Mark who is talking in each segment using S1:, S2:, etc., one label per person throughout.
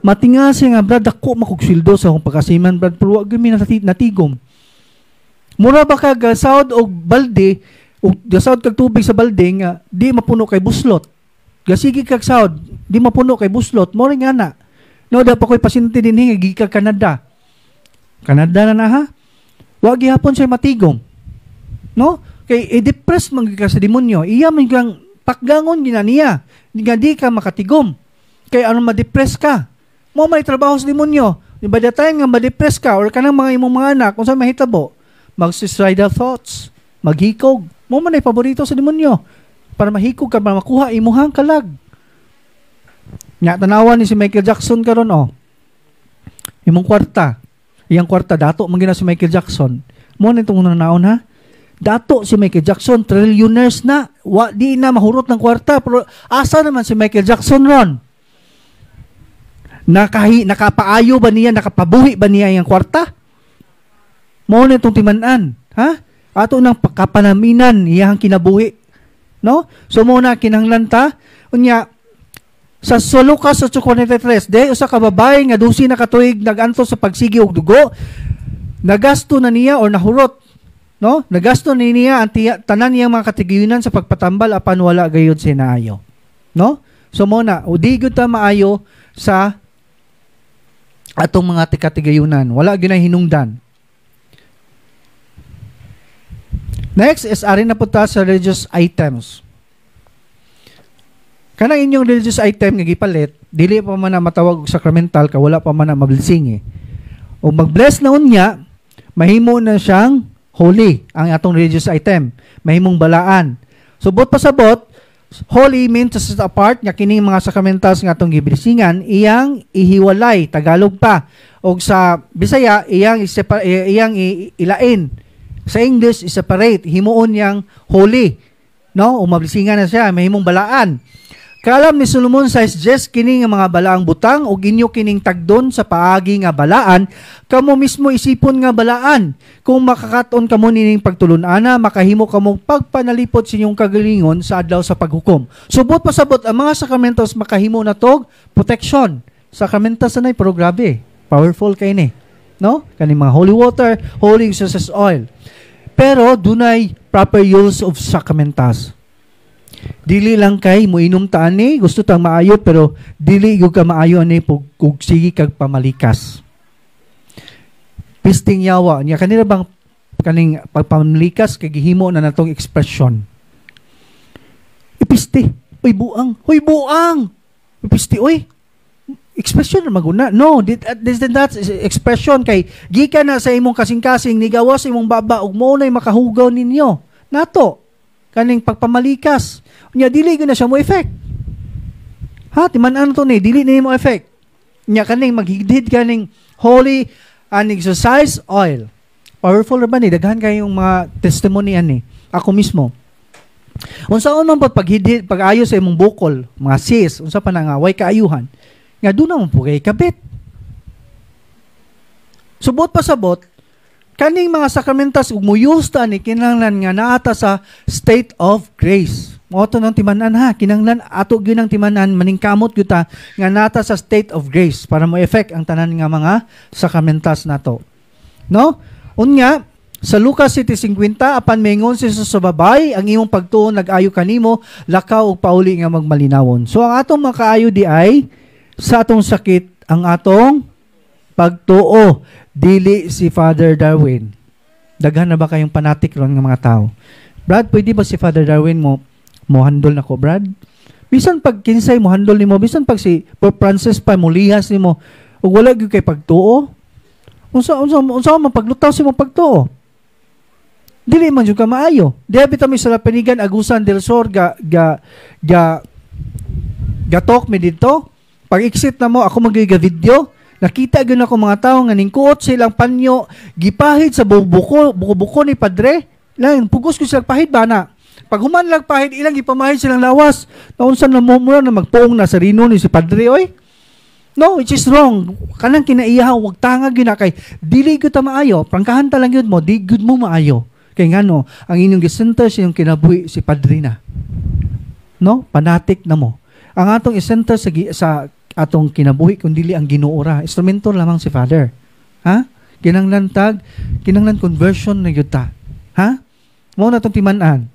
S1: Matinga siya nga, brad, ako makugsildo sa akong pagkasiman, brad, pero wag kami natigom. Mura ba ka gasawd o balde, o gasawd kag tubig sa balde nga, di mapuno kay buslot. Gasigi kag sawd, di mapuno kay buslot, mo rin nga na. No, da pa ko'y pasyente din nga, gigi kag Canada. Canada na ha? Wag gihapon siya matigom. No? Kay i-depress man ka sa demonyo. Iya man kang pakgangon gina niya. Nga di ka makatigom. Kay ano ma-depress ka. Mo may trabaho sa demonyo. Di ba time nga ma-depress ka or kanang mga imong mga anak kung saan mahitabo, mag-suicidal thoughts, maghikog. Mo man ay paborito sa demonyo. Para mahikog ka, para makuha imuhang kalag. Nga tanawan ni si Michael Jackson karon imong kwarta. Iyang kwarta dato man gina si Michael Jackson. Mo na itong naon ha? Dato si Michael Jackson, trillionaires na. Di na mahurot ng kwarta. Pero asa naman si Michael Jackson ron? Nakapaayo ba niya, nakapabuhi ba niya yung kwarta? Mo na itong timanan. Ha? Ato nang kapanaminan, iyang kinabuhi. No? So muna kinanglanta. Unya, sa Lucas 8:43, de usa ka babae nga 12 na katuig naganto sa pagsigi og dugo, nagasto na niya or nahurot, no? Nagasto ni niya ang tanan niyang mga katigayunan sa pagpatambal apan wala gayud sinaayo. No? So mo na, udi gyud ta maayo sa atong mga katigayunan. Wala gyud na hinungdan. Next is ari na punta sa religious items. Kanang inyong religious item nga gipalit, dili pa man na matawag og sacramental ka wala pa man na mablessing O mag-bless na unya, mahimo na siyang holy ang atong religious item. Mahimong balaan. So bot pasabot, holy means to set apart nga kining mga sacramentals nga atong giblessingan, iyang ihiwalay, Tagalog pa. Og sa Bisaya, iyang ilain. Sa English, separate. Himuon yang holy. No? O mablessingan na siya, mahimong balaan. Kalam ni Solomon sa suggest kini nga mga balaang butang o ginyo kining tagdon sa paagi nga balaan, kamo mismo isipon nga balaan. Kung makakaton kamo nining pagtulun-ana, makahimo kamo pagpanalipot sa inyong kagalingon sa adlaw sa paghukom. Subot pasabot ang mga sakramentos makahimo na tog protection. Sakramentos na pero grabe, powerful kay ni. No? Kaning mga holy water, holy Jesus oil. Pero dunay proper use of sacramentas. Dili lang kay mo inom ta ani, gusto tang maayo pero dili gyud ka maayo ani kung sige kag pamalikas. Pisting yawa niya kanila bang kaning pagpamalikas kay gihimo na natong ekspresyon. Ipiste, oy buang, hoy buang. Ipiste oy. Expression na maguna. No, that's expression kay gikan na sa imong kasing-kasing nigawas imong baba ug mo nay makahugaw ninyo. Nato kaning pagpamalikas. Nya dili gyud na siya mo effect. Ha, timan-an to ni, dili na mo effect. Nya kaning maghigdid kaning holy and exercise oil. Powerful ra ba ni daghan kayong mga testimony ani. Ako mismo. Unsaon man paghidid pag-ayo sa imong bukol, mga sis, unsa pa na nga way kaayuhan. Nga doon naman po kay kabit. Subot pasabot, kaning mga sakramentas ug muyos ta ni kinahanglan nga naata sa state of grace. Mo to nang timanan ha, kinahanglan ato gyud nang timanan maningkamot gyud ta nga naata sa state of grace para mo effect ang tanan nga mga sakramentas nato. No? Unya sa Lucas 7:50 apan mingon si Jesus sa babay, ang imong pagtuon nag-ayo kanimo, lakaw ug pauli nga magmalinawon. So ang atong makaayo di ay sa atong sakit ang atong pagtuo, dili si Father Darwin. Daghan na ba kayong panatik ron nga mga tao? Brad, pwede ba si Father Darwin mo handle nako, Brad? Bisan pag kinsay mo handle nimo, bisan pag si Pope Francis pa mo lihas nimo, ug wala gyud kay pagtuo. Unsa man paglutaw si mo pagtuo? Dili man jud ka maayo. Diabit mi sa Lapenigan Agusan del Sur ga talk mi dito. Pag exit na mo, ako magiga video. Nakita gyud ako mga tao nga ningkuot silang panyo, gipahid sa buko ni Padre. Lang pugos ko silang pahid bana. Pag human lang pahid ilang gipamahid silang lawas. Naunsan na mo mura na magpuong na sa rino ni si Padre oy. No, which is wrong. Kanang kinaiyaw, wag tanga gyud na kay dili gyud ta maayo. Prangkahan ta lang gyud mo, di gyud mo maayo. Kay ngano, ang inyong gisenter sa inyong kinabuhi si Padre na. No, panatik na mo. Ang atong isenter sa atong kinabuhi kun dili ang Ginoo ra. Instrumento lamang si Father. Ha? Kinahanglan conversion na gyud ta. Ha? Mao na tong timan-an.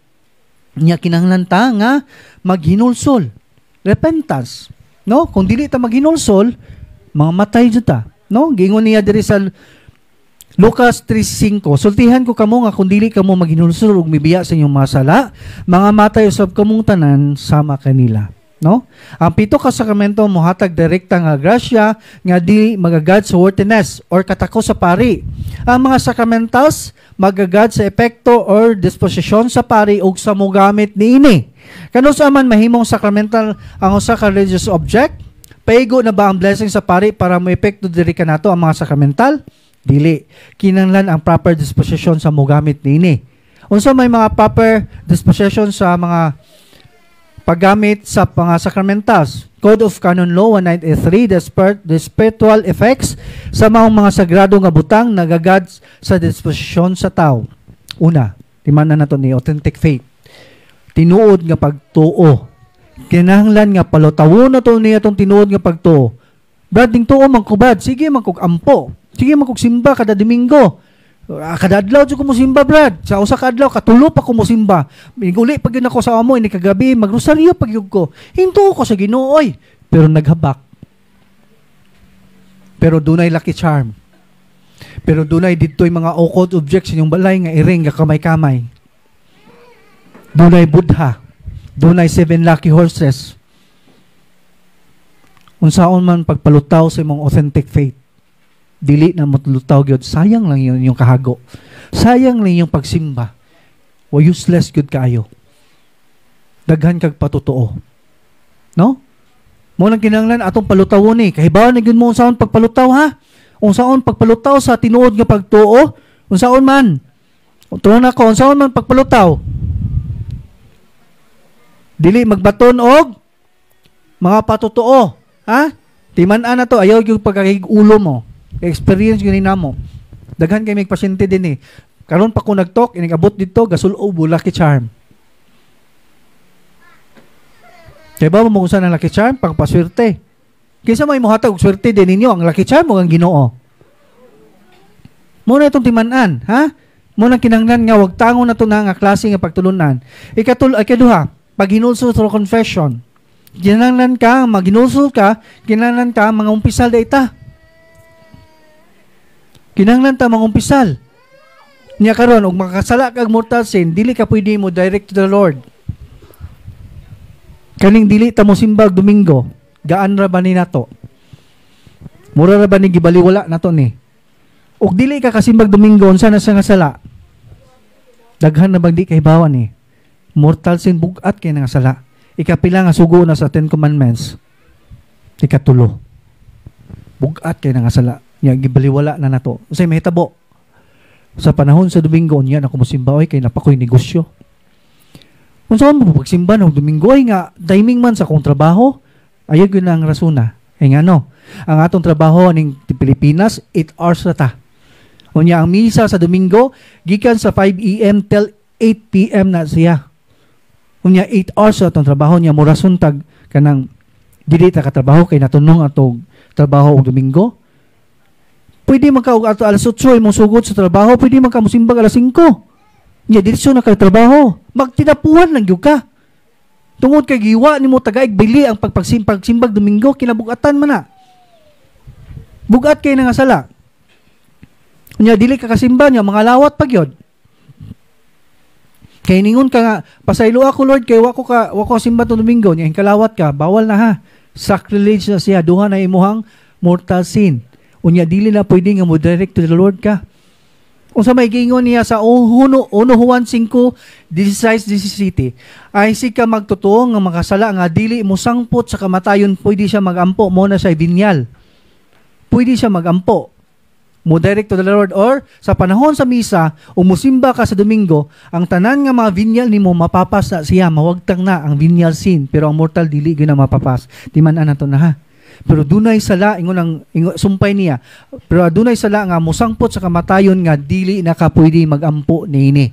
S1: Nya kinahanglan ta nga maghinulsol. Repentance. No? Kung dili ta maghinulsol, mamatay jud ta. No? Gingon niya diri sa Lucas 3:5, sultihan ko kamo nga kung dili kamo maghinulsol ug mibiya sa inyong mga sala, mga matay usab kamong tanan sama kanila. No? Ang pito ka sakramento mohatag direkta nga grasya nga di magagad sa worthiness or katako sa pari. Ang mga sacramentals magagad sa epekto or disposisyon sa pari ug sa mogamit niini. Kano sa man mahimong sacramental ang usa ka religious object? Paigo na ba ang blessing sa pari para mo-epekto diri kanato ang mga sacramental? Dili. Kinahanglan ang proper disposition sa mogamit niini. Unsa may mga proper disposition sa mga paggamit sa mga sacramentals? Code of Canon Law 193, the spiritual effects sa mga sagrado nga butang nagagad sa disposisyon sa tao. Una, timanan nato ni authentic faith. Tinuod nga pagtuo. Kinahanglan nga palutawon na to niya itong tinuod nga pagtuo. Brad, ding tuo magkubad. Sige, magkukampo. Sige, magkuksimba kada Domingo. Kada adlaw ko mo simba, Brad. Sa usa ka adlaw, katulo pa ko mo simba. Uli pag yun ako sa amo, ini kagabi, magrosaryo pag yun ko. Hinto ko sa Ginoo, oy. Pero naghabak. Pero dunay lucky charm. Pero dunay dito'y mga occult objects inyong balay nga iring nga kamay-kamay. Dunay Buddha. Dunay 7 lucky horses. Unsaon man pagpalutaw sa imong authentic faith. Dili na matulutaw gyud, sayang lang yun yung kahago. Sayang lang yung pagsimba. O useless gyud kaayo. Daghan kag patutuo. No? Mo nang kinahanglan atong palutawon ni. Kahibaw na gyud mo unsaon pagpalutaw ha? Unsaon pagpalutaw sa tinuod nga pagtuo? Unsaon man? Tuon ako, unsaon man pagpalutaw? Dili magbaton og mga patutuo. Ha? Timan-an na to, ayaw yung pagkakigulo mo. Experience yun mo. Daghan kay may pasyente din eh. Karon pa ko nagtalk, inigabot dito, gasulob, lucky charm. Kaya ba mo kung saan ang lucky charm? Pagpaswerte. Kaysa may muhatag, swerte din ninyo, ang lucky charm o ang Ginoo. Muna itong timan-an, ha? Muna kinanglan nga, wag tango na ito na nga klase nga pagtulunan. Ikaduha, pag hinulso through confession. Kinanglan ka, maghinulso ka, kinanglan ka, mga umpisal da ita. Kinanglan ta mga umpisal. Niya karon og makasala kag mortal sin, dili ka pwede mo direct to the Lord. Kaning dili ta mo simbag Domingo, gaan ra ba ni nato? Mura ra ba ni gibaliwala nato ni? Og dili ka kasimbag Domingo unsa na sa nga sala? Daghan na bang di kay bawan ni? Mortal sin bugat kay nga sala. Ikapila nga sugo na sa 10 commandments. Ikatulo. Bugat kay nga sala. Nya gibaliwala na nato. Usay mahitabo. Sa panahon sa Domingo nya ako mosimba oy kay napakoy negosyo. Unsa mo pagsimba no Domingo ay nga timing man sa kong trabaho? Ayo gyud ang rasuna. Ay ngano? Ang atong trabaho ning Pilipinas 8 hours ra ta. Unya ang misa sa Domingo gikan sa 5 AM till 8 PM na siya. Unya 8 hours sa atong trabaho niya mura suntag kanang dili ta katrabaho kay natunong atong trabaho og Domingo. Pwede man ka ato alas 8 imong sugod sa trabaho, pwede man ka musimbag alas 5. Nya diretso na ka trabaho. Magtinapuhan lang gyud ka. Tungod kay giwa nimo tagaig bili ang pagsimbag Domingo kinabugatan man na. Bugat kay nga sala. Nya dili ka kasimba nya mga lawat pa gyud. Kay ningon ka nga pasaylo ako Lord kay wako simba to Domingo nya kalawat ka, bawal na ha. Sacrilege na siya, duha na imuhang mortal sin. Unya dili na pwede nga mo direct to the Lord ka. Unsa may gingon niya sa 1 Juan 5:16-17 ay sika magtotoo nga makasala nga dili mo sangpot sa kamatayon pwede siya magampo mo na sa binyal. Pwede siya magampo mo direct to the Lord or sa panahon sa misa o musimba ka sa Domingo ang tanan nga mga binyal nimo mapapas na siya mawagtang na ang binyal sin pero ang mortal dili gyud na mapapas. Timan-an nato na ha. Pero dunay sala ingon sumpay niya. Pero dunay sala nga musangpot sa kamatayon nga dili na ka pwede magampo niini.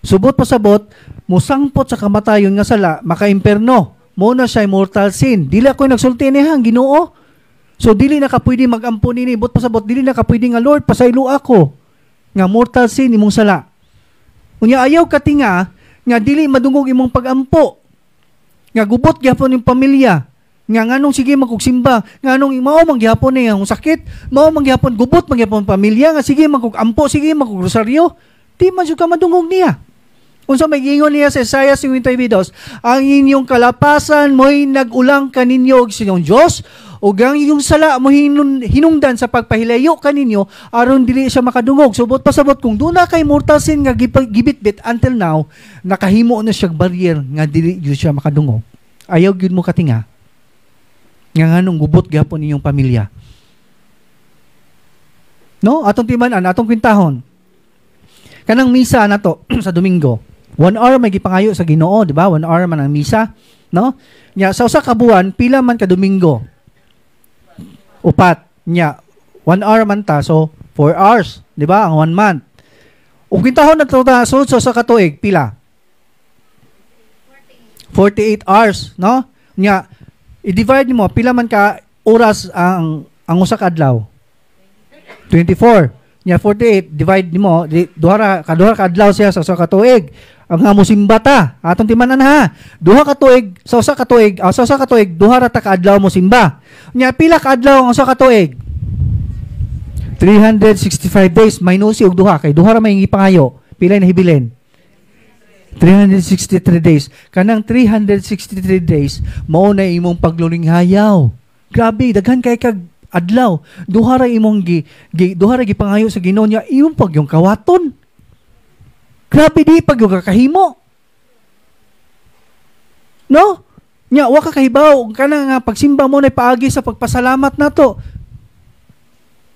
S1: Subot pasabot musangpot sa kamatayon nga sala makaimperno, mo na siya mortal sin. Dili ako nagsulti niya ang Ginoo. So dili na ka pwede magampo nini, but pasabot dili na ka pwede nga Lord pasaylo ako nga mortal sin imong sala. Unya ayaw ka tinga nga dili madungog imong pagampo. Nga gubot gyapon yung pamilya. Nga nganong sige magkugsimba, nganong mao man gyapon ni ang sakit, mao man gyapon gubot man gyapon pamilya nga sige magkugampo, sige magkugrosaryo. Di man jud ka madungog niya. Unsa may gingon niya sa Isaiah 52, ang inyong kalapasan mo'y nag-ulang kaninyo og sinyong Dios, ug ang inyong sala mo hinungdan sa pagpahilayo kaninyo aron dili siya makadungog. Subot pasabot kung duna kay mortal sin nga gibitbit until now, nakahimo na siya barrier nga dili jud siya makadungog. Ayaw gyud mo katinga. Nga nganong gubot gyapon ninyong pamilya. No, atong timan-an, atong kwintahon. Kanang misa nato sa Domingo. 1 hour may gipangayo sa Ginoo, di ba? 1 hour man ang misa, no? Nya sa usa ka buwan pila man ka Domingo? 4. Nya 1 hour man ta, so 4 hours, di ba? Ang 1 month. Ug kwintahon nato ta so sa katuig pila? 48 hours, no? Nya i-divide nimo pila man ka oras ang usa ka adlaw? 24. Nya 48 divide nimo duha ka adlaw siya sa usa ka tuig. Ang nga mosimba ta, atong timanan ha. Duha ka tuig sa usa ka tuig, duha ra ta ka adlaw mo simba. Nya pila ka adlaw ang usa ka tuig? 365 days minus og duha kay duha ra may gipangayo. Pila na hibilin? 363 days. Kanang 363 days mao na imong paglulinghayaw. Grabe, daghan kay kag adlaw. Duha ra imong duha ra gipangayo sa Ginoo niya imong pagyong kawaton. Grabe di pag yung kakahimo. No? Nya, wa ka kahibaw. Kana nga pagsimba mo na paagi sa pagpasalamat na to.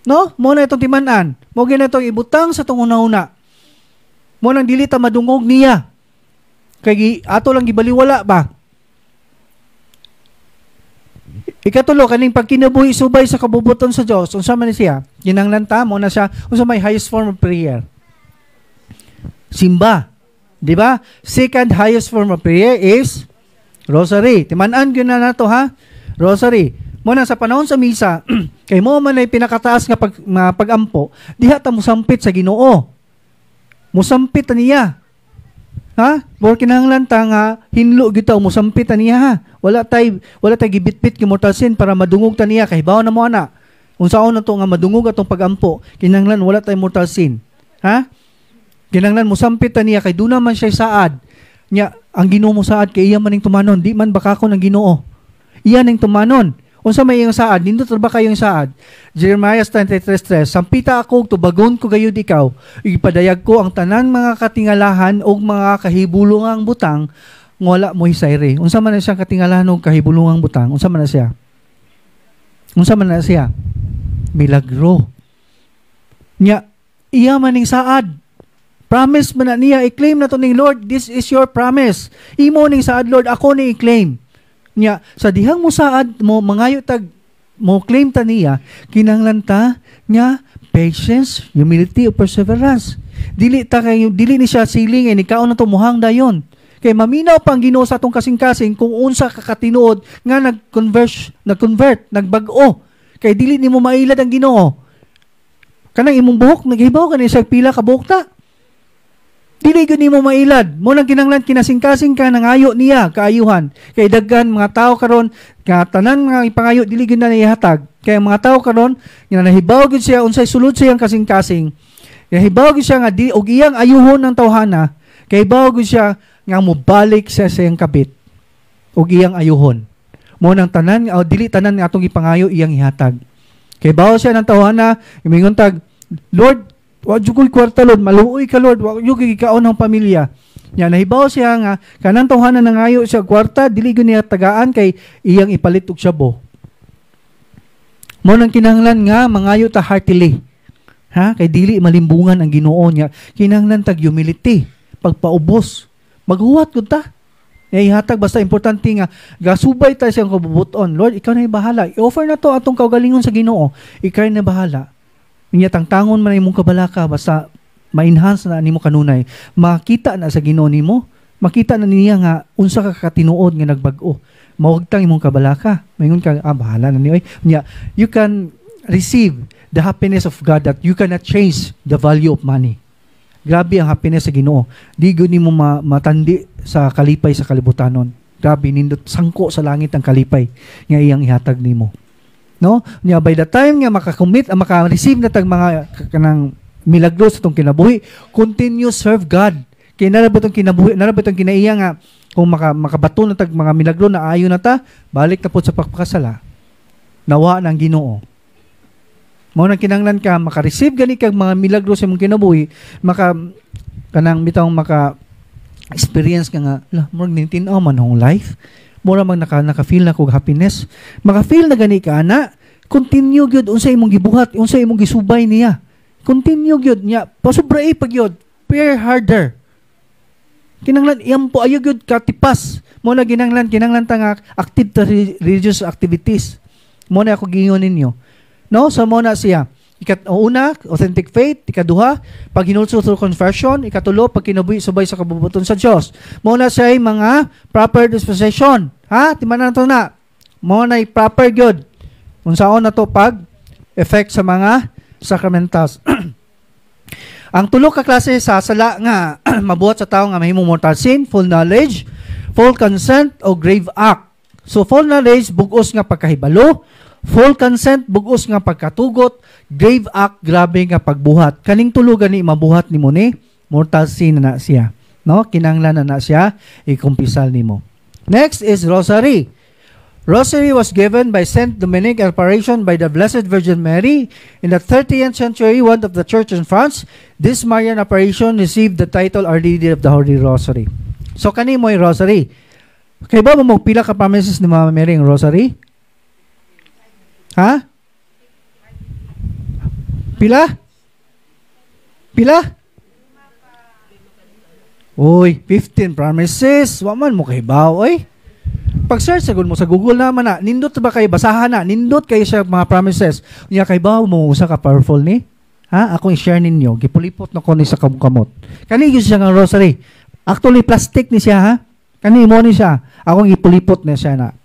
S1: No? Mo na itong timanan. Mo gina itong ibutang sa itong una-una. Mo nang dili ta madungog niya. Kaya ato lang gibaliwala ba? Ikatulo, kaning pagkinabuhi subay sa kabubuton sa Diyos. Unsa man siya? Kinanglan ta mo na siya. Unsa may highest form of prayer? Simba. Di ba? Second highest form of prayer is rosary. Timan-an yun na nato ha? Rosary. Muna sa panahon sa misa, kay mo man ay pinakataas nga pagampo, diha ta musampit sa Ginoo. Musampit ta niya. Ha? More kinahanglan ta nga hinlo gyud ta musampit ta niya ha. Wala tay gibitbit ki mortal sin para madungog ta niya kay bawo na mo ana. Unsaon na to nga madungog atong pagampo, kinahanglan wala tay mortal sin. Ha? Kinahanglan mo sampit niya kay duna man siya saad. Nya ang Ginoo mo saad kay iya man ning tumanon, di man baka ko ng Ginoo. Iya ning tumanon. Unsa may iyang saad? Nindot ba kayong saad? Jeremiah 23:3. Sampita ako tubagon ko gayud ikaw. Ipadayag ko ang tanan mga katingalahan og mga kahibulungang butang wala mo hisayre. Unsa man na siyang katingalahan og kahibulungang butang? Unsa man na siya? Unsa man na siya? Milagro. Nya iya man ning saad. Promise man na niya, i-claim na to ning Lord, this is your promise. Imo ning saad, Lord, ako ni i-claim. Nya, sa dihang mo saad mo, mangayo tag, mo claim ta niya, kinahanglan ta niya, patience, humility, o perseverance. Dili ni siya siling, ni kaon na to muhang dayon. Kay maminaw pang Ginoo sa atong kasing-kasing kung unsa kakatinuod nga nag-convert, nagbago. Kay dili nimo mailad ang Ginoo. Kanang imong buhok, naghibaw ka ni sa pila ka buhok ta. Dili gyud nimo mailad. Mo nang kinahanglan kinasing-kasing ka nangayo niya kaayuhan. Kay daghan mga tao karon nga tanan nga ipangayo dili gyud na ihatag. Kay mga tao karon nga nahibaw gyud siya unsay sulod sa iyang kasing-kasing. Nahibaw gyud siya nga di og iyang ayuhon ng tawhana. Kay hibaw gyud siya nga mobalik sa iyang kabit og iyang ayuhon. Mo nang tanan dili tanan nga atong ipangayo iyang ihatag. Kay bawo siya ng tawhana, imingon tag, Lord, wa jud ko'y kwarta Lord, maluoy ka Lord, wa jud ko'y kaon ng pamilya. Nya nahibaw siya nga kanang tawhana nangayo siya kwarta, dili gyud niya tagaan kay iyang ipalit og syabo. Mo nang kinahanglan nga mangayo ta heartily. Ha? Kay dili malimbungan ang Ginoo niya. Kinahanglan tag humility, pagpaubos. Maghuwat gud ta. Ihatag basta importante nga gasubay ta siyang kabubuton. Lord, ikaw na bahala. I-offer na to atong kaugalingon sa Ginoo. Ikaw na bahala. Niya tangtangon man imong kabalaka basta ma-enhance na nimo kanunay. Makita na sa Ginoo nimo, makita na niya nga unsa ka katinuod nga nagbag-o. Mawagtang imong kabalaka. Mayngon ka, bahala na ni oy. Nya, you can receive the happiness of God that you cannot change the value of money. Grabe ang happiness sa Ginoo. Di gud nimo matandi sa kalipay sa kalibutanon. Grabe nindot sangko sa langit ang kalipay nga iyang ihatag nimo. No? Nya by the time nga maka-receive na tag mga kanang milagro sa itong kinabuhi, continue serve God. Kaya narabot ang kinabuhi, narabot ang kinaiya nga kung makabato na tag mga milagro na ayo na ta, balik na po sa pagpakasala. Nawa ng Ginoo. Mao nang kinahanglan ka maka-receive gani kag mga milagro sa imong kinabuhi, maka-experience ka nga, murag nintinaw man hong life. Mura mag naka-feel na kog happiness. Maka-feel na gani ka ana, continue gyud unsa imong gibuhat, unsa imong gisubay niya. Continue gyud niya, pasubra pag gyud, prayer harder. Kinahanglan iyang po ayo gyud katipas. Mo na kinahanglan ta nga active ta religious activities. Mo na ako giingon ninyo. No, so mo na siya. Una, authentic faith. Ikaduha, pag hinulso through confession. Ikatulo, pag kinabuhi subay sa kabubuton sa Diyos. Mo na siya mga proper disposition. Ha? Timanan na to na. Mo na proper good. Unsaon na to pag effect sa mga sacramentals. Ang tulo ka klase sa sala nga mabuhat sa tao nga mahimong mortal sin, full knowledge, full consent o grave act. So full knowledge bugos nga pagkahibalo, full consent bugos nga pagkatugot, grave act grabe nga pagbuhat. Kaning tulo gani mabuhat nimo ni mortal sin na siya. No, kinahanglan na siya ikumpisal nimo. Next is rosary. Rosary was given by Saint Dominic apparition by the Blessed Virgin Mary in the 30th century, one of the church in France. This Marian apparition received the title Our Lady of the Holy Rosary. So kani mo yung rosary. Kaya ba mo pila ka promises ni Mama Mary yung rosary? Ha? Pila? Pila? Uy, 15 promises. Waman mo kahibaw, oy. Pag-search sagud mo sa Google naman na, nindot ba kayo, basahan na, nindot kayo sa mga promises. Unya kay ba mo usa ka powerful ni? Ha? Akong i-share ninyo. Gipulipot na ko ni sa kamot. Kani gyud siya nga rosary. Actually plastic ni siya ha. Kani mo ni siya. Akong ipulipot na siya na.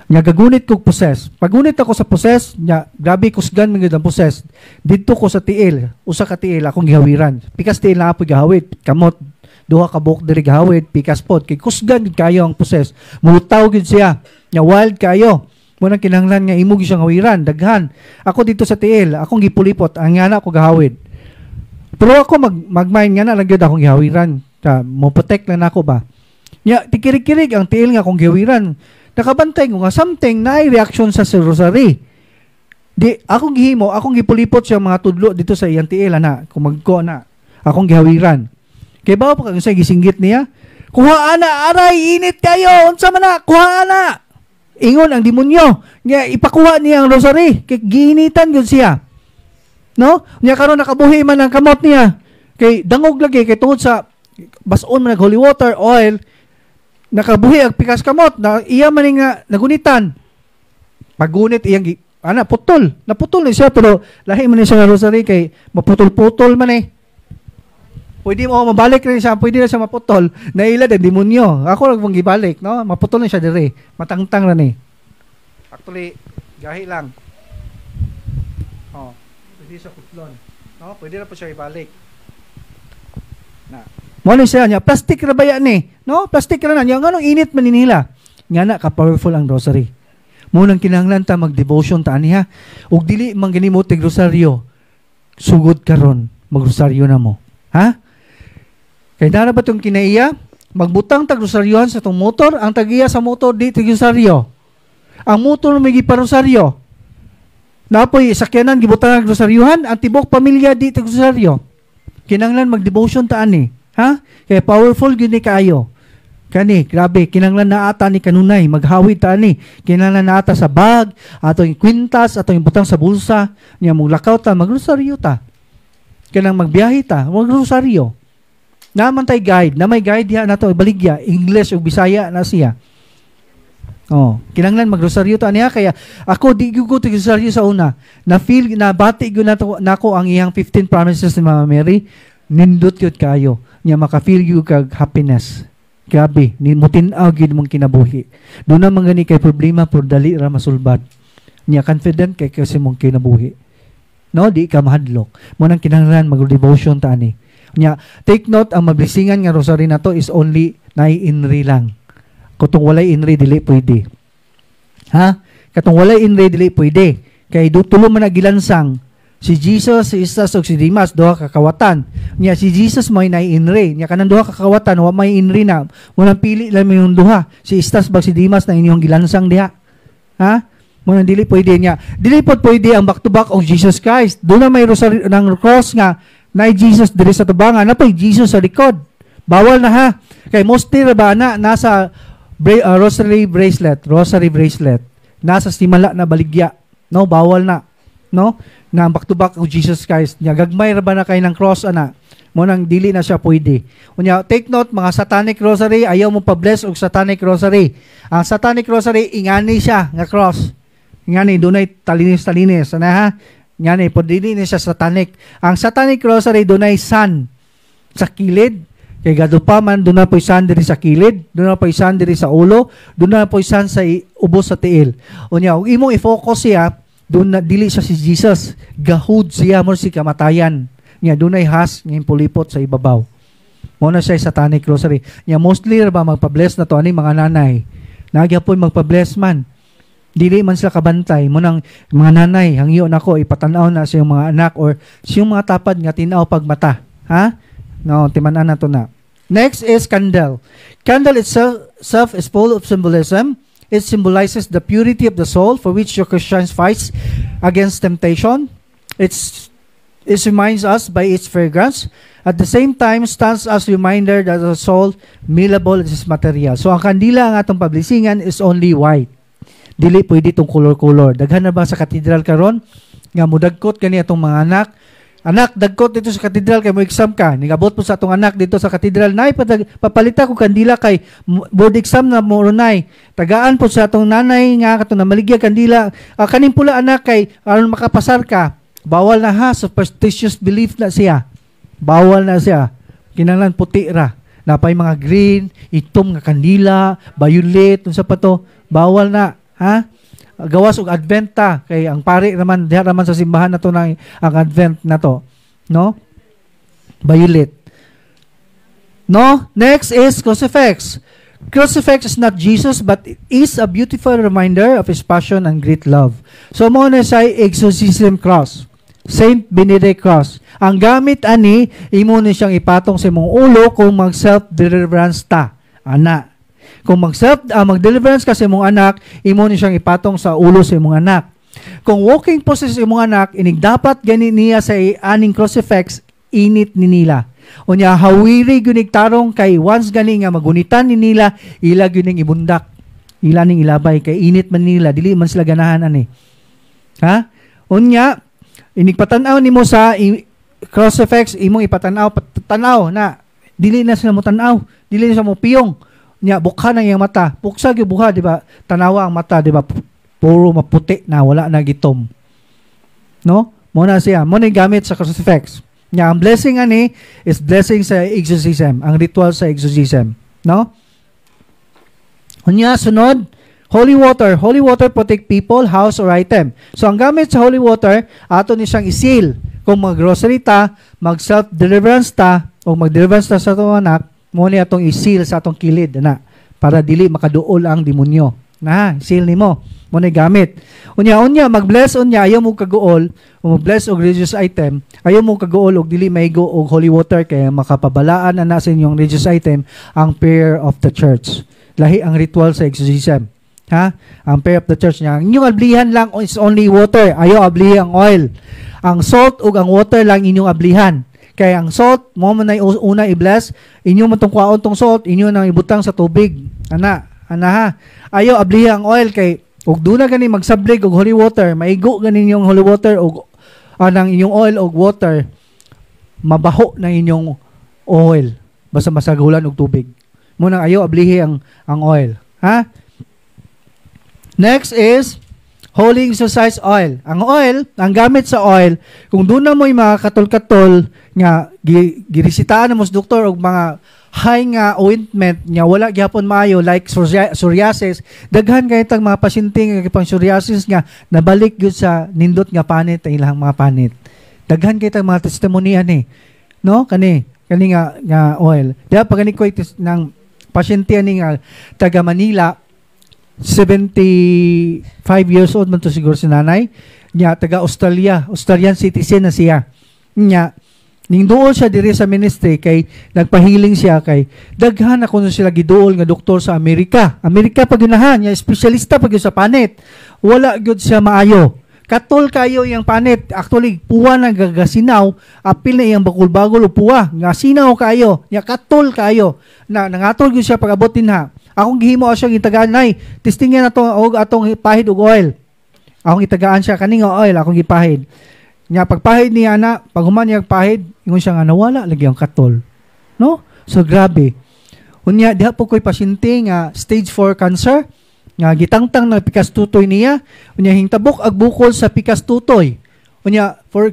S1: Nya gagunit kog possess. Pagunit ako sa possess, nya grabe kusgan man gyud ang possess. Didto ko sa tiil, usa ka tiil akong gihawiran. Pikas tiil na apoy gahawid, kamot duha ka buok diri gahawid, pikas pod kay kusgan gid kayo ang possess. Mulutaw gid siya. Nya wild kayo. Mo nang kinahanglan nga imo gyud siyang hawiran, daghan. Ako dito sa tiil, akong gipulipot, ang ngana ko gahawid. Pero ako magmain nga na lang gyud akong gihawiran. Mo protect lang nako ba. Nya tikirig-kirig ang tiil nga akong gihawiran. Nakabantay ko nga something na reaction sa rosary. Di akong gihimo, akong gipulipot siya mga tudlo dito sa iyang tiil ana, kung magko na. Akong gihawiran. Kay ba pa kung sa gisinggit niya? Kuha ana, aray, init kayo. Unsa man na, kuha ana. Ingon ang demonyo. Nga ipakuha niya ang rosary. Kay giinitan gyud siya. No? Nya karon nakabuhi man ang kamot niya. Kay dangog lagi kay tungod sa bason man nag holy water, oil, nakabuhi ang pikas kamot na iya man nga nagunitan. Pagunit iyang putol. Naputol ni siya pero lahi man ni siya nga rosary kay maputol-putol man eh. Pwede mo mabalik rin siya, pwede na siya maputol. Naila din demonyo. Ako lang mong gibalik, no? Maputol na siya dire. Matangtang na ni. Actually, gahi lang. Oh, pwede siya putlon. No? Pwede na po siya ibalik. Na. Mo ni siya niya, plastic ra ba yan ni? No? Plastic ra na niya. Nganong init man nila. Nga na ka powerful ang rosary. Mo nang kinahanglan ta mag-devotion ta aniha. Ug dili man gani mo tig rosaryo. Sugod karon, mag-rosaryo na mo. Ha? Kaya na ba itong kinaiya? Magbutang tag-rosaryohan sa itong motor, ang tag-iya sa motor di tag-rosaryo. Ang motor may giparosaryo. Napoy, sakyanan, gibutang tag-rosaryohan, ang tibok pamilya di tag-rosaryo. Kinanglan mag-devotion taan ni. Ha? Kaya powerful yun ni kaayo. Kani, grabe, kinanglan na ata ni kanunay, maghawid taan ni. Kinanglan na ata sa bag, ato yung kwintas, ato yung butang sa bulsa, niya mong lakaw ta, mag-rosaryo ta. Kanang magbiyahe ta, mag-rosaryo. Naman tay guide, na may guide diha nato baligya, English ug Bisaya na siya. Oh, kinahanglan magrosaryo ta niya kaya ako di gyud ko rosaryo sa una. Na feel na bati gyud nako ang iyang 15 promises ni Mama Mary, nindot gyud kayo. Nya maka-feel gyud kag happiness. Grabe, ni mutinaw gid mong kinabuhi. Doon na gani kay problema por dali ra masulbad. Niya confident kay kasi mong kinabuhi. No, di ka mahadlok. Mo nang kinahanglan mag-devotion ta ani. Niya, take note ang mablisingan nga rosary na to is only nai-inri lang. Kung walay inri dili pwede. Ha? Katong walay inri dili pwede. Kay tulo man nagilansang si Jesus, si Istas ug si Dimas duha ka kawatan. Nya si Jesus may nai-inri. Nya kanang duha ka kawatan wa may inri na. Mo nang pili lang yung duha. Si Istas bag si Dimas na inyong gilansang diha. Ha? Mo nang dili pwede niya. Dili pod pwede ang back to back of Jesus Christ. Doon na may rosary ng cross nga na Jesus diri sa tubangan, na pay Jesus sa likod. Bawal na ha. Kay mostly ra ba na nasa rosary bracelet. Nasa simala na baligya. No, bawal na. No? Na back to back of Jesus Christ. Nya gagmay ra ba na kay ng cross ana? Mo nang dili na siya pwede. Unya, take note mga satanic rosary, ayaw mo pa-bless og satanic rosary. Ang satanic rosary ingani siya nga cross. Ingani dunay talinis ana ha. Ingani pod dili ni siya satanic. Ang satanic rosary dunay sun sa kilid. Kay gadupa man doon na po isan diri sa kilid, doon na po isan diri sa ulo, doon na po isan sa ubos sa tiil. Unya, ug imong i-focus siya, doon na dili siya si Jesus, gahud siya mo si kamatayan. Nya doon ay has ng pulipot sa ibabaw. Mo na siya satanic rosary. Nya mostly ba magpa-bless na to ani mga nanay. Nagyapoy magpa-bless man. Dili man sila kabantay mo nang mga nanay, hangyo nako ipatanaw na sa iyong mga anak or sa iyong mga tapad nga tinaw pag mata. Ha? No, timanan na to na. Next is candle. Candle itself is full of symbolism. It symbolizes the purity of the soul for which your Christians fights against temptation. It reminds us by its fragrance. At the same time, stands as reminder that the soul malleable is material. So, ang kandila ang atong pablisingan is only white. Dili pwede itong color-color. Daghan na ba sa katedral karon nga mudagkot kani atong mga anak? Anak, dagkot dito sa katedral kay mo exam ka. Nigabot po sa atong anak dito sa katedral. Nay, papalita ko kandila kay board exam na mo runay. Tagaan po sa atong nanay nga katong namaligya kandila. Kaning pula anak kay aron makapasar ka. Bawal na ha, superstitious belief na siya. Bawal na siya. Kinahanglan puti ra. Napay mga green, itom nga kandila, violet, unsa pa to. Bawal na, ha? Gawas og Advent ta kay ang pari naman diha naman sa simbahan nato na ang Advent nato, no? Violet. No, next is crucifix. Crucifix is not Jesus but it is a beautiful reminder of His passion and great love. So mo na say exorcism cross. Saint Benedict cross. Ang gamit ani imo ni siyang ipatong sa imong ulo kung mag self-deliverance ta. Ana. Kung mag-deliverance ka sa imong anak, imo ni siyang ipatong sa ulo sa imong anak. Kung walking po sa imong anak, inig dapat gani niya sa aning crucifix, init ni nila. Unya, hawiri gyunig tarong kay once gani nga magunitan ni nila, ila gyuning ibundak. Ila ning ilabay, kay init man nila, dili man sila ganahan ani. Ha? Unya, inig patanaw nimo sa crucifix, imong ipatanaw, patanaw na, dili na sila mo tanaw, dili na sila mo piyong. Nya bukha na iyang mata. Puksa gyud buha, di ba? Tanawa ang mata, di ba? Puro maputi na, wala na gitom. No? Mo na siya, mo na gamit sa crucifix. Nya ang blessing ani is blessing sa exorcism, ang ritual sa exorcism, no? Unya sunod, holy water. Holy water protect people, house or item. So ang gamit sa holy water, ato ni siyang isil. Kung mag-grocery ta, mag-self-deliverance ta, o mag-deliverance ta sa atong anak, mo ni atong isil sa atong kilid na para dili makaduol ang demonyo. Na, seal nimo. Mo ni gamit. Unya mag-bless ayaw mo kaguol, o mag-bless og religious item, ayaw mo kaguol og dili maigo og holy water kaya makapabalaan na sa inyong religious item ang prayer of the church. Lahi ang ritual sa exorcism. Ha? Ang prayer of the church niya. Inyong ablihan lang is only water. Ayaw ablihan ang oil. Ang salt ug ang water lang inyong ablihan. Kaya ang salt, mo man na una i-bless, inyo man tong kwaon tong salt, inyo nang ibutang sa tubig. Ana ha. Ayaw abliha ang oil kay ug duna gani magsablig og holy water, maigo gani inyong holy water og nang inyong oil og water, mabaho ng inyong oil basta masagulan og tubig. Mo nang ayaw ablihi ang oil, ha? Next is Holy exercise oil. Ang oil, ang gamit sa oil, kung doon na mo yung mga katol-katol nga girisitaan na mo sa doktor o mga high nga ointment nga wala gyapon maayo like psoriasis, daghan kay tang mga pasyente nga pang psoriasis nga nabalik gyud sa nindot nga panit ang ilang mga panit. Daghan kay tang mga testimonian no kani nga oil. Diya pag ani ko ng pasyente ani nga taga Manila, 75 years old man to siguro si nanay niya, taga Australian citizen na siya niya. Ning duol siya diri sa ministry kay nagpahiling siya kay daghan ako no sila giduol nga doktor sa Amerika pag ginahan niya, espesyalista pag sa panit, wala gyud siya maayo. Katol kayo yang panit, actually puwa na gagasinaw, apil na iyang bakul-bagol o puwa nga sinaw kayo niya, katol kayo na nangatol gyud siya pag-abot dinha. Akong gihimo siya gitagaan, nay testingan nato og atong ipahid og oil. Akong itagaan siya kaning oil akong gipahid nya, pagpahid niya na pag human niya pahid ingon siya nga nawala lagi ang katol, no? So grabe unya. Diha po ko'y pasyente nga stage 4 cancer nga gitangtang na pikas tutoy niya, unya hingtabok ag bukol sa pikas tutoy, unya for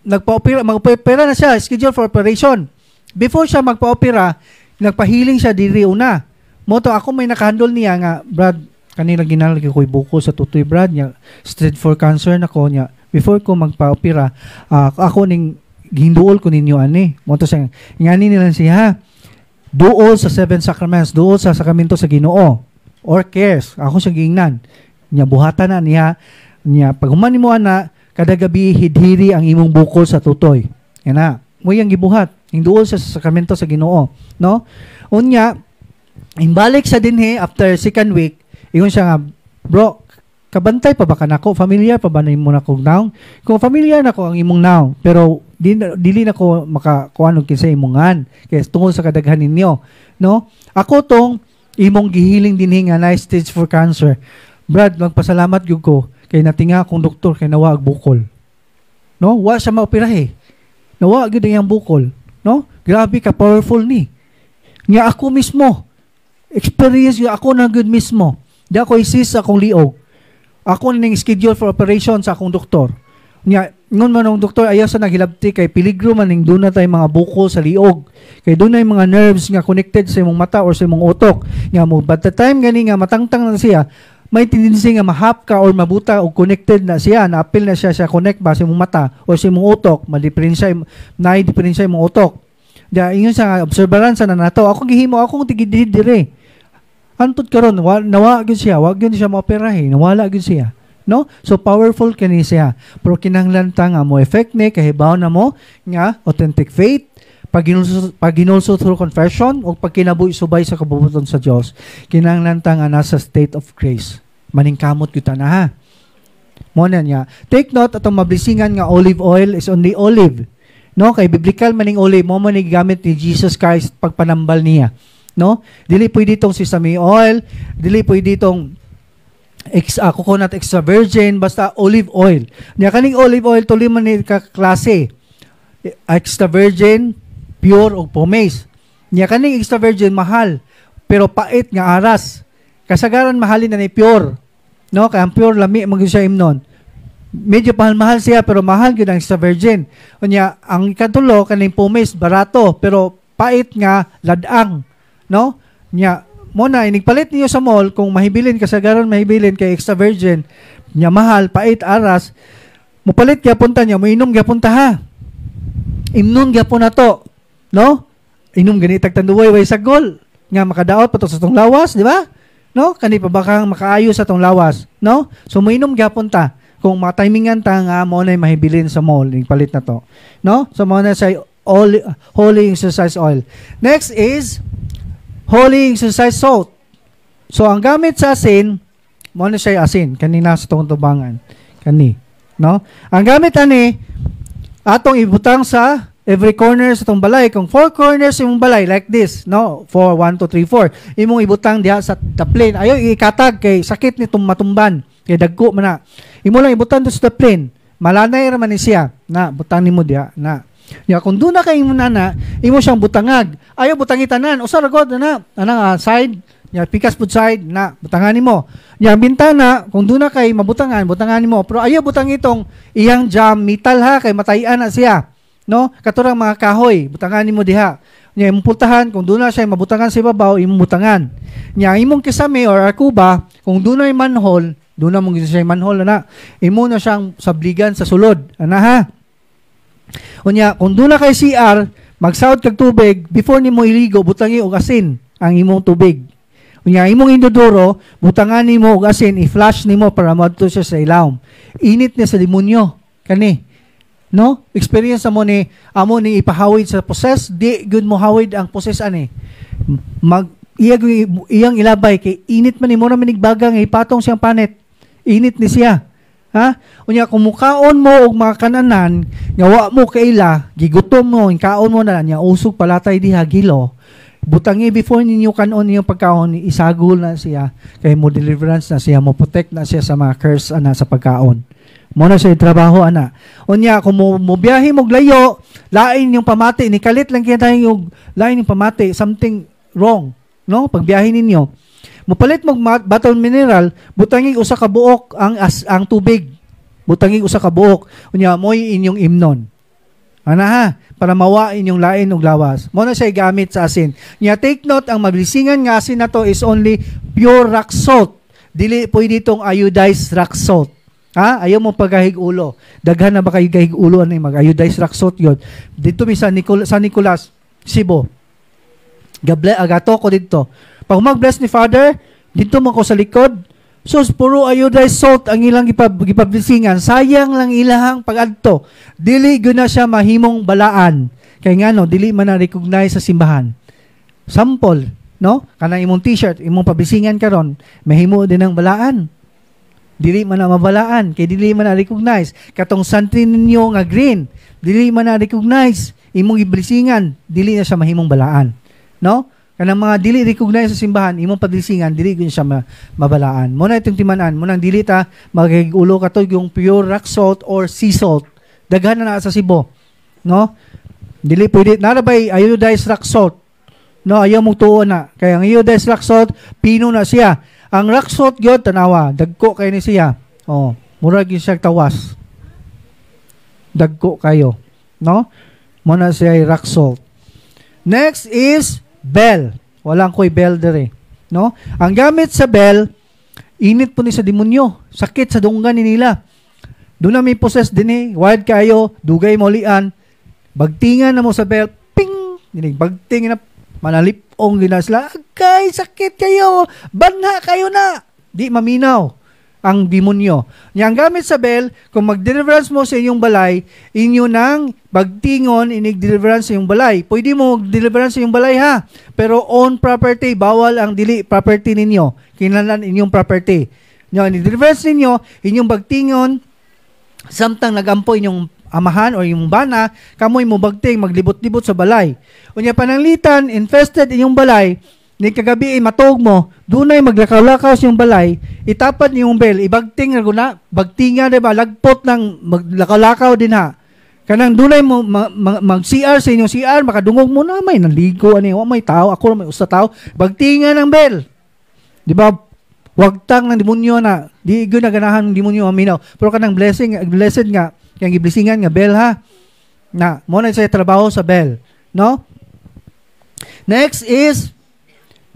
S1: magpa-opera na siya, schedule for operation. Before siya magpa-opera, nagpahiling siya diri una. Moto ako may nakahandle niya nga, Brad, kanila ginalagay ko'y bukol sa tutoy, Brad, nya stage 4 cancer na ko niya. Before ko magpa-opera, ako ning hinduol ko ninyo ani. Moto siya, ngani nila siya, duol sa 7 sacraments, duol sa sakramento sa Ginoo, or cares. Ako siya gingnan. Nya buhatan na niya, pag humani mo ana, kada gabi hidhiri ang imong bukol sa tutoy. Yan na. Mo yang gibuhat, hinduol sa sakramento sa Ginoo, no? Unya, imbalik sa dinhi after second week, ingon siya nga, bro, kabantay pa ba ka nako? Familiar pa ba na imong nako now? Kung familiar nako ang imong now, pero dili nako makakuan og kinsa imongan kay tungod sa kadaghan ninyo, no? Ako tong imong gihiling dinhi nga na stage 4 cancer. Brad, magpasalamat gyud ko kay natinga akong doktor kay nawa og bukol. No? Wa siya maoperahe. Nawa gyud ang bukol, no? Grabe ka powerful ni. Nga ako mismo experience yung ako na good mismo. Di ako isis sa akong liog. Ako ning schedule for operation sa akong doktor. Nya ngon man ang doktor ayaw sa naghilabti kay peligro man ning duna tay mga bukol sa liog. Kay dunay mga nerves nga connected sa imong mata or sa imong utok. Nya mo by the time gani nga matangtang na siya, may tendency nga mahap ka or mabuta og connected na siya, na apil na siya connect ba sa imong mata or sa imong utok, madiferensya na imong utok. Dia ingon sa obserbaran sa nato. Ako gihimo akong tigid dire. Antod karon nawa gyud siya, wag gyud siya maoperahe, nawala gyud siya, no? So powerful kani siya. Pero kinahanglan ta nga mo effect ni kahibaw na mo nga authentic faith, pagginulso through confession o pagkinabuhi subay sa kabubuton sa Dios. Kinahanglan ta nga nasa state of grace. Maningkamot gyud ta na ha. Mo na niya. Take note atong mablisingan nga olive oil is only olive. No, kay biblical maning olive mo man gamit ni Jesus Christ pagpanambal niya. No? Dili pwede itong sesame oil, dili pwede itong coconut extra virgin, basta olive oil. Nya kaning olive oil tuloy man ni klase. Extra virgin, pure o pomace. Nya kaning extra virgin mahal, pero pait nga aras. Kasagaran mahalin na ni pure. No, kay ang pure lami man siya imnon. Medyo mahal siya pero mahal gyud ang extra virgin. Nya ang ikatulo kaning pomace barato pero pait nga ladang. No? Nya mo na inigpalit niyo sa mall kung mahibilin kasagaran mahibilin kay extra virgin nya mahal pait aras mo palit gyapon ta nya mo inom gyapon ta ha. Imnon gyapon na to, no? Inom gani tag tanduway way sagol nga makadaot pa to sa tong lawas, di ba? No? Kani pa bakang makaayo sa tong lawas, no? So mo inom gyapon ta kung matimingan ta nga mo na mahibilin sa mall palit na to, no? So mo na say holy exercise oil. Next is holy exercise salt. So, ang gamit sa asin, mo na siya asin, kanina sa itong tubangan. Kani. No? Ang gamit ani, atong ibutang sa every corner sa itong balay. Kung 4 corners yung balay, like this, no? 4, 1, 2, 3, 4. Imong ibutang diha sa taplin. Ayaw ikatag kay sakit nitong matumban. Kay dagko man na. Imo lang ibutang doon sa taplin. Malanay raman ni siya. Na, butang nimo diha. Na. Ya kung doon na kay mo na imo siyang butangag. Ayaw butangi tanan. Usa ra gud na side Nya pikas pud side na butangan nimo. Nya bintana kung duna kay mabutangan nimo. Pero ayaw butang itong iyang jam metal ha kay matayan na siya. No? Katurang mga kahoy, butangan nimo diha. Nya imong pultahan kung duna siya mabutangan sa ibabaw, imong butangan. Nya imong kisame or arkuba kung dunay manhole, duna mong siya manhole na. Imo na siyang sabligan sa sulod. Ana ha. Unya kung duna kay CR, magsawod kag tubig before nimo iligo butangi og asin ang imong tubig. Unya imong induduro, butangan nimo og asin, i-flash nimo para madto siya sa ilawom. Init niya sa demonyo kani. No? Experience mo ni amo ni ipahawid sa poses, di good mo hawid ang poses ani. Iyang ilabay kay init man nimo na minigbagang ipatong siyang panit. Init ni siya. Ha? Unya kung mukaon mo og mga kananan, nga mo kaila, gigutom mo, kaon mo na nya usog palatay diha gilo. Butangi before ninyo kanon niyo pagkaon, isagol na siya kay mo deliverance na siya, mo protect na siya sa mga curse ana sa pagkaon. Mo na siya trabaho ana. Unya kung mo biyahe mo layo, lain yung pamati ni kalit lang kita yung lain yung pamati, something wrong, no? Pagbiyahe ninyo. Mupalit mo baton mineral, butangi usa ka buok ang tubig. Butangi usa ka buok. Unya moy inyong imnon. Ana ha, para mawain yung lain og lawas. Mo na siya gamit sa asin. Nya take note, ang mabilisingan nga asin na to is only pure rock salt. Dili pwede itong iodized rock salt. Ha? Ayaw mo pagahig ulo. Daghan na ba kayo gahig ulo ano mag-iodized rock salt yun. Dito mi sa Nicolas, Cebu. Agato ko dito. Pag mag-bless ni Father, dito mo ko sa likod. So, puro iodized salt ang ilang gipablisingan. Sayang lang ilahang pag-adto. Dili guna siya mahimong balaan. Kaya nga no, dili man na-recognize sa simbahan. Sample, no? Kanang imong t-shirt, imong pablisingan karon, mahimo din ang balaan. Dili man na mabalaan, kay dili man na-recognize. Katong santrin ninyo nga green, dili man na-recognize. Imong iblisingan, dili na siya mahimong balaan. No? Kanang mga dili recognize sa simbahan, imong paglisingan, dili gyud siya mabalaan. Muna itong timanan, munang dili ta magigulo ka to yung pure rock salt or sea salt. Daghan na sa Cebu. No? Dili pwede narabay iodized rock salt. No, ayaw mong tuon na. Kaya ang iodized rock salt, pino na siya. Ang rock salt gyud tanawa, dagko kay ni siya. Oh, murag gyud siya tawas. Dagko kayo, no? Muna siya rock salt. Next is bell. Walang koy bell dere, no? Ang gamit sa bell, init po ni sa demonyo. Sakit sa dunggan ni nila. Doon na may possess din eh. Wild kayo, dugay mo lian. Bagtingan na mo sa bell. Ping! Bagtingan na manalipong ginasla. Agay, sakit kayo. Banha kayo na. Di maminaw ang demonyo. Yang gamit sa bell, kung mag-deliverance mo sa inyong balay, inyo nang bagtingon, inig-deliverance sa inyong balay. Pwede mo mag-deliverance sa inyong balay ha. Pero own property, bawal ang dili property ninyo. Kinahanglan inyong property. Inig-deliverance ninyo, inyong bagtingon, samtang nagampo inyong amahan o yung bana, kamoy mo bagting, maglibot-libot sa balay. Unya pananglitan, infested inyong balay, ni kagabi ay matog mo, dunay maglakaw-lakaw sa yung balay, itapat niyong bell, ibagting na guna, bagtinga diba, lagpot ng maglakaw-lakaw din ha. Kanang dunay mo mag-CR sa inyong CR, makadungog mo na, may naligo, may tao, ako na may usta tao, bagtinga ng bell. Diba, wagtang ng demonyo na, di yun na ganahan ng demonyo aminaw. Pero kanang blessed nga, kaya giblisingan nga bell ha, na, muna sa trabaho sa bell. No? Next is,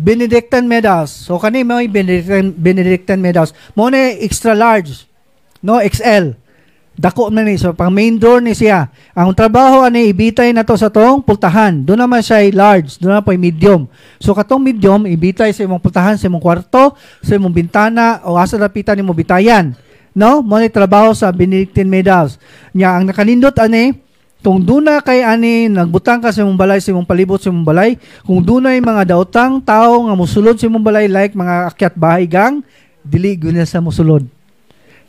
S1: Benedictine medals. So kani may Benedictine medals. Mo na extra large. No, XL. Dako na ni so pang main door ni siya. Ang trabaho ani ibitay na to sa tong pultahan. Doon naman siya large, doon na po medium. So katong medium ibitay sa imong pultahan, sa imong kwarto, sa imong bintana o asa dapitan nimo bitayan. No, mo na trabaho sa Benedictine medals. Nya ang nakanindot ani kung duna kay ani nagbutang ka sa imong balay, sa imong palibot sa imong balay, kung dunay mga daotang tao nga mosulod sa imong balay like mga akyat bahay gang, dili gyud sa mosulod.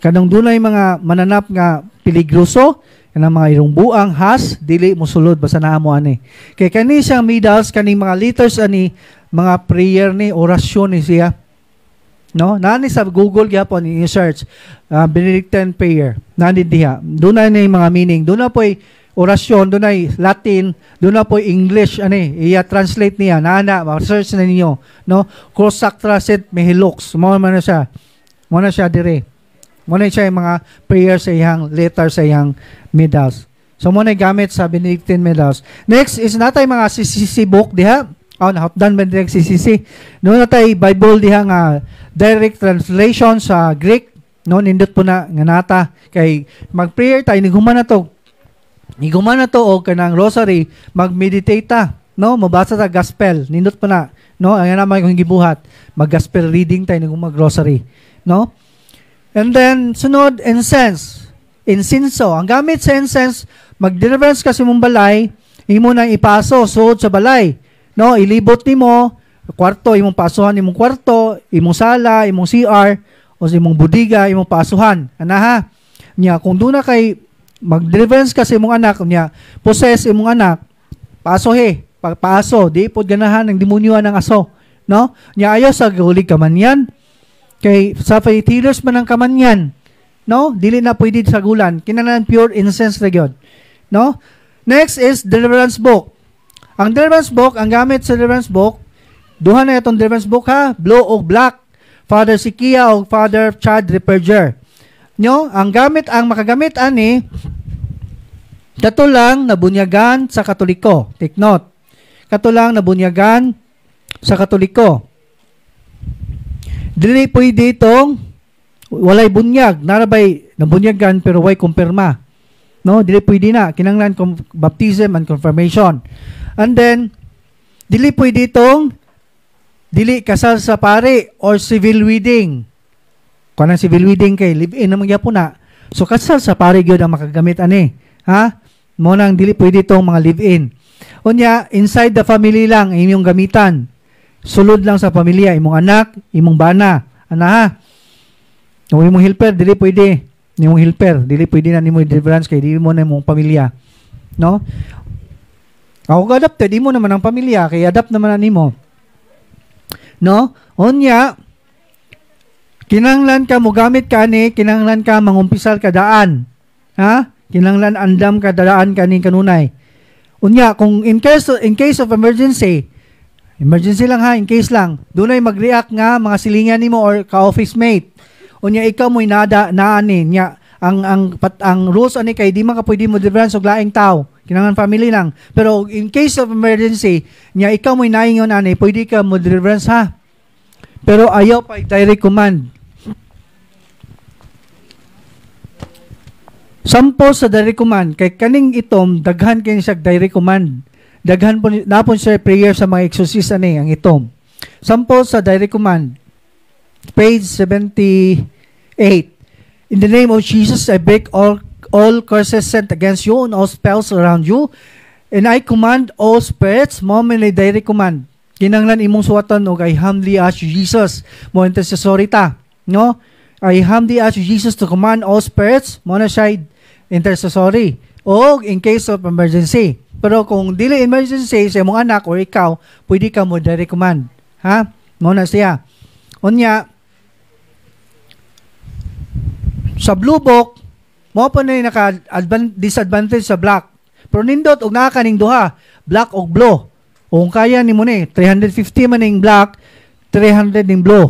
S1: Kanang dunay mga mananap nga peligroso, kanang mga irong buang has, dili mosulod basta naa mo ani. Kay kani siyang medals, kaning mga letters ani, mga prayer ni, orasyon ni siya. No, nani sa Google gyapon ni search Benedictine prayer. Nani diha. Dunay na mga meaning. Duna poy orasyon, doon ay Latin, doon na po English, i-translate niya, search na ninyo, no? Cross sacra sit mehilux, mo na siya dire. Mo na siya yung mga prayer sa iyang letter sa iyang medals. So mo na gamit sa Benedictine medals. Next is natay mga CCC book diha. Nahutdan ba direct CCC? No natay Bible diha nga direct translation sa Greek. No nindot po na nga nata kay mag-prayer tayo niguman na to. Niguman na to og kanang rosary, mag-meditate ta, no? Mabasa ta gospel, nindot po na, no? Ang naman kong gibuhat, mag-gospel reading tayo mag-rosary, no? And then sunod incense. Insinso, ang gamit sa incense, mag-deliverance kasi mong balay, imo nang ipaso suod sa balay, no? Ilibot nimo kwarto, imong pasuhan imong kwarto, imong sala, imong CR, o sa imong budiga, imong pasuhan. Anaha, niya, kung doon na kay mag-deliverance kasi imong anak, niya, possess imong anak, pasohe, pagpaaso, di po ganahan ng demonyoan ng aso. No? Niya, ayaw sa gulig kamanyan, kay sa faith healers man ang kamanyan. No? Dili na pwede sa gulan. Kinanan pure incense na yun. No? Next is deliverance book. Ang deliverance book, ang gamit sa deliverance book, duha na itong deliverance book ha, blue o black. Father Sikia o Father Chad Ripperger. Nyo, ang makagamit ani, kato lang nabunyagan sa Katoliko. Take note. Kato lang nabunyagan sa Katoliko. Dili pwede itong walay bunyag. Narabay nabunyagan pero way kumpirma. No, dili pwede na. Kinanglan baptism and confirmation. And then, dili pwede itong dili kasal sa pare or civil wedding. Kung ang civil wedding kay live-in naman gyapon na. So kasal sa pare gyud ang makagamit ani. Ha? Mo nang dili pwede itong mga live-in. Unya, inside the family lang inyong gamitan. Sulod lang sa pamilya, imong anak, imong bana. Ana ha? Kung imong helper dili pwede. Imong helper dili pwede na nimo deliverance kay dili mo na imong pamilya. No? Ako adopted, di mo naman ang pamilya kay adapt naman na nimo. No? Unya, kinanglan ka mo gamit ka ni, kinanglan ka mangumpisal ka daan. Ha? Kinanglan andam ka daan ka ni kanunay. Unya, kung in case of emergency lang ha, in case lang, dunay mag-react nga mga silingan nimo or ka-office mate. Unya, ikaw mo'y naani nya ang rules ani kay di man ka pwede mo deliverance og laing tao. Kinangan family lang. Pero in case of emergency, niya ikaw mo'y naingon ani, pwede ka mo deliverance ha. Pero ayaw pa direct command. Sampo sa direct command, kay kaning itom, daghan kayo siya direct command. Daghan po, napon siya prayer sa mga exorcist ani, ang itom. Sampo sa direct command, page 78. In the name of Jesus, I break all curses sent against you and all spells around you. And I command all spirits, momenly direct command. Kinanglan imong suwatan og I humbly ask you, Jesus, mo intercessory ta. No? I humbly ask you, Jesus, to command all spirits, mo na siya intercessory. O in case of emergency. Pero kung dili emergency sa imong anak or ikaw, pwede ka mo direct command. Ha? Mo na siya. Unya, sa blue book, mo pa na naka-disadvantage sa black. Pero nindot, og nakakaning duha, black o blue. O kung kaya ni mo ni, 350 man yung black, 300 yung blue.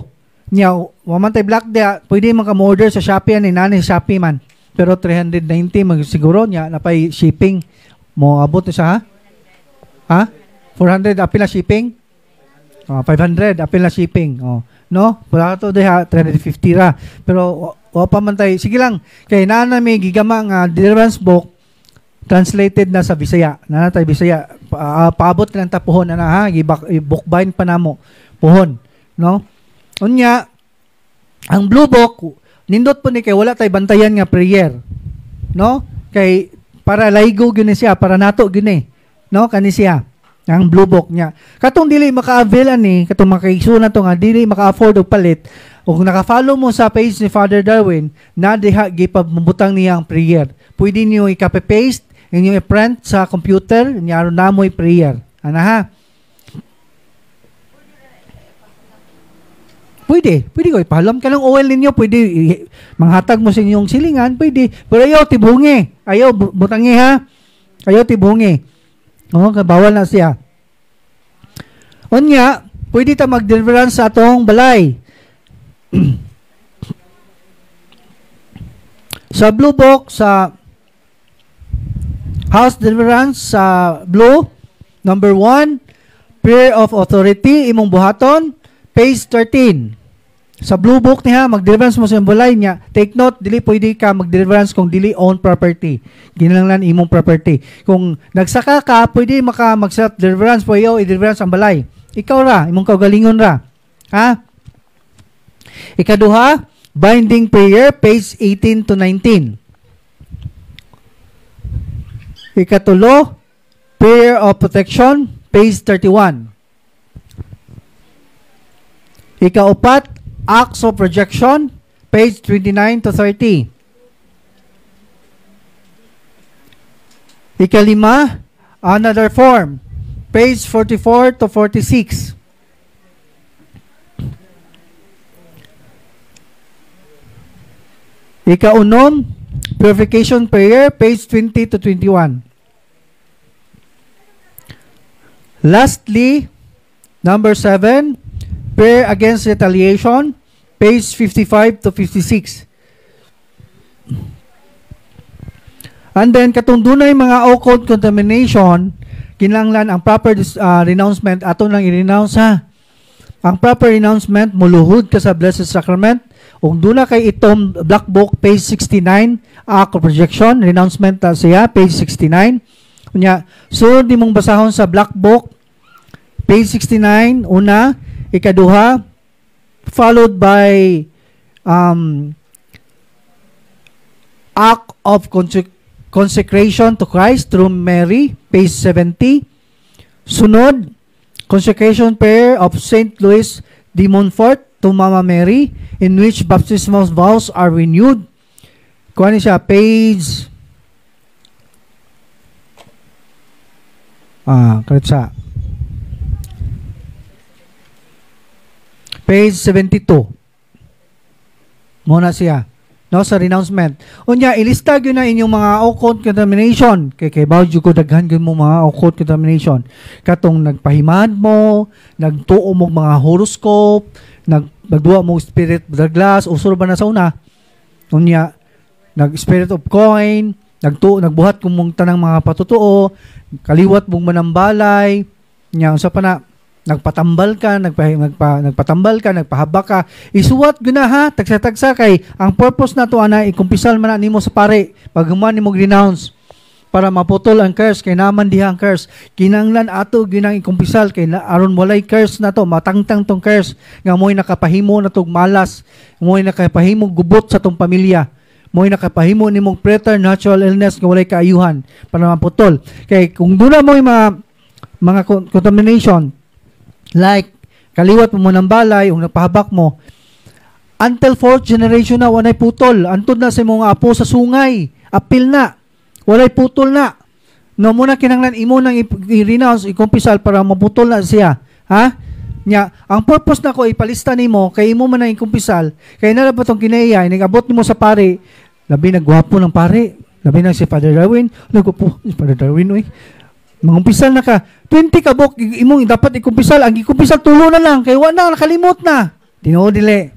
S1: Nya, mamantay black dia, pwede man ka order sa Shopee, ani nani Shopee man. Pero 390 mag siguro niya, napay shipping. Mo abot na siya ha? Ha? 400 apil na shipping? 500 apil na shipping. No? Wala to diha, 350 ra. Pero o pamantay, sige lang, kay nana may gigama nga deliverance book, translated na sa Bisaya. Nanatay Bisaya. Paabot lang ta puhon na ha, i-bookbind pa namo puhon. No? Unya, ang blue book, nindot po ni kay wala tay bantayan nga prayer. No? Kay para laigo gyud siya, para nato gyud no? Kani siya. Ang blue book niya. Katong dili maka-avail ani, katong makaiso na to nga dili maka-afford og palit. O kung naka-follow mo sa page ni Father Darwin, na diha gipabutang niya ang prayer. Pwede niyo i-copy-paste, inyo i-print sa computer, niya na mo i-prayer. Ana ha? Pwede ko ipahalam ka ng oil ninyo, pwede manghatag mo sa inyong silingan, pwede. Pero ayaw tibungi, ayaw butangi ha. Kayo tibungi. Bawal na siya. Unya, pwede ta mag-deliverance sa atong balay. Sa Blue Book, sa House Deliverance, sa Blue, number 1, Prayer of Authority, imong buhaton, page 13. Sa Blue Book niya, mag-deliverance mo sa balay niya. Take note, dili pwede ka mag-deliverance kung dili own property. Ginanglan imong property. Kung nagsaka ka, pwede mag-self-deliverance, pwede i-deliverance ang balay. Ikaw ra, imong kaugalingon ra. Ha? Ikaduha, Binding Prayer, page 18 to 19. Ikatulo, Prayer of Protection, page 31. Ikaupat, Acts of Rejection, page 29 to 30. Ikalima, Another Form, page 44 to 46. Ikaunom, Purification Prayer, page 20 to 21. Lastly, number 7, Prayer Against Retaliation, page 55 to 56. And then, katong dunay mga occult contamination, kinanglan ang proper renouncement, ato nang i-renounce ha. Ang proper renouncement, muluhod ka sa Blessed Sacrament. Kung doon na kay itong Black Book, page 69, Act of Rejection, renouncement siya, page 69. Kunya, sunod ni mong basahon sa Black Book, page 69, una, ikaduha, followed by Act of Consecration to Christ through Mary, page 70. Sunod, Consecration Prayer of St. Louis de Montfort to Mama Mary, in which baptismal vows are renewed. Kuha niya siya, page page 72. Muna siya. No, sa renouncement. Unya, ilista yun na inyong mga occult contamination. Kay bawal yun ko daghan yun mo mga occult contamination. Katong nagpahimad mo, nagtuo mo mga horoscope, nagduwa mo spirit of the glass, usor ba na sa una? Unya, nag-spirit of coin, nagbuhat kung mong tanang mga patutuo, kaliwat mong manambalay, unya, unsa pa na, nagpatambal ka, nagpatambal ka, nagpahaba ka, isuwat guna ha, tagsa-tagsa kay, ang purpose na to ana, ikumpisal man na nimo sa pare, pag human nimo renounce, para maputol ang curse, kay naman diha ang curse, kinanglan ato ginang ikumpisal, kay aron walay curse na to, matangtang tong curse, nga mo'y nakapahimo na tong malas, mo'y nakapahimo gubot sa tong pamilya, mo'y nakapahimo nimong preternatural illness, nga walay kaayuhan, para maputol. Kay kung doon mo'y mga contamination, like, kaliwat mo ng balay, o napahabak mo, until 4th generation na, walay putol. Antod na sa mga apo sa sungay. Apil na. Walay putol na. No, muna kinanglan, imo nang i-renounce, ikumpisal para maputol na siya. Ha? Nya, ang purpose na ko, ipalista nimo kay imo man nang ikumpisal, kay nara ba itong kinayay, nag-abot nimo sa pare, labi nagwapo ng pare, labi na si Father Darwin, nagwapo, si Father Darwin, uy. Mangumpisal na ka. 20 kabok, imong dapat ikumpisal. Ang ikumpisal, tulo na lang. Kaya wala, nakalimot na. Tinuod dili.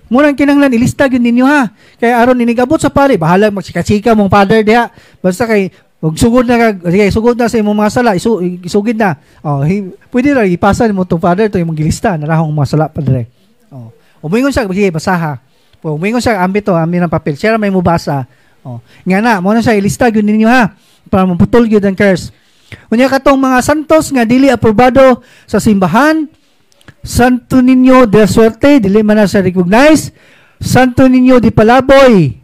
S1: Munang kinanglan, ilista yun ninyo ha. Kaya aron inigabot sa pare, bahala magsika-sika mong father diha. Basta kay, huwag sugod na ka, sige, sugod na sa imong mga sala, isugid na. Oh, pwede rin, ipasa mo itong father, ito yung gilista, narahong mga sala, padre. Oh. Umingon siya, sige, basaha. Umingon siya, ambi ng papel. Siya may mubasa. Oh. Nga na, muna siya, ilista yun ninyo ha. Para maputol yun ang curse. Kunya katong mga santos nga dili aprobado sa simbahan, Santo Niño de Suerte, dili man na sa recognize, Santo Niño de Palaboy,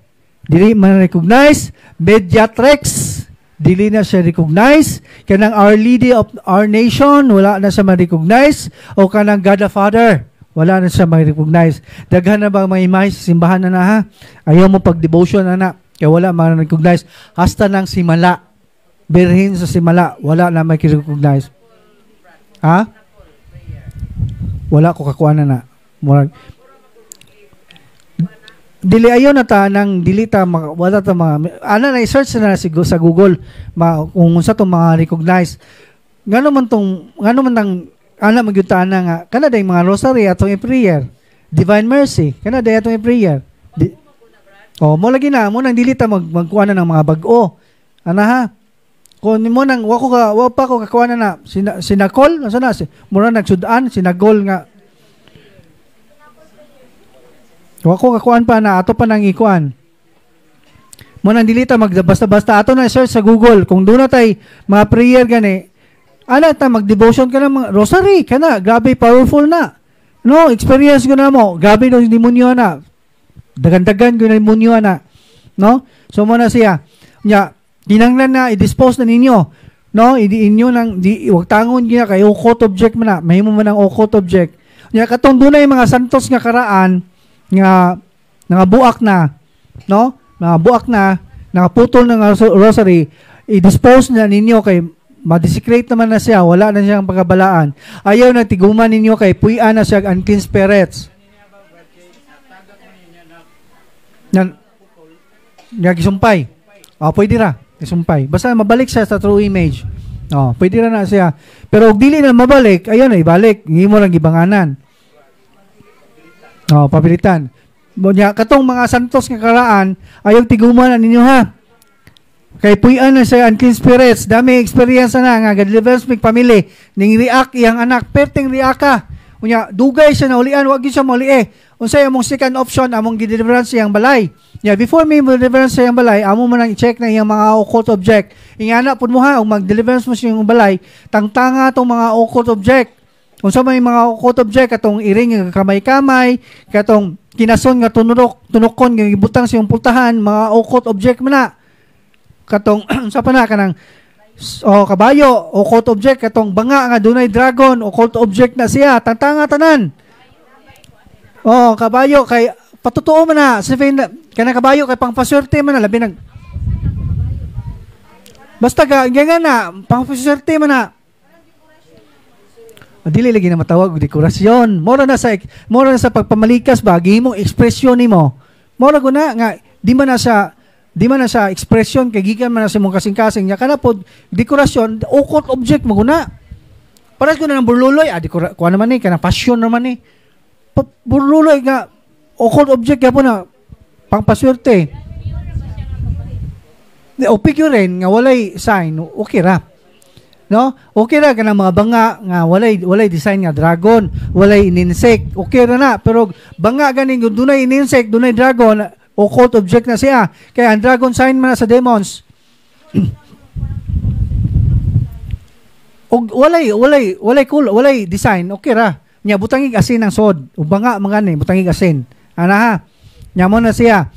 S1: dili man na recognize, Mediatrex, dili na siya recognize, kanang Our Lady of Our Nation, wala na siya ma-recognize, o kanang God the Father, wala na siya ma-recognize. Daghan na ba mga imahe sa simbahan na ha? Ayaw mo pag-devotion na, kaya wala ma-recognize, hasta ng simala. Birhin sa simala, wala na may recognize. Ha? Wala ko kakuha na. dili ayo na ta nang dili ta wala ta mga ana na i-search na sa Google kung unsa tong mga recognize. Ngano man tang ana magyuta na nga kana day mga rosary atong i-prayer. Divine Mercy kana day atong i-prayer. Mo lagi na mo nang dili ta magkuha na ng mga bag-o. Ana ha. Kung mo nang wa pa ko kakuha na sinakol asa na mura nagsudan sinagol nga wako kakuan pa na ato pa nang ikuan. Mo nang dilita basta ato na search sa Google kung doon na tay mga prayer gani. Ana ta mag-devotion ka na mga rosary kana grabe powerful na. No, experience ko na mo. Grabe no demonyo na. Dagan-dagan ko na demonyo na. No? So mo na siya. Nya kinanglan na i-dispose na ninyo. No, inyo nang wag tangon niya kay occult object man na. Mahimo man ang occult object. Nya katong dunay mga santos nga karaan nga buak na, no? Mga buak na, nakaputol ng rosary, i-dispose na ninyo kay ma-desecrate naman na siya, wala na siyang pagkabalaan. Ayaw na tiguman ninyo kay puyan na siya unclean spirits. Gisumpay. Pwede ra, gisumpay. Basta mabalik siya sa true image. Pwede ra na siya. Pero kung dili na mabalik, ayaw na ibalik. Hindi mo lang ibanganan. Papilitan. Katong mga santos nga karaan, ayaw tiguman na ninyo ha. Kay puyan na sa unclean spirits, dami experience na nga, deliverance mig family, ning react iyang anak, perting react ka. Unya, dugay siya na ulian, wag yun siya mauli Unsay among second option, among deliverance iyang balay. Before may deliverance iyang balay, amo man ang i-check na iyang mga occult object. Ingana pud mo ha, kung mag-deliverance mo sa iyang balay, tangtanga tong mga occult object. Kung sa may mga occult object, katong iring nga kamay-kamay, katong kinason nga tunukon nga ibutang sa iyong pultahan, mga occult object man na. Katong, sa pa na, kanang kabayo, occult object, katong banga nga dunay dragon, occult object na siya, tantanga tanan. Kabayo, kay, patutuo man na, kanang kabayo, kay pangpaswerte man na, labi nag, basta ganyan na, pangpaswerte man na, dili lagi na matawag dekorasyon. Mora na sa pagpamalikas ba gihimong ekspresyon nimo. Mora guna nga di man na sa ekspresyon kay gikan man na sa imong kasing-kasing nya kana pod dekorasyon occult object mo guna. Paras ko na ng burluloy kuha naman ni kana passion naman ni. Burluloy nga occult object gyapon na pangpaswerte. O figure nga walay sign okay ra. No? Okay ra kanang mga banga nga walay design nga dragon, walay insect. Okay ra na, pero banga ganing dunay insect, dunay dragon, occult object na siya. Kaya ang dragon sign man na sa demons. Og walay design, okay ra. Nya butangig asin ang sod, ug banga mga ni butangig asin. Ana ha. Nya mo na siya.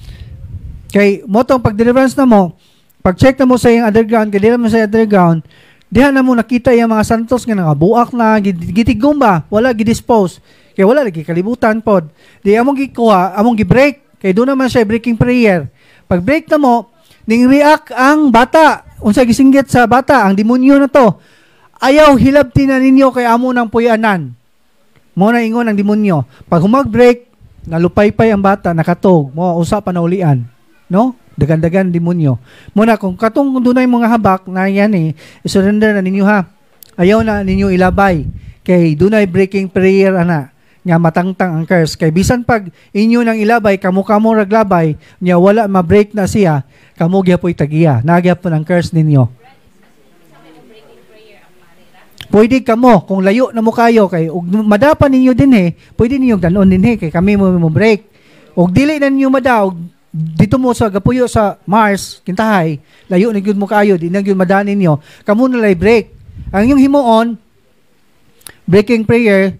S1: Kay mo tong pag-deliverance na mo, pag-check na mo sa iyang underground, kay dili mo sa underground, diha na mo nakita yung mga santos nga nakabuak na, gitigom ba? Wala, gidispose. Kaya wala, lagi kalibutan pod. Di among gikuha, among gibreak. Kaya doon naman siya breaking prayer. Pag break na mo, ning react ang bata. Unsa gisinggit sa bata, ang demonyo na to. Ayaw hilabti na ninyo kay amo ng puyanan. Mo na ingon ang demonyo. Pag humag-break, nalupaypay ang bata, nakatog. Mo, usa pa na ulian. No? Dagan-dagan demonyo. Muna kung katong dunay mga habak na yan i-surrender na ninyo ha. Ayaw na ninyo ilabay. Kay dunay breaking prayer ana. Nga matangtang ang curse. Kay bisan pag inyo nang ilabay, kamo raglabay, nya wala ma-break na siya, kamo gyapon tagiya. Nagyapon ang curse ninyo. Pwede kamo, kung layo na mo kayo, kay madapan ninyo din pwede ninyo ganon din kay kami mo break. Og dili na ninyo madaog, dito mo sa gapuyo sa Mars, kintahay, layo na gyud mo kayo, di na gyud madanin niyo. Kamo na lay break. Ang yung himuon, breaking prayer,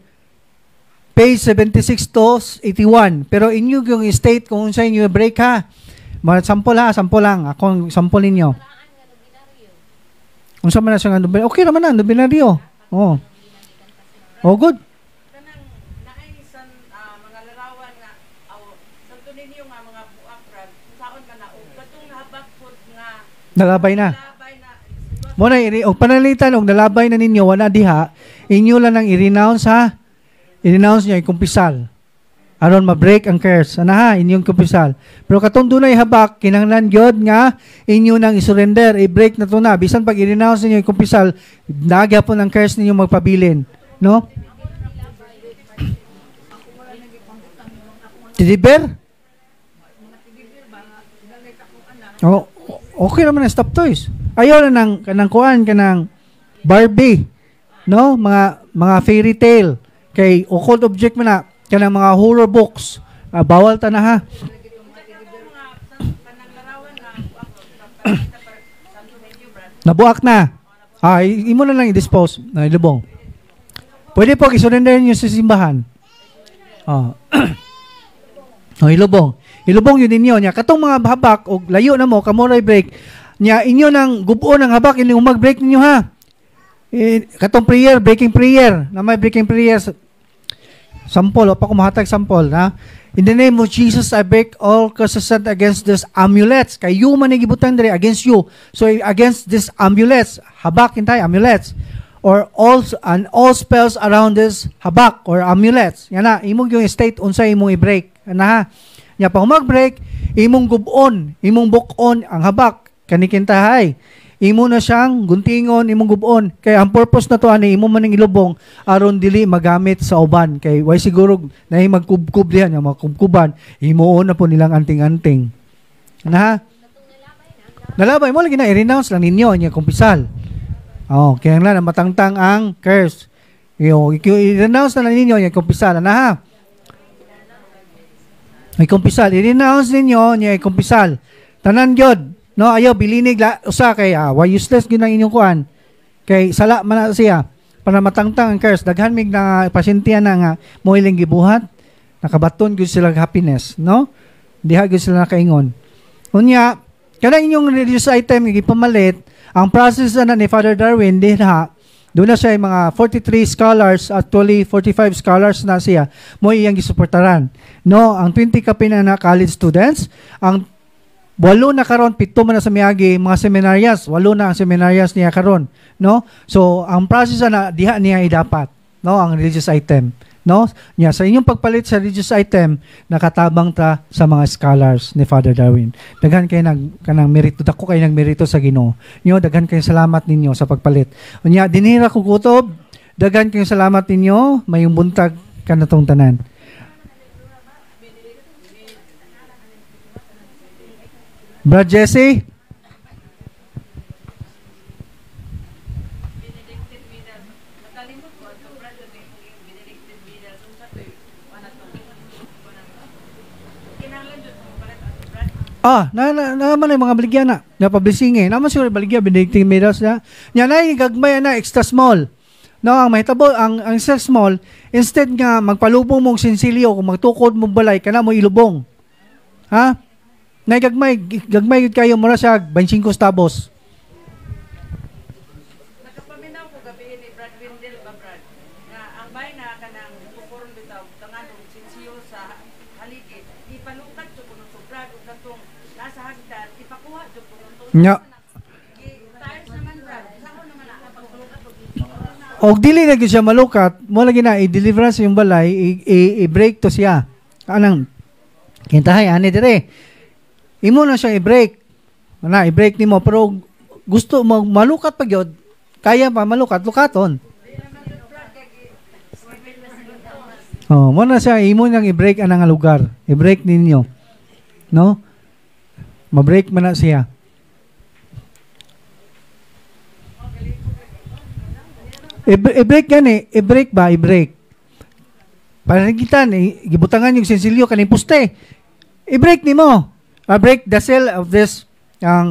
S1: page 76 to 81. Pero inyo yung state kung sa inyo break ha. Sample lang. Ako sample ninyo. Kung sa man na siya nga, okay naman na, binaryo. Good. Nalabay na. Muna, og panalitan, og nalabay na ninyo, wala diha, inyo lang nang i-renounce ha. I-renounce niya, kumpisal. aron ma-break ang curse. Anaha, inyong kumpisal. Pero katong dunay habak, kinahanglan gyud nga inyo nang isurrender, i-break na to na. Bisan pag i-renounce ninyo yung kumpisal, nagyapon ang curse ninyo magpabilin. No? Deliver? Oh, okay naman ang stop toys. Ayaw na ng kanang kuan, kanang Barbie. No? Mga fairy tale. Kay occult object man na. Kanang mga horror books. Bawal ta na ha. Nabuak na. Imo na lang i-dispose. Ilubong. Pwede po i-surrender niyo sa simbahan. Ilubong. Ilubong yun ninyo. Nya, katong mga habak o layo na mo, kamoray break. Nya, inyo nang gubuon ng habak, inyong mag-break ninyo ha. Katong prayer, breaking prayer. Na may breaking prayer. Sample, o pa kumahatag sample, ha? In the name of Jesus, I break all curses set against this amulets. Kay you man gibutan dire against you. So against this amulets, habak hintay amulets or all spells around this habak or amulets. Yan na, imong yung state unsa imong i-break. Ana ha? Nya pa mag-break, imong gubon, imong bukon ang habak kanikintahay. Imo na siyang guntingon, imong gubon. Kay ang purpose na to ani imo man ning ilubong aron dili magamit sa uban. Kay way siguro nahi magkubkub dihan nga makubkuban, himuon na po nilang anting-anting. Na? Nalabay mo lagi na i-renounce lang ninyo nya kumpisal. Kaya lang matangtang ang curse. I-renounce na lang ninyo nya kumpisal na ha. Ay kumpisal, i-renounce ninyo nya kumpisal. Tanan gyud. No, ayaw bilinig usa kay why useless gyud ang inyong kuan. Kay sala man na siya para matangtang ang curse. Daghan mig na pasyentiya na nga moiling gibuhat. Nakabaton gyud sila happiness, no? Diha gyud sila nakaingon. Unya, kada inyong religious item gipamalit, ang process na ni Father Darwin diha doon na siya mga 43 scholars, actually 45 scholars na siya mo iyang gisuportaran. No, ang 20 kapin na college students, ang 8 na karon, 7 man na sa miagi mga seminarias, 8 na ang seminarias niya karon, no? So ang process na diha niya idapat, no, ang religious item, no? Nya sa inyong pagpalit sa religious item, nakatabang ta sa mga scholars ni Father Darwin. Daghan kay kanang merito, dako kay nagmerito sa Ginoo. Nyo daghan kay salamat ninyo sa pagpalit. Unya dinira ko kutob, daghan kay salamat ninyo, mayong buntag kanatong tanan. Brad Jesse? Naman yung mga baligyan na publishing naman siguro baligyan, benedictine medals na. Yan ay gagmay na extra small. No, ang mahitabo, ang extra small, instead nga magpalubong mong sinsilyo, kung magtukod mong balay, kana mo ilubong. Ha? Gagmay yun kayo mura siya 25 centavos.
S2: Nakapaminaw ko gabi ni Brad Wendell ba Brad na ang bay na kanang tukuron bitaw tangan og sinsiyo sa haligi ipalukat jud kuno sa Brad ug katong nasa hagdan ipakuha jud kuno to.
S1: Nya.
S2: Tires naman Brad. Sako naman na paglukat
S1: og dili na gyud siya malukat, mo lagi na i-deliverance yung balay, i-break to siya. Anang kintahay ani dire. Imo na siya i-break. I-break nimo pero gusto mo malukat pa gyud, kaya pa malukat lukaton. Mo na siya imo nang i-break anang lugar. I-break ninyo. No? Ma-break man na siya. I-break gani, i-break ba, i-break. Para gitan, gibutangan yung sensilyo kaning poste. I-break nimo. Break the sale of this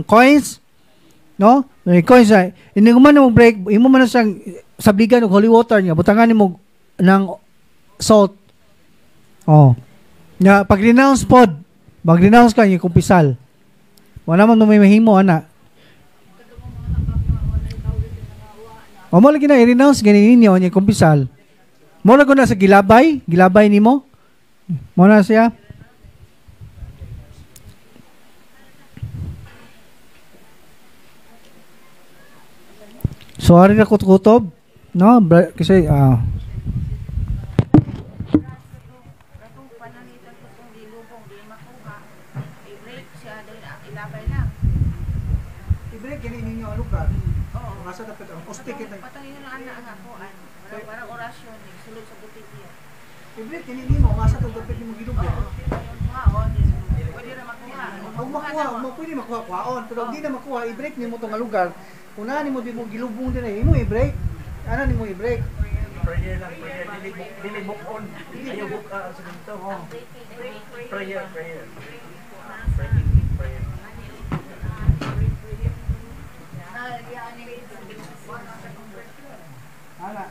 S1: coins, no? Yung coins ay hindi mo man mo break, imo man sang sabligan og holy water niya, butangan nimo ng salt. Nya pag renounce pod, mag-renounce ka yung kumpisal. Wala man may mahimo ana. Mo lagi na i-renounce gani ninyo yung kumpisal. Mo na ko na sa gilabay nimo. Mo na siya. So, ari na kutob, no? Kasi,
S2: nga kuan. Parang orasyon eh. Sulod sa butik niya.
S1: I-break kini mo nga sa tugtog mo gidugo.
S2: Pwede na makuha.
S1: Kung makuha, pwede makuha kwaon, pero hindi na makuha, i-break nimo tong lugar. Una nimo di mo gilubong din imo i-break. Ano nimo i-break?
S3: Prayer lang, prayer. Dili book on. Ayaw book sa dito. Prayer. Prayer.
S1: Ana.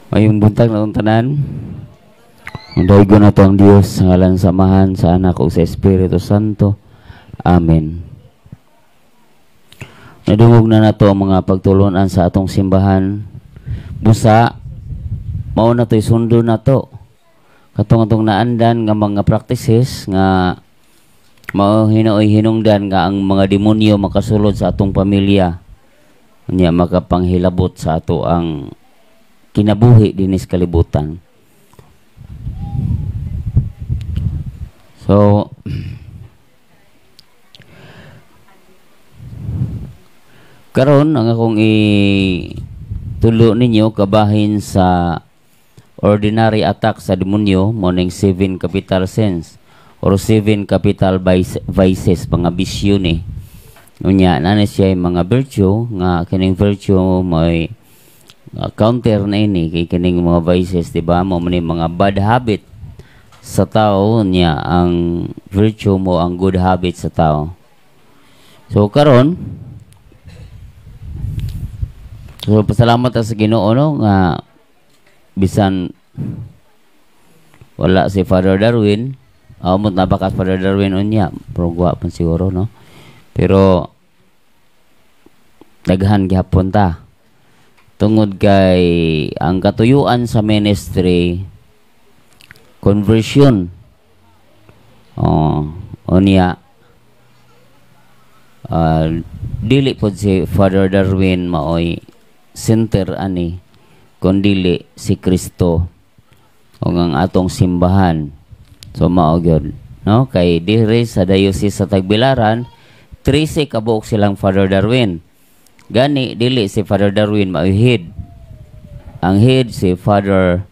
S4: Mayong buntag na tanan. Daigo na to ang Dios sa ngalan samahan sa anak ug sa Espiritu Santo. Amen. Nadungog na nato ang mga pagtulunan sa atong simbahan. Busa mao na to'y sundo na to. Katong atong naandan nga mga practices nga mao hinoy hinungdan nga ang mga demonyo makasulod sa atong pamilya. Unya makapanghilabot sa ato ang kinabuhi dinis kalibutan. So karon ang akong itulo ninyo kabahin sa ordinary attack sa demonyo morning 7 capital sins or 7 capital vices, mga bisyo ni. Unya nana siya mga virtue nga kining virtue may counter na ini kay kining mga vices, di ba? Mo man mga bad habit sa tao niya, ang virtue mo ang good habit sa tao. So karon so pasalamat sa Ginoo no nga bisan wala si Father Darwin, amot nabakas Father Darwin unya, pero gwa pa siguro no. Pero daghan gihapon ta tungod kay ang katuyuan sa ministry conversion. Unya dili pod si Father Darwin maoy center ani kundili si Kristo o ang atong simbahan. So mao gyud no kay dire sa diocese sa Tagbilaran 13 kabuok silang Father Darwin. Gani dili si Father Darwin mauhid. Ang head si Father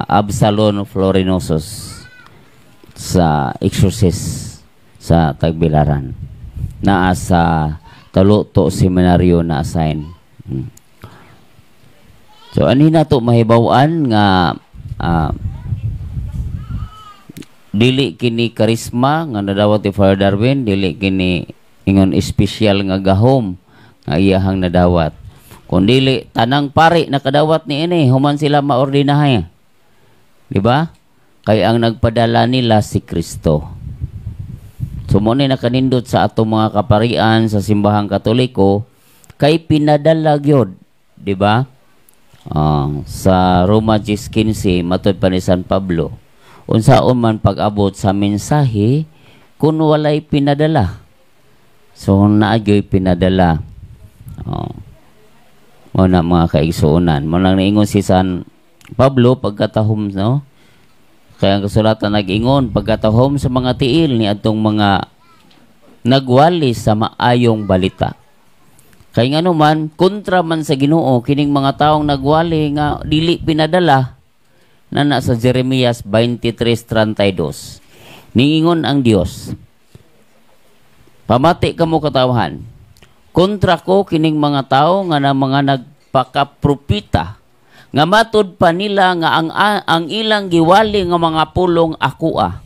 S4: Absalon Florinosos sa exorcist sa Tagbilaran. Naa sa Taluto Seminaryo na assign. So ani na to mahibaw-an nga dili kini karisma nga nadawat ni Father Darwin, dili kini ingon espesyal nga gahom nga iyahang nadawat. Kundili tanang pari nakadawat ni ini human sila maordinahay. Di ba? Kay ang nagpadala nila si Kristo. So mo ni nakanindot sa atong mga kaparian sa simbahang Katoliko kay pinadala gyud, di ba? Sa Roma 10:15 matud pa ni San Pablo. Unsaon man pag-abot sa mensahe kun walay pinadala. So naagyoy pinadala. Mo na mga kaigsuonan. Mo lang naingon si San Pablo pagkatahom no. Kaya ang kasulatan nag-ingon pagkatahom sa mga tiil ni atong mga nagwali sa maayong balita. Kay ngano man kontra man sa Ginoo kining mga taong nagwali nga dili pinadala na sa Jeremias 23:32. Niingon ang Dios, pamati kamo katawhan, kontra ko kining mga tao nga na mga nagpakapropita nga matud pa nila nga ang ilang giwali nga mga pulong akoa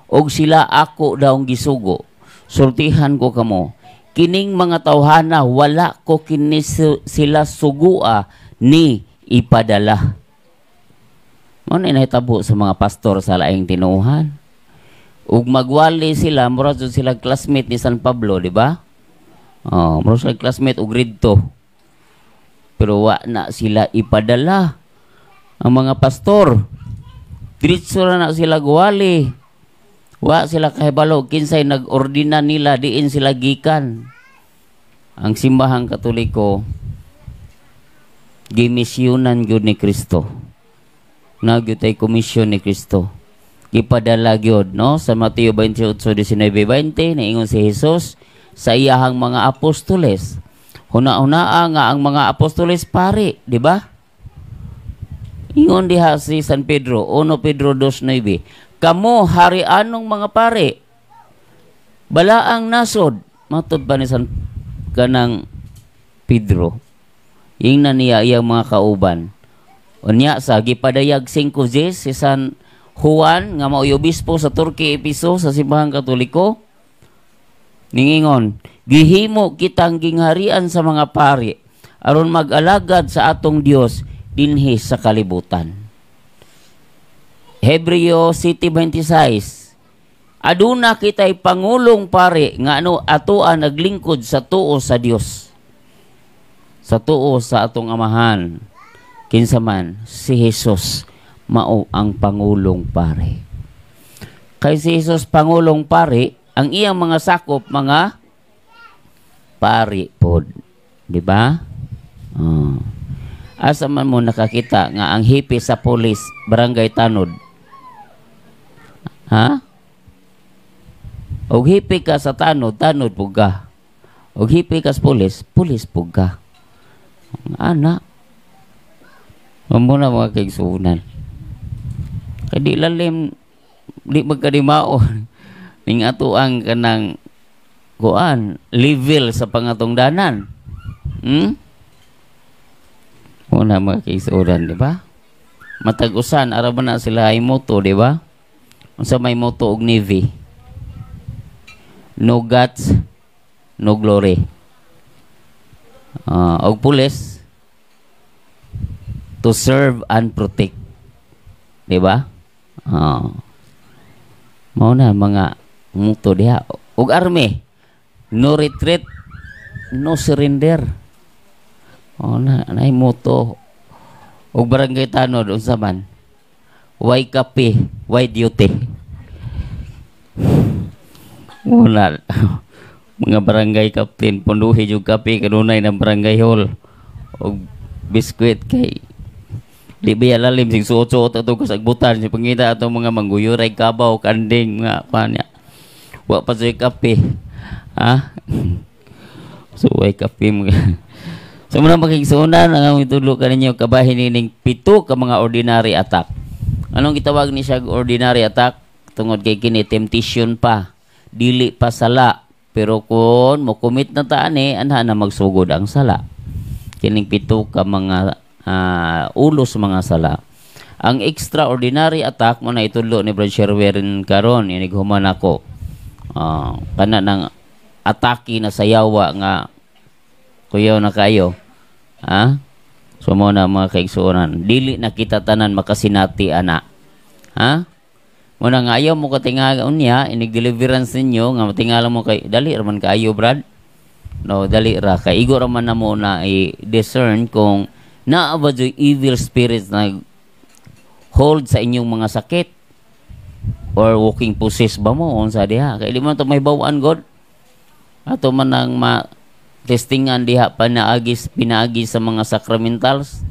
S4: og sila ako daw gisugo. Sultihan ko kamo, kining mga tawhana wala ko kini sila sugua ni ipadala. Mo na nahitabo sa mga pastor sa laing tinuhan. Ug magwali sila, mura sila classmate ni San Pablo, di ba? Mura sila classmate og grade 2. Pero wa na sila ipadala. Ang mga pastor, diretso na sila gwali. Wa sila kahibalo kinsay nag-ordina nila diin sila gikan. Ang simbahang Katoliko gimisyonan gyud ni Kristo. Nagyud tay komisyon ni Kristo. Ipadala gyud no sa Mateo 28:19-20 naingon si Jesus sa iyahang mga apostoles. Huna-hunaa nga ang mga apostoles pare, di ba? Ingon diha si San Pedro, 1 Pedro 2:9. Kamo harianong mga pare, balaang nasod, matud pa ni San kanang Pedro. Ingnan niya iyang mga kauban. Unya sa gipadayag 5 si San Juan nga maoy obispo sa Turkey Episo sa simbahang Katoliko. Ningingon, gihimo kitang gingharian sa mga pari aron mag-alagad sa atong Dios dinhi sa kalibutan. Hebreo City 26. Aduna kita'y pangulong pare nga ano atoa naglingkod sa tuo sa Dios. Sa tuo sa atong amahan. Kinsa man si Jesus mao ang pangulong pare. Kay si Jesus pangulong pare, ang iyang mga sakop mga pari pod, di ba? Asa man mo nakakita nga ang hipi sa pulis barangay Tanod? Ha? Og hipi ka sa Tanod, Tanod pug ka. Og hipi ka sa pulis, pulis pug ka. Ana. Muna mga kaigsunan. Kay di lalim, di magkadimaon. Ning ato ang kanang kuan, level sa pangatong danan. Muna mga kaigsunan, di ba? Matag-usan, araban na sila ay moto, di ba? Unsa may moto og Navy. No guts, no glory. Og pulis, to serve and protect. Di ba? Mao na mga muto diha. Ug army, no retreat, no surrender. Nay muto. Ug barangay Tanod unsa man? Why kape, why duty? Wala. Mga barangay captain punduhi jud kape kanunay ng barangay hall. Og biskwit kay di biya lalim sing suot-suot ato kasagbutan si pangita atong mga mangguyuray kabaw kanding nga kanya. Wa pa say kape. Ha? So way kape mga. So muna makigsunan ang itulo kaninyo kabahin ning 7 ka mga ordinary attack. Anong gitawag ni siya ordinary attack? Tungod kay kini temptation pa. Dili pa sala. Pero kung mo commit na taan anha na magsugod ang sala. Kining 7 ka mga ulos mga sala. Ang extraordinary attack mo na itulo ni Brad Sherwerin karon inig human ako. Kana nang atake na sayawa nga kuyaw na kayo. Ha? So mo na mga kaigsuonan. Dili na kita tanan makasinati ana. Ha? Muna nga ayaw mo katingalan niya, inig deliverance ninyo nga matingala mo kay dali raman kaayo Brad. No, dali ra kay igo raman na mo na i-discern kung naa ba joy evil spirits na hold sa inyong mga sakit or walking possessed ba mo unsa diha kay di man to may bawaan God ato man nang testingan diha pinaagi sa mga sacramentals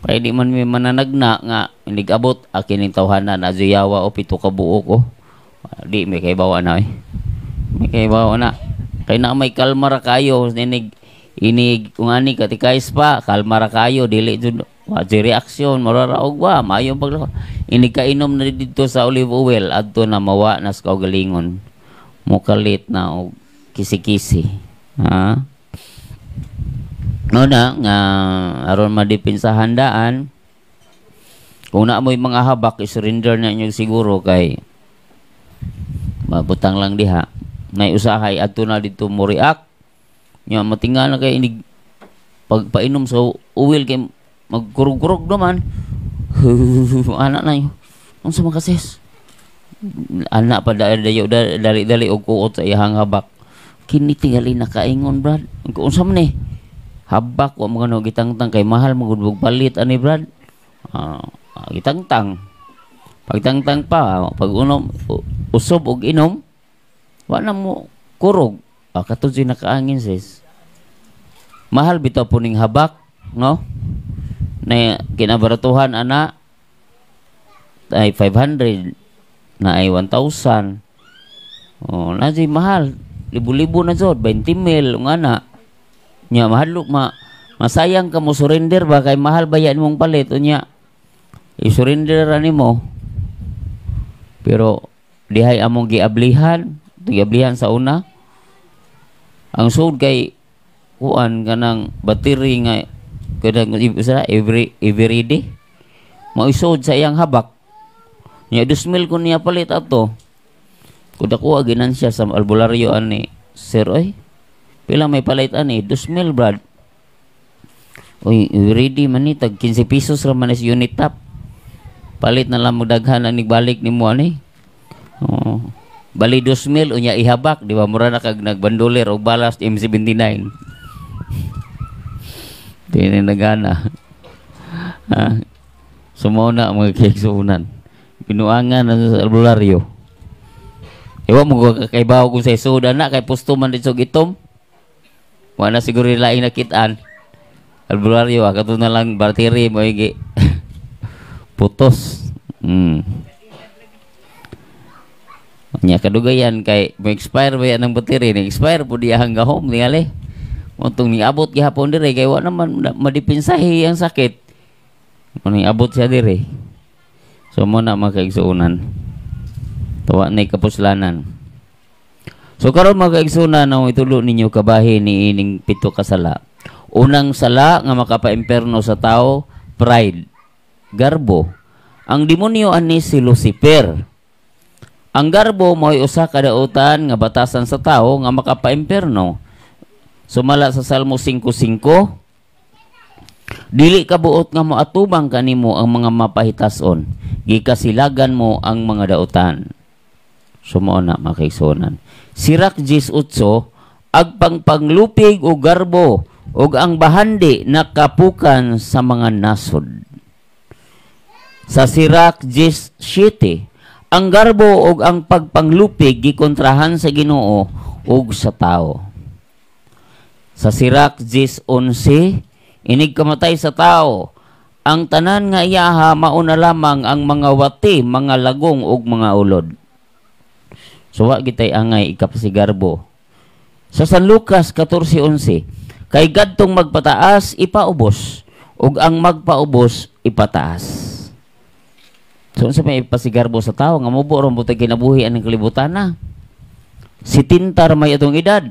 S4: kay di man may mananagna nga inigabot kining tawhanan na zuyawa o 7 ka buok ko di may kay bawaan na may kay bawaan na kay na may kalma ra kayo inig kung ani katikais pa kalma ra kayo dili jud wa reaksyon mararaog wa maayo pag inig kainom na dito sa olive oil adto na mawa na sa kaugalingon mukalit na og kisi-kisi ha no na nga aron madipin sa handaan kung na mo'y mga habak i-surrender na inyo siguro kay mabutang lang diha nay usahay adto na dito mo react nya matingal na kay inig pagpainom sa uwil kay magkurog-kurog naman anak na yun unsa man kases anak pa dali og kuot sa iyang habak kini tingali nakaingon Brad kung unsa man habak wa mga no gitangtang kay mahal magudbog palit ani Brad gitangtang pagtangtang pa pag unom usob og inom wa na mo kurog katong si nakaangin sis mahal bitaw po ning habak no na kinabaratuhan ana ay 500 na ay 1,000 na si mahal libo-libo na jud 20 mil ng ana nya mahal masayang ka mo surrender ba kay mahal bayan mong palit unya i-surrender ani mo pero dihay among giablihan sa una ang sud kay kuan kanang battery nga kadang every day maisod sa iyang habak nya 2,000 ko niya palit ato kuda ko ginansya sa albularyo ani sir oy pila may palit ani 2,000 Brad oy ready man ni tag 15 pesos ra man is unit tap Palit na lang magdaghan ang balik ni mo ani. Oh. Bali 2,000 unya ihabak, di ba? Mura na kag nagbandoler og balas M79. Dili nagana. Sumuna mga kaigsuunan. Pinuangan na sa albularyo. Ewa mo kakaibaw kung sa isuda na kay pusto man dito gitom. Wala siguro laing nakitaan. Albularyo kato na lang battery mo igi. Putos. Nya kadugayan kay mo-expire ba yan ang battery, ni-expire po diya hanggang home ningali. Untong niabot gihapon dire kay wa naman madipinsahi ang sakit. Niabot siya dire. So mo na makaigsuunan. Tawa na kapuslanan. So karon makaigsunan ang itulo ninyo kabahin ni ining 7 ka sala. Unang sala nga makapa-imperno sa tao, pride, garbo. Ang demonyo ani si Lucifer. Ang garbo mo'y usa ka dautan nga batasan sa tao nga makapa-imperno. Sumala sa Salmo 5:5, dili kabuot nga moatubang kanimo ang mga mapahitason, gikasilagan mo ang mga dautan. Sumo na makaigsunan. Sirak 18, agpangpanglupig o garbo ug ang bahandi nakapukan sa mga nasod. Sa Sirak 17, ang garbo ug ang pagpanglupig gikontrahan sa Ginoo ug sa tao. Sa Sirak 10:11, inig kamatay sa tao, ang tanan nga iyaha mauna lamang ang mga wati, mga lagong ug mga ulod. So wa gitay angay ikapasigarbo. Sa San Lucas 14:11, kay gadtong magpataas ipaubos ug ang magpaubos ipataas. So unsa may ipasigarbo sa tao nga mubo ron butay kinabuhi ang kalibutan na. Si tintar may atong edad.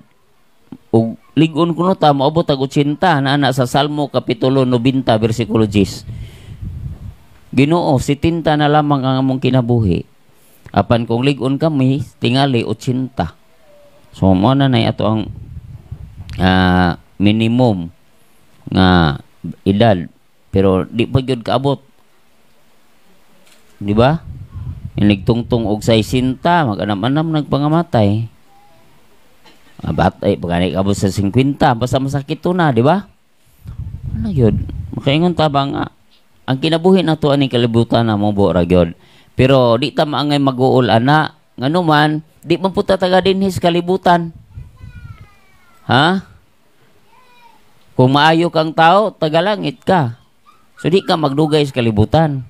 S4: Ug ligon kuno ta maabot og 80 na ana sa Salmo kapitulo 90 bersikulo 10. Ginoo, si tinta na lamang ang among kinabuhi. Apan kung ligon kami tingali 80. So mo na nay ato ang minimum nga edad, pero di pa gyud kaabot. Di ba? Inigtungtong og 60 mag-anam-anam nagpangamatay. Batay pagani kabot sa 50 basta masakit to na, di ba? Ano yun? Makaingon ta ba nga ang kinabuhi nato ani kalibutan na mo ra gyud. Pero di ta maangay mag-uol ana nganuman di man puta taga dinhis kalibutan. Ha? Kung maayo kang tao, tagalangit ka. So di ka magdugay sa kalibutan.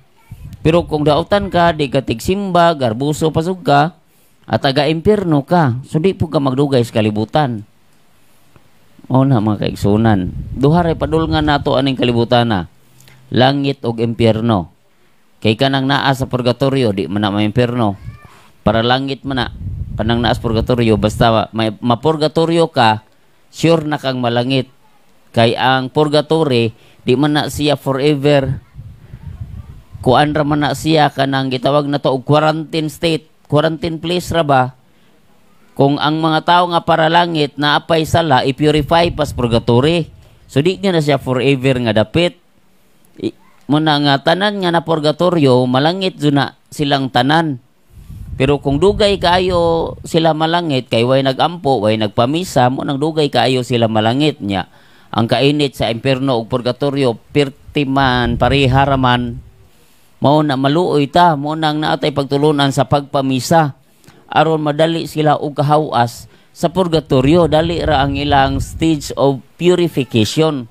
S4: Pero kung dautan ka, di ka tigsimba, garbuso pasug ka, at taga-impyerno ka. So di po ka magdugay sa kalibutan. O na mga kaigsunan. Duharay padulngan nato aning kalibutan na. Langit og impyerno. Kay kanang naa sa purgatorio, di man na ma-impyerno. Para langit man na. Kanang naa sa purgatorio, basta mapurgatorio ka, sure na kang malangit. Kay ang purgatory, di man na siya forever. Kuan ra man na siya kanang gitawag na to og quarantine state, quarantine place ra ba? Kung ang mga tao nga para langit na apay sala i-purify pas purgatory. So di na siya forever nga dapit. Muna nga tanan nga na purgatorio malangit na silang tanan. Pero kung dugay kaayo sila malangit kay way nagampo, way nagpamisa, mo nang dugay kaayo sila malangit niya. Ang kainit sa impyerno ug purgatorio pertiman pariharaman. Mao na maluoy ta, mo nang naatay pagtulunan sa pagpamisa aron madali sila og kahawas sa purgatorio, dali ra ang ilang stage of purification.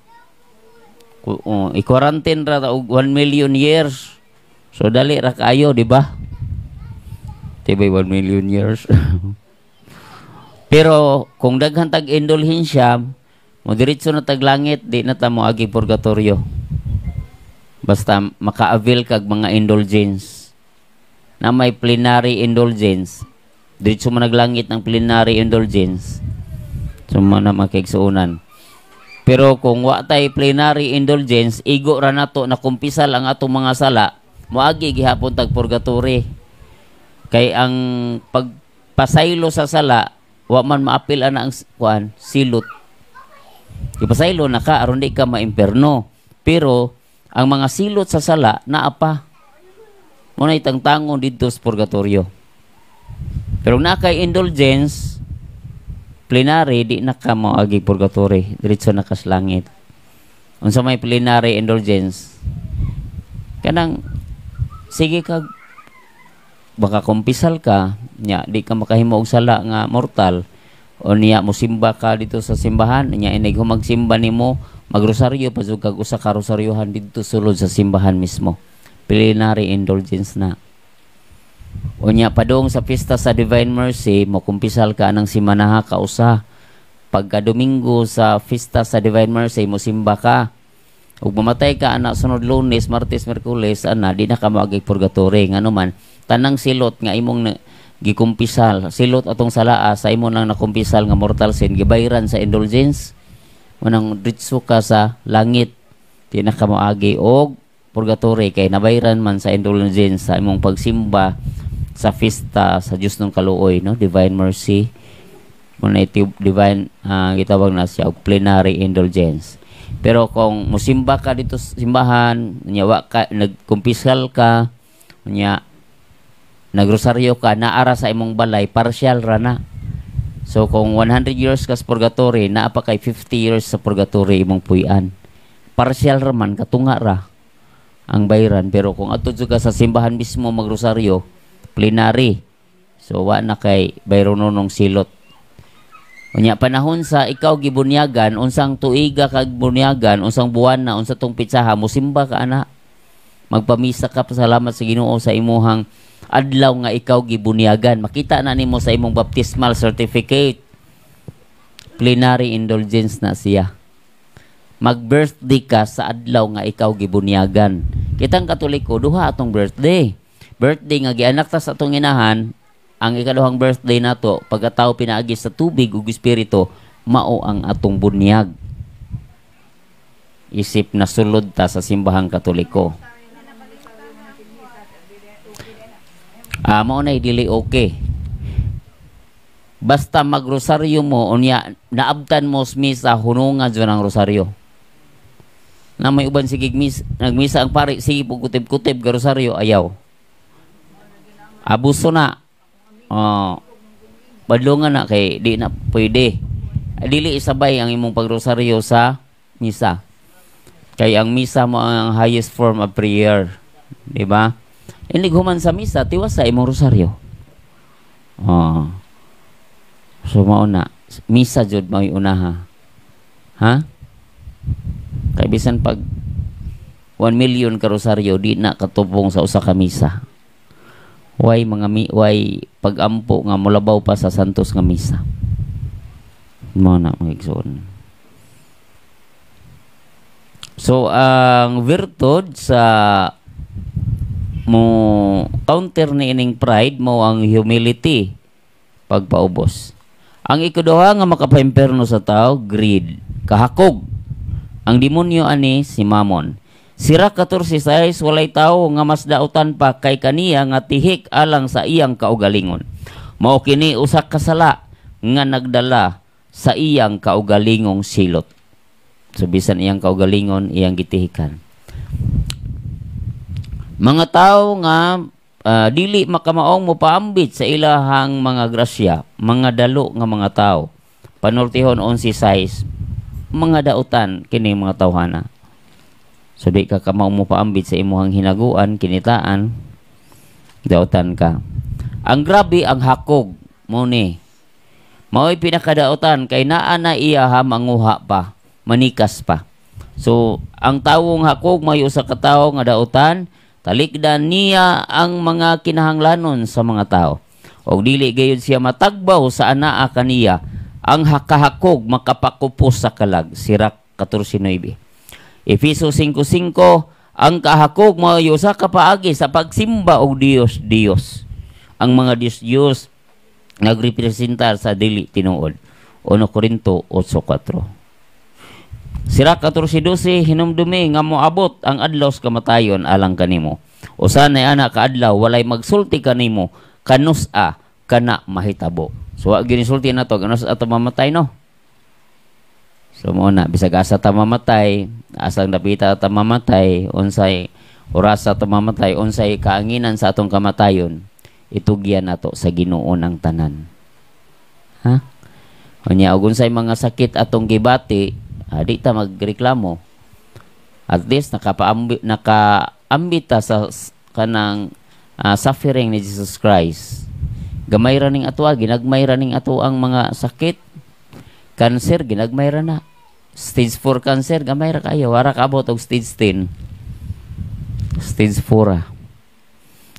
S4: I-quarantine ra og 1 million years. So dali ra kayo, di ba? Tibay 1 million years. Pero kung daghan tag indulhensya, mo diretso na tag langit, di na ta mo agi purgatorio. Basta maka-avail kag mga indulgence na may plenary indulgence. Diretso mo naglangit ng plenary indulgence. So na makigsuunan. Pero kung wa tay plenary indulgence, igo ra nato na kumpisal ang atong mga sala, moagi gihapon tag purgatory. Kay ang pagpasaylo sa sala, wa man maapil ana ang kuan, silot. Ipasaylo na ka aron di ka maimperno. Pero ang mga silot sa sala naa pa. Muna itang tangon dito sa purgatorio. Pero na kay indulgence, plenary, di na ka moagi purgatory. Diretso na kas langit. Unsa may plenary indulgence, kanang, sige ka, baka kumpisal ka, nya, di ka makahimo og sala nga mortal, o niya, musimba ka dito sa simbahan, niya, inig magsimba nimo, magrosaryo, pasug kag usa ka rosaryohan dito sulod sa simbahan mismo. Plenary indulgence na. O niya, padung sa pista sa Divine Mercy, mo kumpisal ka ng simanaha ka usa. Pagka Domingo sa pista sa Divine Mercy, mo simba ka. Ug mamatay ka anak sunod Lunes, Martes, Miyerkules, ana, di na ka maagay purgatory. Nga naman, tanang silot nga imong gikumpisal, silot atong salaa sa imo nang nakumpisal nga mortal sin, gibayran sa indulgence, manang ditso ka sa langit, di na ka maagi og purgatory kay nabayran man sa indulgence sa imong pagsimba sa fiesta sa Dios ng Kaluoy, no? Divine Mercy. Muna divine, gitawag na siya og plenary indulgence. Pero kung musimba ka dito sa simbahan, nyawa ka, nagkumpisal ka, nagrosaryo ka, naara sa imong balay, partial ra na. So kung 100 years ka sa purgatory, naa pa kay 50 years sa purgatory imong puy-an. Partial ra man, katunga ra ang bayran. Pero kung ato ka sa simbahan mismo magrosaryo, plenary. So wa na kay bayron nung silot. Unya panahon sa ikaw gibunyagan, unsang tuiga kag bunyagan, unsang buwan na, unsa tong pitsaha, musimba ka ana. Magpamisa ka, pasalamat sa Ginoo sa imuhang adlaw nga ikaw gibunyagan. Makita na nimo sa imong baptismal certificate. Plenary indulgence na siya. Mag-birthday ka sa adlaw nga ikaw gibunyagan. Kitang Katoliko, duha atong birthday. Birthday nga gianak ta sa atong inahan, ang ikaduhang birthday nato, pagkatao pinaagi sa tubig ug espiritu, mao ang atong bunyag. Isip na sulod ta sa simbahang Katoliko. Mao na dili okay. Basta magrosaryo mo, unya naabtan mo sa misa, hunungan dyan ang rosaryo. Na may uban sige nagmisa ang pari, sige po kutib-kutib ka rosaryo, ayaw. Abuso na. Badlungan na kay di na pwede. Dili isabay ang imong pagrosaryo sa misa. Kay ang misa mo ang highest form of prayer. Di ba? Inig human sa misa, tiwas sa imong rosaryo. So mauna, misa jud mao unaha. Ha? Kay bisan pag 1 million ka rosaryo, di na katubong sa usa ka misa. Way pag-ampo nga mulabaw pa sa santos nga misa. Mo na magigsoon. So ang virtud sa mo counter ni ining pride mo ang humility, pagpaubos. Ang ikaduha nga makapayemperno sa tao, greed, kahakog. Ang demonyo ani si Mammon. Sira 14:6, walay tao nga mas dautan pa kay kaniya nga tihik alang sa iyang kaugalingon. Mao kini usa ka sala nga nagdala sa iyang kaugalingong silot. So bisan iyang kaugalingon, iyang gitihikan. Mga tao nga dili makamaong mopaambit sa ilahang mga grasya, mga dalo nga mga tao. Panultihon 11:6, mga dautan kini mga tawhana. So di ka kamaong mopaambit sa imuhang hinaguan, kinitaan, dautan ka. Ang grabe ang hakog mo ni. Mao'y pinakadautan kay naa na iya manguha pa, manikas pa. So ang tawong hakog may usa ka tawo nga dautan, talikdan niya ang mga kinahanglanon sa mga tao. O dili gayud siya matagbaw sa anaa kaniya, ang hakahakog makapakupos sa kalag. Sira 14:9. Efeso 5:5, ang kahakog mao usa ka paagi sa pagsimba og Dios. Ang mga Diyos nagrepresentar sa dili tinuod. 1 Korinto 8:4. Sira 14:12, hinumdumi nga moabot ang adlaw sa kamatayon alang kanimo. Usa na ana ka adlaw walay magsulti kanimo, kanus-a kana mahitabo. So wa ginisulti nato kanus ato mamatay no. So mo na bisag asa ta mamatay, asang napita ta mamatay, unsay oras sa atong mamatay, unsay kaanginan sa atong kamatayon, itugyan nato sa Ginoo ng tanan. Ha? Unya, ug unsay mga sakit atong gibati, di ta magreklamo. At least nakaambita sa kanang suffering ni Jesus Christ. Gamay ra ning ato, ginagmay ra ning ato ang mga sakit. Cancer, ginagmay ra na. Stage 4 cancer, gamay ra kayo. Wara ka abot og stage 10. Stage 4.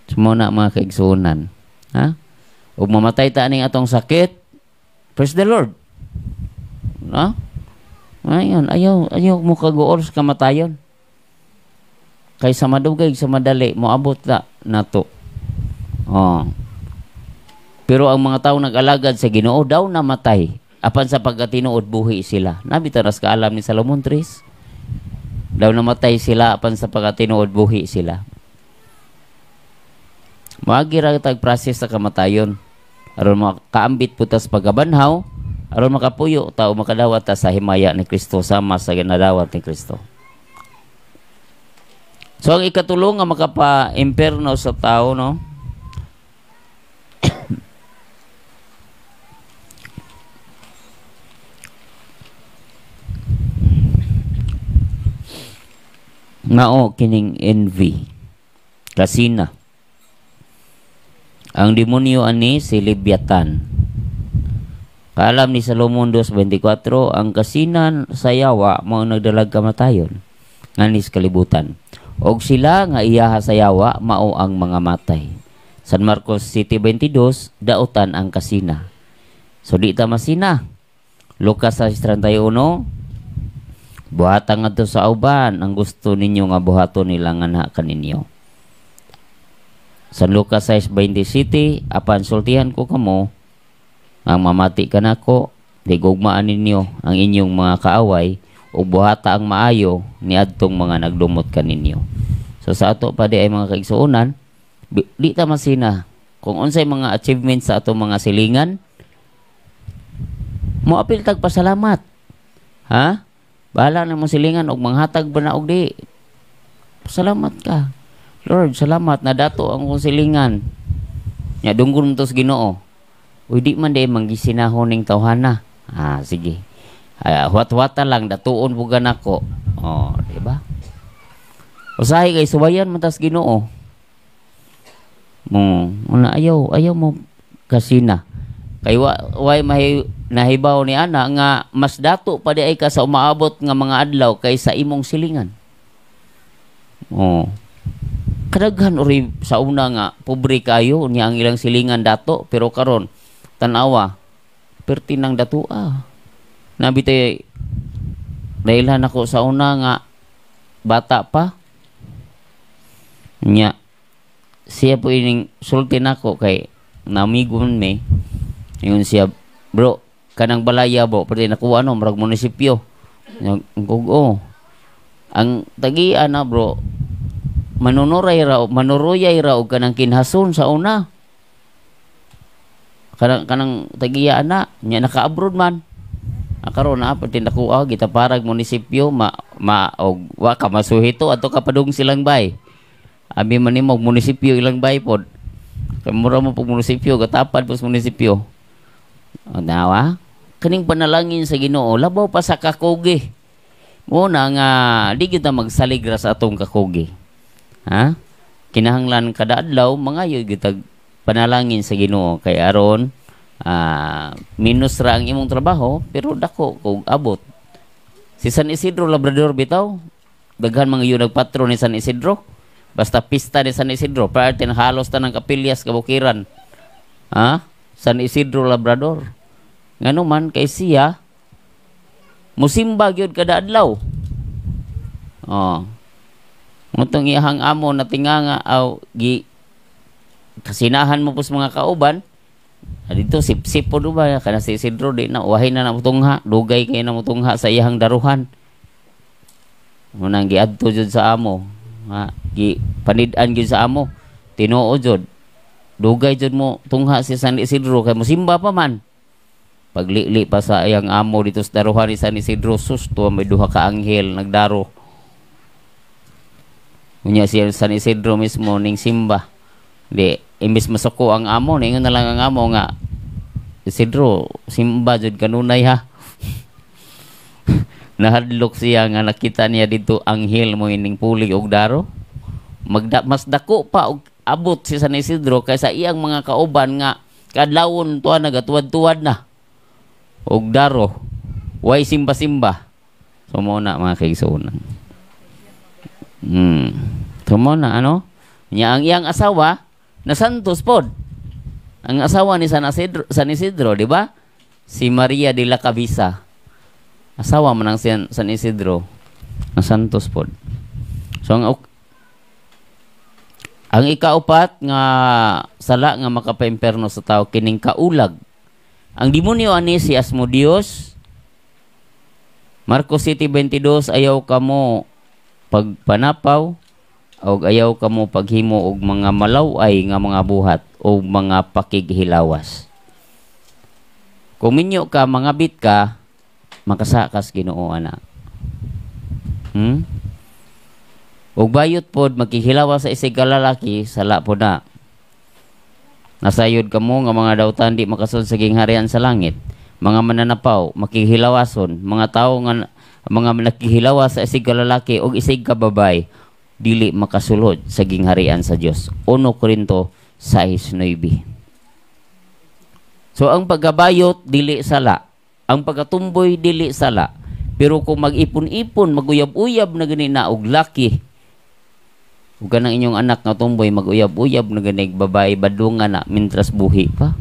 S4: Sumo na mga kaigsunan. Ha? Ug mamatay ta ning atong sakit. Praise the Lord. Ha? Ayun, ayaw mo kaguol sa kamatayon. Kaysa madugay, sa madali, moabot na to. Oh. Pero ang mga tao nag-alagad sa Ginoo daw namatay. Apan sa pagkatinuod buhi sila. Nabitaw ras kaalam ni Salomon 3. Daw namatay sila apan sa pagkatinuod buhi sila. Maagi ra tag process sa kamatayon. Aron makaambit putas pagabanhaw, aron makapuyo tao makadawat ta sa himaya ni Kristo sama sa ginadawat ni Kristo. So ang ikatulong nga makapa-imperno sa tao, no? Mao kining envy, kasina. Ang demonyo ani si Leviathan. Kaalam ni Salomon 2:24, ang kasinan sa yawa mao nagdalag kamatayon nganis kalibutan. Og sila nga iyaha sa yawa mao ang mga matay. San Marcos 7:22, dautan ang kasina. So di ta masina. Lucas 6:31, buhatan ngadto sa uban ang gusto ninyo nga buhaton nila nga na kaninyo. San Lucas 6:27, apan sultihan ko kamo ang mamati kanako, digugmaan ninyo ang inyong mga kaaway o buhata ang maayo ni adtong mga nagdumot kaninyo. So sa ato pa di ay mga kaigsuonan, di ta masina kung unsay mga achievements sa atong mga silingan, moapil tag pasalamat. Ha? Bahala na mo silingan og manghatag ba na og di. Salamat ka. Lord, salamat na dato ang kong silingan. Nya dunggon mo to sa Ginoo. Uy, di man day manggisinahon ning tawhana. Sige. Huwat-huwata lang datuon bugan ako. Oh, di ba? Usahay kay subayan man tas Ginoo. Ayaw mo kasina. Kay way nahibaw ni ana nga mas dato pa di ay ka sa umaabot nga mga adlaw kaysa imong silingan. Kadaghan uri sa una nga pobre kayo niya ang ilang silingan dato, pero karon tanawa pertinang datua. Nabitay dahilan ako sa una nga bata pa niya siya po ining sulti nako kay namigon me yun siya, bro, kanang balaya bo pwede nakuha marag munisipyo ang tagian na bro manuruyay raw kanang kinhason sa una kanang tagiya na nya naka-abroad man karon na pati nakuha kita parag munisipyo og wa ka masuhito ato kapadung silang bay abi man nimo munisipyo ilang bay pod kamura mo pag munisipyo katapad pos munisipyo nawa kaning panalangin sa Ginoo labaw pa sa kakugi muna nga di kita magsaligra sa atong kakugi. Ha? Kinahanglan kada adlaw mangayo gitag panalangin sa Ginoo kay aron minus ra ang imong trabaho pero dako kog abot. Si San Isidro Labrador bitaw daghan mga yun nagpatron ni San Isidro. Basta pista ni San Isidro parte na halos tanang kapilyas kabukiran. Ha? San Isidro Labrador. Ngano man kay siya musimba gyud kada adlaw. Mutong iyahang amo na tinganga aw gi kasinahan mo pus mga kauban dito sip-sip po ba kana si Isidro di na wahay na namutungha dugay kay namutungha sa iyahang daruhan munang giadto jud sa amo gi panid-an gyud sa amo tinuo jud dugay jud mo tungha si San Isidro kay musimba pa man paglili pa sa iyang amo dito sa daruhan ni San Isidro susto may duha ka anghel nagdaro Unya siya San Isidro mismo ning simba. Di imbis masuko ang amo, ningon na lang ang amo nga Isidro, simba jud kanunay ha. Nahadlok siya nga nakita niya dito anghel mo ining puli og daro. Mas dako pa og abot si San Isidro kaysa iyang mga kauban nga kadlawon tuwa nagatuwad-tuwad na og daro. Way simba-simba. So mo na mga kaigsuonan. So mo na ano? Nya ang iyang asawa na santos pod. Ang asawa ni San Isidro, di ba? Si Maria de la Cabeza. Asawa man ng San Isidro na santos pod. So ang ikaupat nga sala nga makapaimperno sa tao kining kaulag. Ang demonyo ani si Asmodeus. Marcos 7:22, ayaw kamo pagpanapaw o ayaw kamo paghimo og mga malaway nga mga buhat o mga pakighilawas. Kung minyo ka, mangabit ka, makasakas Ginoo ana. Og bayot pod magkihilawas sa isig kalalaki, sala po na. Nasayod kamo nga mga dawtan di makasun sa gingharian sa langit. Mga mananapaw, makihilawason, mga tao nga mga nakihilawas sa isig kalalaki o isig kababay, dili makasulod sa gingharian sa Dios. 1 Corinto 6:9. So ang paggabayot dili sala, ang pagkatumboy dili sala. Pero kung mag-ipon-ipon, maguyab-uyab na gani na og laki, ug kanang inyong anak nga tumboy maguyab-uyab na gani babae badungan na mintras buhi pa.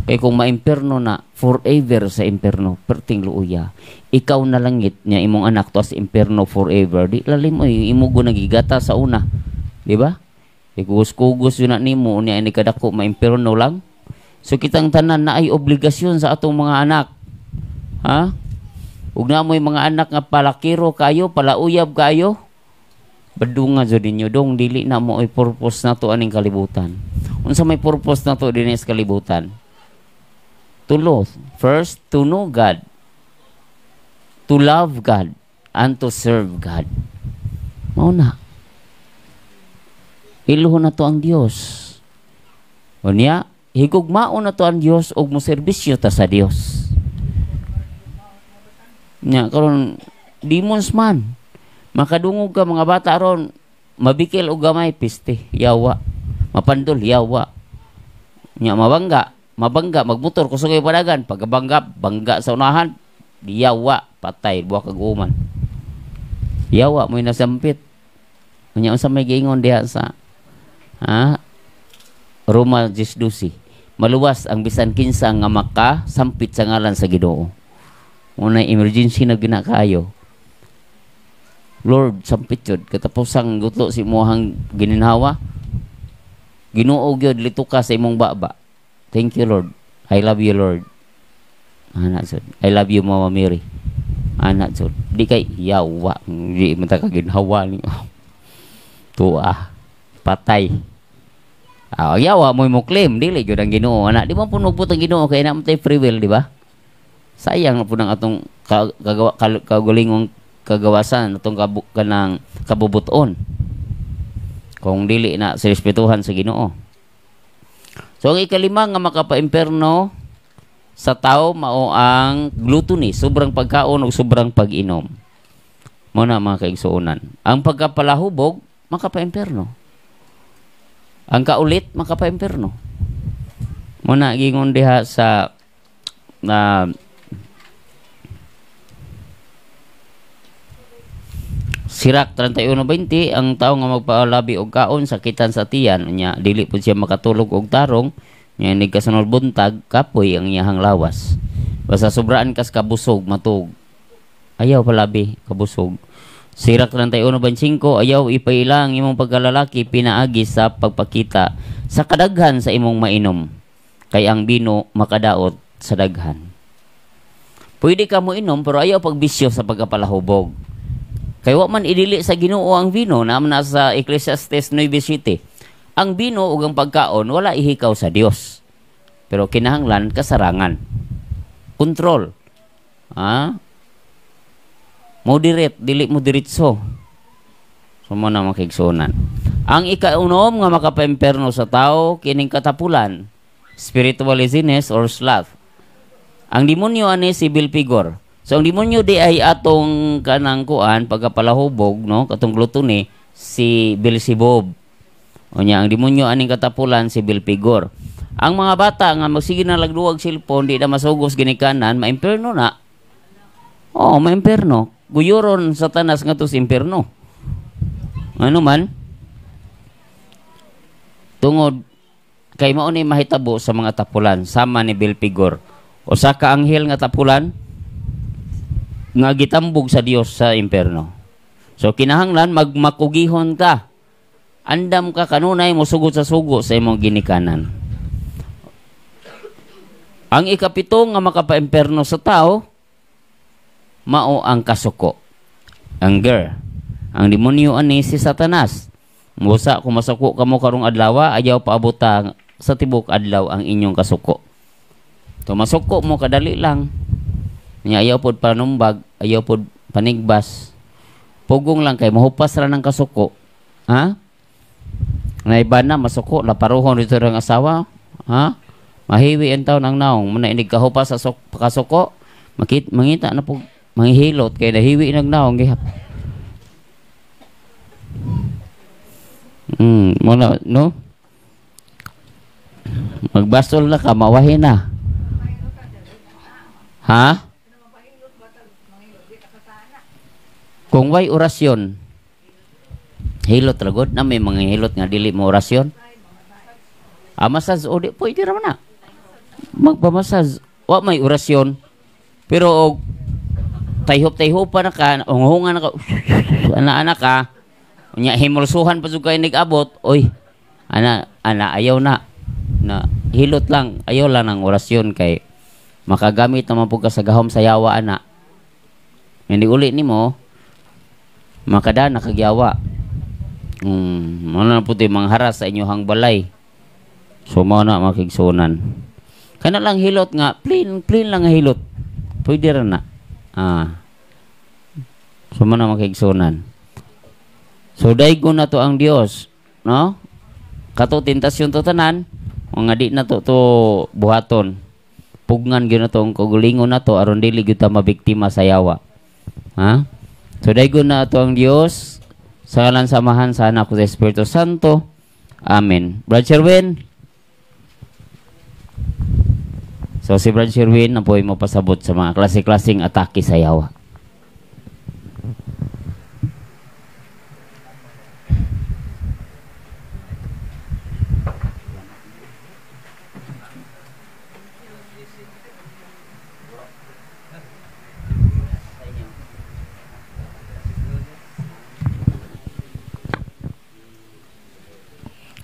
S4: Kaya kung maimperno na, forever sa imperno, perting luuya. Ikaw na langit niya, imong anak to as imperno forever. Di lalim mo, imugo nagigata sa una. Di ba? Ikugos-kugos yun na nimo, niya ini kadako, maimperno lang. So kitang tanan na ay obligasyon sa atong mga anak. Ha? Ug na mo'y mga anak nga palakiro kayo, palauyab kayo. Badunga jo ninyo dong, dili na mo ay purpose na to aning kalibutan. Unsa may purpose na to din sa kalibutan? To know. First, to know God. To love God. And to serve God. Mauna. Iluhon na to ang Diyos. O niya, higugmaon na to ang Diyos o moserbisyo ta sa Diyos. Nya, karon demons man. Makadungog ka mga bata ron, mabikil o gamay, piste, yawa. Mapandol, yawa. Nya, mabangga, magmotor, kusugay padagan, bangga sa unahan, yawa, patay, buwak kag-uman. Yawa, mo'y nasampit. Nya, unsa may giingon diha sa Roma 10:12. Maluwas ang bisan kinsa nga makasampit sa ngalan sa Ginoo. Unay emergency na ginakaayo. Lord, sampit yun. Katapusang gutlo si mohang gininhawa. Ginoo gyud lito ka sa imong baba. Thank you, Lord. I love you, Lord. Anak sud. I love you, Mama Mary. Anak sud. Di kay yawa. Di man ta ka ginhawa ni. Tuwa. Patay. Yawa mo claim dili gyud ang Ginoo. Anak, di man punog putang Ginoo kay na tay free will, di ba? Sayang po ng atong kagulingong kagawasan, atong kanang kabubuton. Kung dili na sa respetuhan sa Ginoo. So ang ikalima nga makapaimperno sa tao mao ang gluttony, sobrang pagkaon o sobrang pag-inom. Mo na mga kaigsuonan. Ang pagkapalahubog makapaimperno. Ang kaulit makapaimperno. Mo na gingon diha sa Sirak 31:20, ang tao nga magpaalabi og kaon sakitan sa tiyan nya dili pud siya makatulog og tarong nya nigkasunod buntag kapoy ang iyahang lawas. Basta sobraan kas kabusog matug. Ayaw palabi kabusog. Sirak 31:25, ayaw ipailang imong pagkalalaki pinaagi sa pagpakita sa kadaghan sa imong mainom. Kay ang bino makadaot sa daghan. Pwede ka mo inom pero ayaw pagbisyo sa pagkapalahubog. Kaya wa man idili sa Ginoo ang vino, naman na sa Ecclesiastes 9:7. Ang vino ug ang pagkaon wala ihikaw sa Dios. Pero kinahanglan kasarangan. Control. Moderate, dili mo diretso. Sumo na makigsunan. Ang ikaunom nga makapaimperno sa tao kining katapulan, spiritual laziness or sloth. Ang demonyo ani civil figure. So ang demonyo di ay atong kanang kuan pagkapalahubog no katong gluttony si Beelzebub. Unya ang demonyo aning katapulan si Belfigor. Ang mga bata nga magsige na lagduwag cellphone di na masugos ginikanan maimperno na. Oh, maimperno. Guyoron Satanas nga to sa imperno. Ano man? Tungod kay mao ni mahitabo sa mga tapulan sama ni Belfigor. Usa ka anghel nga tapulan nga gitambog sa Dios sa imperno. So kinahanglan magmakugihon ka. Andam ka kanunay mo sugod sa sugo sa imong ginikanan. Ang ikapito nga makapaimperno sa tao mao ang kasuko. Anger. Ang demonyo ani si Satanas. Musa kung masuko kamo karong adlaw ayaw paabota sa tibok adlaw ang inyong kasuko. To masuko mo kadali lang. Nya ayaw pod panumbag, ayaw pod panigbas. Pugong lang kay mahupas ra ng kasuko. Ha? Naiba na masuko laparuhon dito ng asawa. Ha? Mahiwi ang taon ang naong muna inig kahupas sa kasuko. Mangita na po manghihilot kay nahiwi ng naong gihap. Muna no? Magbasol na ka mawahin na. Ha? Kung way orasyon, hilot ragod na may mga hilot nga dili mo orasyon. Masaz o di pwede raman na. Magpamasaz. Wa may orasyon. Pero og tayhop pa na ka, unghungan na ka, ana-ana ka, unya himulsuhan pa sugay nag-abot, oy, ana ayaw na hilot lang, ayaw lang ng orasyon kay makagamit naman po ka sa gahom sa yawa ana. Hindi uli ni mo, makada nakagyawa. Ano na po ito mga haras sa inyong balay. So mo na makigsunan. Kana lang hilot nga, plain lang nga hilot. Pwede rin na. So mo na makigsunan. So daigo na to ang Dios, no? Kato tentasyon to tanan, mga di na to buhaton. Pugngan gyud na to ang kagulingon na to aron dili gyud ta mabiktima sa yawa. Ha? So daigo na to ang Dios sa ngalan samahan sa anak ko sa Espiritu Santo. Amen. Brad Sherwin. So si Brad Sherwin na po ay mapasabot sa mga klase-klaseng atake sa yawa.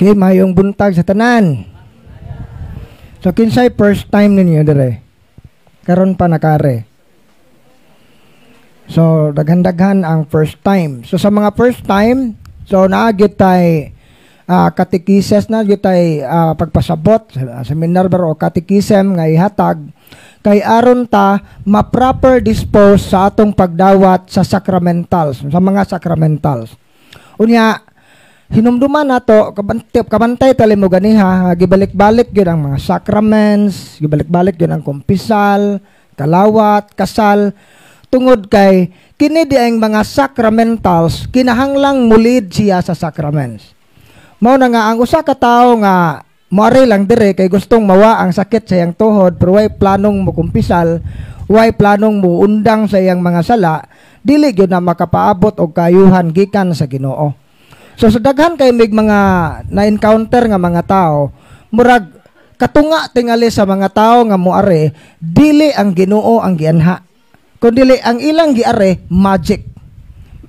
S5: Okay, mayong buntag sa tanan. So kinsay first time ninyo dire? Karon pa nakare. So daghan-daghan ang first time. So sa mga first time, so naagit tay katekises na gyud tay pagpasabot sa seminar o katekisem nga ihatag kay aron ta ma-proper dispose sa atong pagdawat sa sacramentals, sa mga sacramentals. Unya hinumduman nato kabantay tali mo ganiha gibalik-balik gyud ang mga sacraments, gibalik-balik gyud ang kumpisal, kalawat, kasal tungod kay kini di ang mga sacramentals kinahanglang mulid siya sa sacraments. Mao na nga ang usa ka tawo nga moari lang dire kay gustong mawa ang sakit sa iyang tuhod pero way planong mo kumpisal, way planong mo undang sa iyang mga sala, dili gyud na makapaabot og kayuhan gikan sa Ginoo. So sa daghan kay mig mga na-encounter nga mga tao, murag katunga tingali sa mga tao nga moare, dili ang Ginoo ang gianha. Kundi ang ilang giare magic.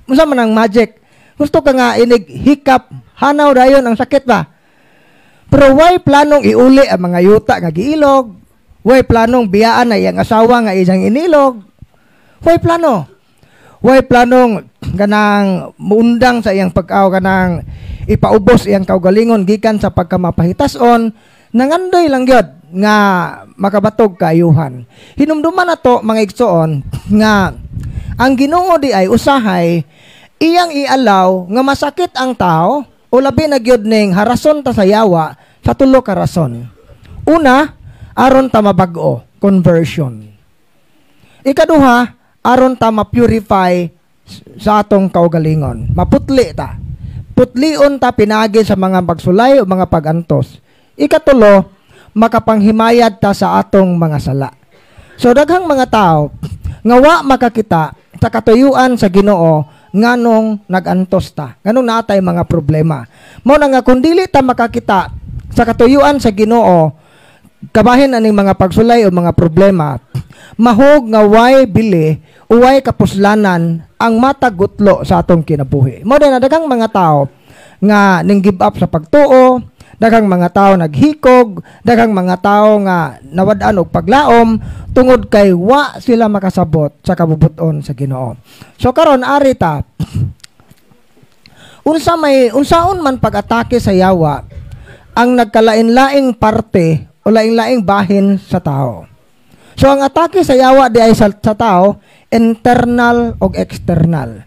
S5: Unsa man ang magic? Gusto ka nga inig hikap, hanaw dayon ang sakit ba? Pero way planong iuli ang mga yuta nga giilog, way planong biyaan na iyang asawa nga iyang inilog. Way plano. Way planong kanang muundang sa iyang pag-aw kanang ipaubos iyang kaugalingon gikan sa pagkamapahitason nangandoy lang gyud nga makabatog kayuhan. Hinumduman nato mga igsoon nga ang Ginoo di ay usahay iyang ialaw nga masakit ang tao o labi na gyud ning harason ta sa yawa sa tulo ka rason. Una, aron ta mabag-o, conversion. Ikaduha, aron ta ma-purify sa atong kaugalingon. Maputli ta. Putlion ta pinagi sa mga pagsulay o mga pagantos. Ikatulo, makapanghimayad ta sa atong mga sala. So daghang mga tao nga wa makakita sa katuyuan sa Ginoo nganong nagantos ta. Nganong natay mga problema. Mao na nga kun dili ta makakita sa katuyuan sa Ginoo kabahin aning mga pagsulay o mga problema, mahog nga way bili o way kapuslanan ang matagutlo sa atong kinabuhi. Mao na daghang mga tao nga ning give up sa pagtuo, daghang mga tao naghikog, daghang mga tao nga nawad-an og paglaom tungod kay wa sila makasabot sa kabubuton sa Ginoo. So karon ari ta unsaon man pag-atake sa yawa ang nagkalain-laing parte o laing-laing bahin sa tao. So ang atake sa yawa di ay sa tao internal o external.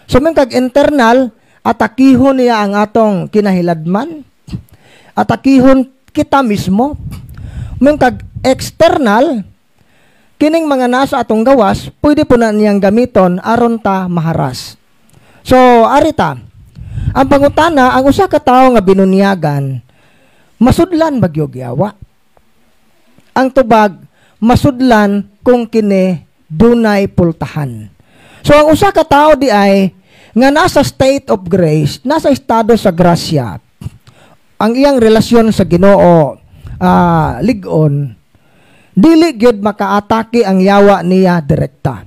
S5: So kag internal, atakihon niya ang atong kinahiladman, atakihon kita mismo. Kag external, kining mga nasa atong gawas, pwede po na niyang gamiton aron ta maharas. So arita, ang pangutana, ang usa ka tawo nga binunyagan, masudlan bagyog yawa. Ang tubag, masudlan kung kini dunay pultahan. So ang usa ka tawo di ay nga nasa state of grace, nasa estado sa grasya, ang iyang relasyon sa Ginoo lig-on, dili gyud makaatake ang yawa niya direkta.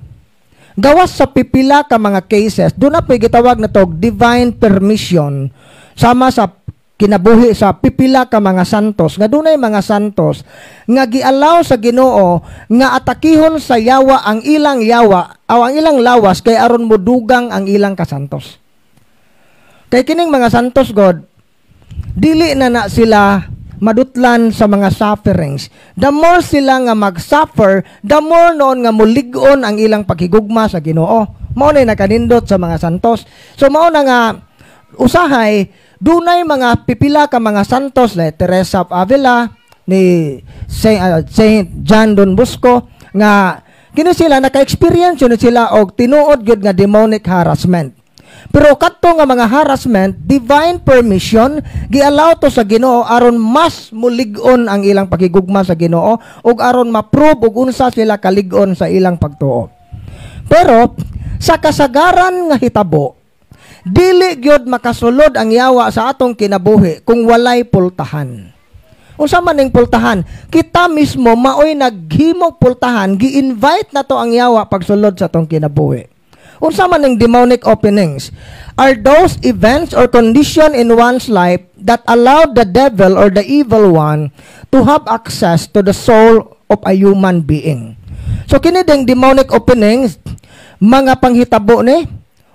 S5: Gawas sa pipila ka mga cases, doon na po gitawag na to divine permission sama sa kinabuhi sa pipila ka mga santos, nga dunay mga santos nga gialaw sa Ginoo nga atakihon sa yawa ang ilang yawa o ang ilang lawas kay aron modugang ang ilang kasantos. Kay kining mga santos God, dili na sila madutlan sa mga sufferings. The more sila nga mag-suffer, the more noon nga mulig-on ang ilang paghigugma sa Ginoo. Mao na nakanindot sa mga santos. So mao na nga usahay dunay mga pipila ka mga santos like Teresa of Avila, ni Saint John Don Bosco nga kini sila naka-experience yun sila og tinuod gyud nga demonic harassment. Pero kadto nga mga harassment, divine permission giallow to sa Ginoo aron mas mulig-on ang ilang pagigugma sa Ginoo ug aron ma-prove ug unsa sila kalig-on sa ilang pagtuo. Pero sa kasagaran nga hitabo, dili gyud makasulod ang yawa sa atong kinabuhi kung walay pultahan. Unsa man ning pultahan? Kita mismo maoy naghimog pultahan, gi-invite na to ang yawa pagsulod sa atong kinabuhi. Unsa man ning demonic openings? Are those events or condition in one's life that allowed the devil or the evil one to have access to the soul of a human being. So kini ding demonic openings, mga panghitabo ni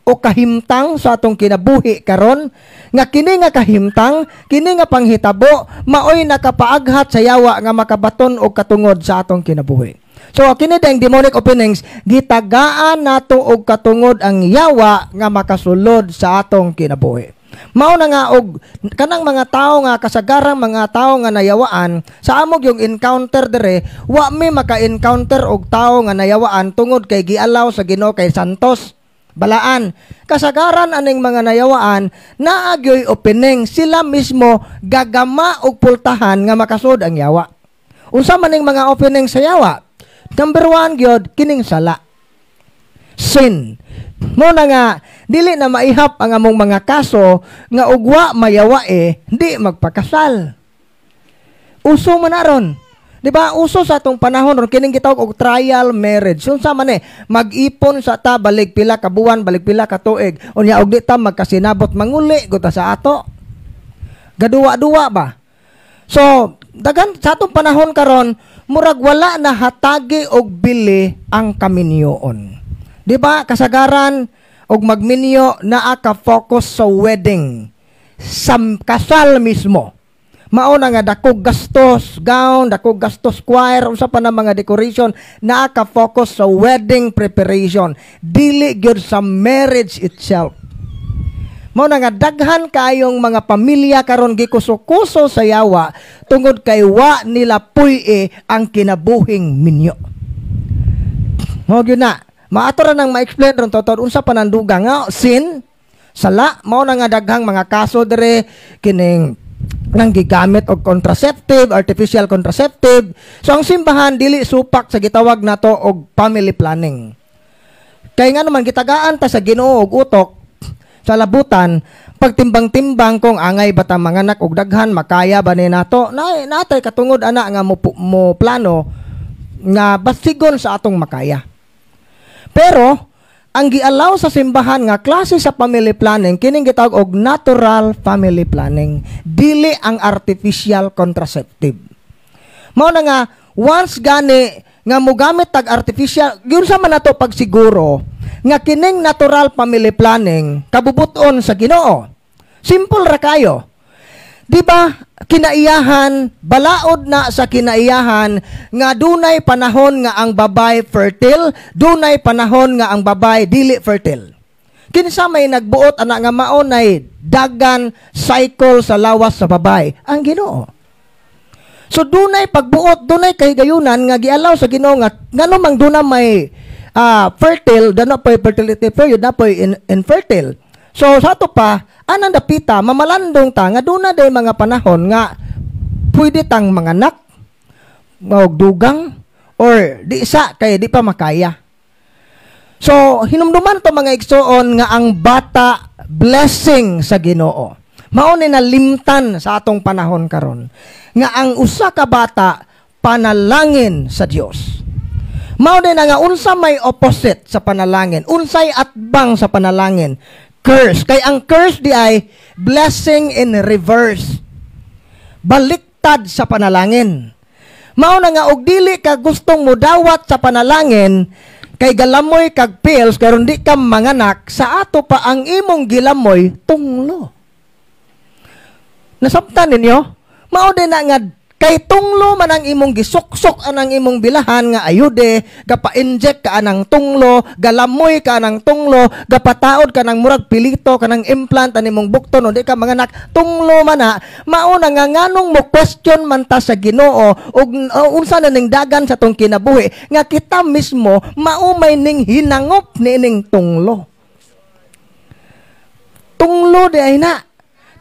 S5: o kahimtang sa atong kinabuhi karon nga kini nga kahimtang, kini nga panghitabo maoy nakapaaghat sa yawa nga makabaton og katungod sa atong kinabuhi. So kini ding demonic openings gitagaan nato og katungod ang yawa nga makasulod sa atong kinabuhi. Mao na nga og kanang mga tao nga kasagarang mga tao nga nayawaan sa amog yung encounter dere, wa mi maka-encounter og tao nga nayawaan tungod kay gialaw sa Ginoo kay santos. Balaan, kasagaran aning mga nayawaan naagyoy opening sila mismo gagama og pultahan nga makasud ang yawa. Unsa man ning mga opening sa yawa? Number 1 gyud kining sala. Sin. Mo na nga dili na maihap ang among mga kaso nga ugwa mayawa di magpakasal. Uso man aron. Di ba uso sa atong panahon ron kining gitawag og trial marriage. Unsa man mag-ipon sa ta balik pila ka buwan, balik pila ka tuig. Unya og di ta magkasinabot manguli guta sa ato. Gaduwa-duwa ba? So, dagan sa atong panahon karon murag wala na hatagi og bili ang kaminyoon. Di ba kasagaran og magminyo naa ka focus sa wedding, sa kasal mismo. Mao na nga dakog gastos gown, dakog gastos choir, usa pa na mga decoration, naa ka focus sa wedding preparation, dili gyud sa marriage itself. Mao na nga daghan kayong mga pamilya karon gikuso-kuso sa yawa tungod kay wa nila puy ang kinabuhing minyo. Mao gyud na. Maato ra nang ma-explain ron totoo unsa pananduga nga sin sala mao na nga daghang mga kaso dire kining nang gigamit og contraceptive, artificial contraceptive. So ang simbahan dili supak sa gitawag nato og family planning. Kay nga naman gitagaan ta sa Ginoo og utok sa labutan pagtimbang-timbang kung angay bata manganak og daghan makaya ba ni nato natay katungod ana nga mo plano nga basigon sa atong makaya. Pero ang gialaw sa simbahan nga klase sa family planning kining gitawag og natural family planning, dili ang artificial contraceptive. Mao na nga once gani nga mogamit tag artificial, gyud sa man nato pagsiguro nga kining natural family planning kabubuton sa Ginoo. Simple ra kayo. Di ba kinaiyahan, balaod na sa kinaiyahan nga dunay panahon nga ang babay fertile, dunay panahon nga ang babay dili fertile. Kinsa may nagbuot ana nga maonay dagan cycle sa lawas sa babay? Ang Ginoo. So dunay pagbuot, dunay kahigayunan nga gialaw sa Ginoo nga ngano mang duna may fertile, dana po fertility period, na po infertile. So sa ato pa, anang dapita, mamalandong ta, nga doon na day mga panahon nga pwede tang manganak, og dugang, or di isa, kaya di pa makaya. So, hinumduman to mga igsoon nga ang bata blessing sa Ginoo. Mauni na limtan sa atong panahon karon nga ang usa ka bata panalangin sa Dios. Mao din nga unsa may opposite sa panalangin, unsay atbang sa panalangin, curse. Kay ang curse di ay blessing in reverse. Baliktad sa panalangin. Mao na nga og dili ka gustong mudawat sa panalangin kay galamoy kag pills karon di ka manganak, sa ato pa ang imong gilamoy tunglo. Nasabtan ninyo? Mao din na nga kay tunglo man ang imong gisuksok anang imong bilahan nga ayude, gapa-inject ka anang tunglo, galamoy ka anang tunglo, gapataod ka nang murag pilito ka nang implant animong bukton o di ka manganak, tunglo man na, mao na nga nganong mo question man ta sa Ginoo ug unsa na ning dagan sa tong kinabuhi nga kita mismo maumay ning hinangop nining tunglo. Tunglo di ay na.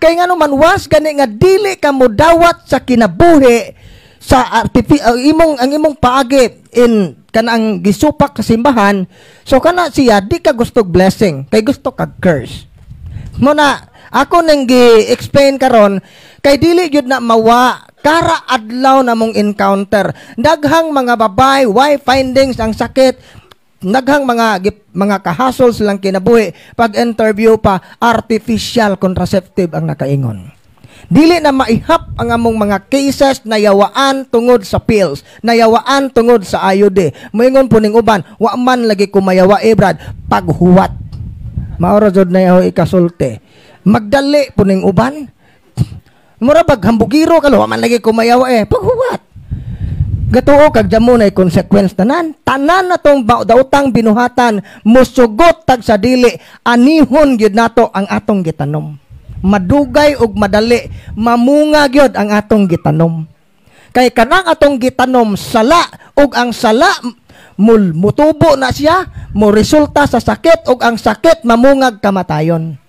S5: Kaya nga naman, once gani nga dili ka mo dawat sa kinabuhi sa ang imong paagi in kanang gisupak sa simbahan, so kana siya di ka gusto blessing, kay gusto ka curse. Muna ako nang gi-explain karon kay dili gyud na mawa kara adlaw na mong encounter daghang mga babay why findings ang sakit, naghang mga kahasol silang kinabuhi pag interview pa artificial contraceptive ang nakaingon. Dili na maihap ang among mga cases na yawaan tungod sa pills, na yawaan tungod sa IUD. Moingon po ning uban, wa man lagi kumayawa Brad, paghuwat. Maoro jud na yaw ikasulti. Magdali po ning uban. Mura pag hambugiro ka wa man lagi kumayawa paghuwat. Gatuo kag jamo na consequence tanan na tong daotang binuhatan musugot tag sa dili, anihon gyud nato ang atong gitanom. Madugay ug madali mamunga gyud ang atong gitanom. Kay kanang atong gitanom sala, ug ang sala mutubo na siya, mo resulta sa sakit, ug ang sakit mamungag kamatayon.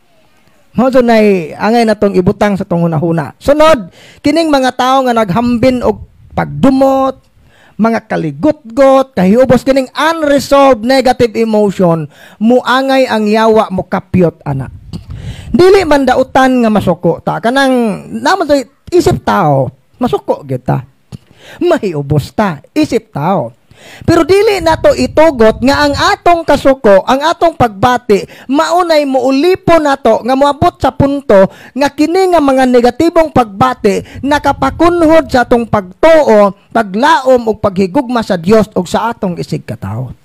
S5: Mao dunay angay natong ibutang sa tong hunahuna. Sunod, kining mga tawo nga naghambin og pagdumot, mga kaligot-got, kahiubos kining unresolved negative emotion, muangay ang yawa mo kapyot ana. Dili man dautan nga masuko ta, kanang naman sa isip tao, masuko gyud ta. Mahiubos ta, isip tao. Pero dili nato itugot nga ang atong kasuko, ang atong pagbati, maunay muulipo nato nga moabot sa punto nga kini nga mga negatibong pagbati nakapakunhod sa atong pagtuo, paglaom ug paghigugma sa Dios ug sa atong isig katawo.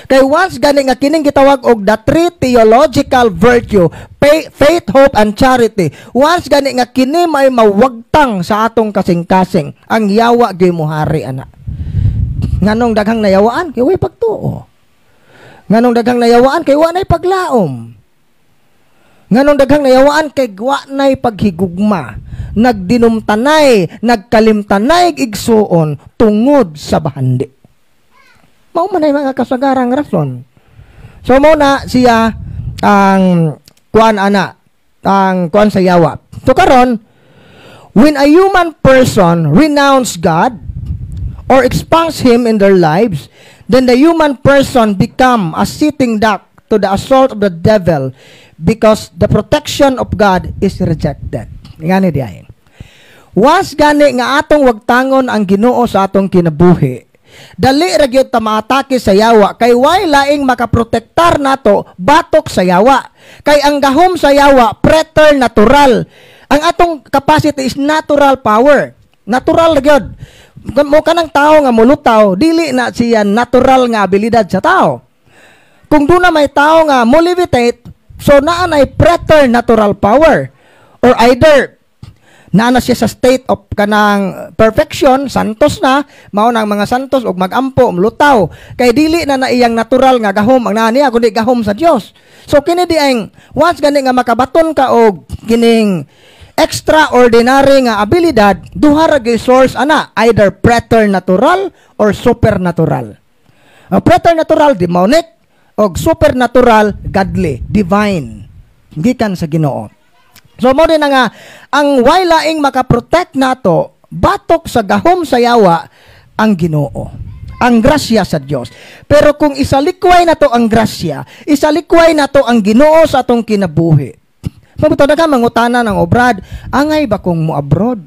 S5: Kay once gani nga kining gitawag og the three theological virtue, faith, hope, and charity. Once gani nga kini may mawagtang sa atong kasing-kasing, ang yawa gyud mohari ana. Nganong daghang nayawaan kay way pagtuo. Nganong daghang nayawaan kay wa nay paglaom. Nganong daghang nayawaan kay guwa nay paghigugma, nagdinumtanay, nagkalimtanay igsuon tungod sa bahandi. Mao man ay mga kasagarang rason. So mo na siya ang kuan sa yawa. So karon, when a human person renounce God or expunge Him in their lives, then the human person become a sitting duck to the assault of the devil because the protection of God is rejected. Ngani diay. Was gani nga atong wagtangon ang Ginoo sa atong kinabuhi, dali ra gyud ta maatake sa yawa kay way laing makaprotektar nato batok sa yawa. Kay ang gahom sa yawa preternatural. Ang atong capacity is natural power. Natural ra gyud. Mo kanang tao nga mulutaw, dili na siya natural nga abilidad sa tao. Kung doon na may tao nga mo levitate, so naa na preternatural power. Or either naa na siya sa state of kanang perfection, santos na, mao nang mga santos og magampo, lutaw. Kay dili na iyang natural nga gahom ang naa niya kundi gahom sa Dios. So kini di ang once gani nga makabaton ka og kining extraordinary nga abilidad, duha ra gyud source ana, either preternatural or supernatural. Preternatural demonic og supernatural godly, divine, gikan sa Ginoo. So mo din nga ang way laing makaprotect nato batok sa gahom sa yawa ang Ginoo, ang grasya sa Dios. Pero kung isalikway nato ang grasya, isalikway nato ang Ginoo sa atong kinabuhi, mabutada ka mangutana ng obrad, angay ba kung mo abroad?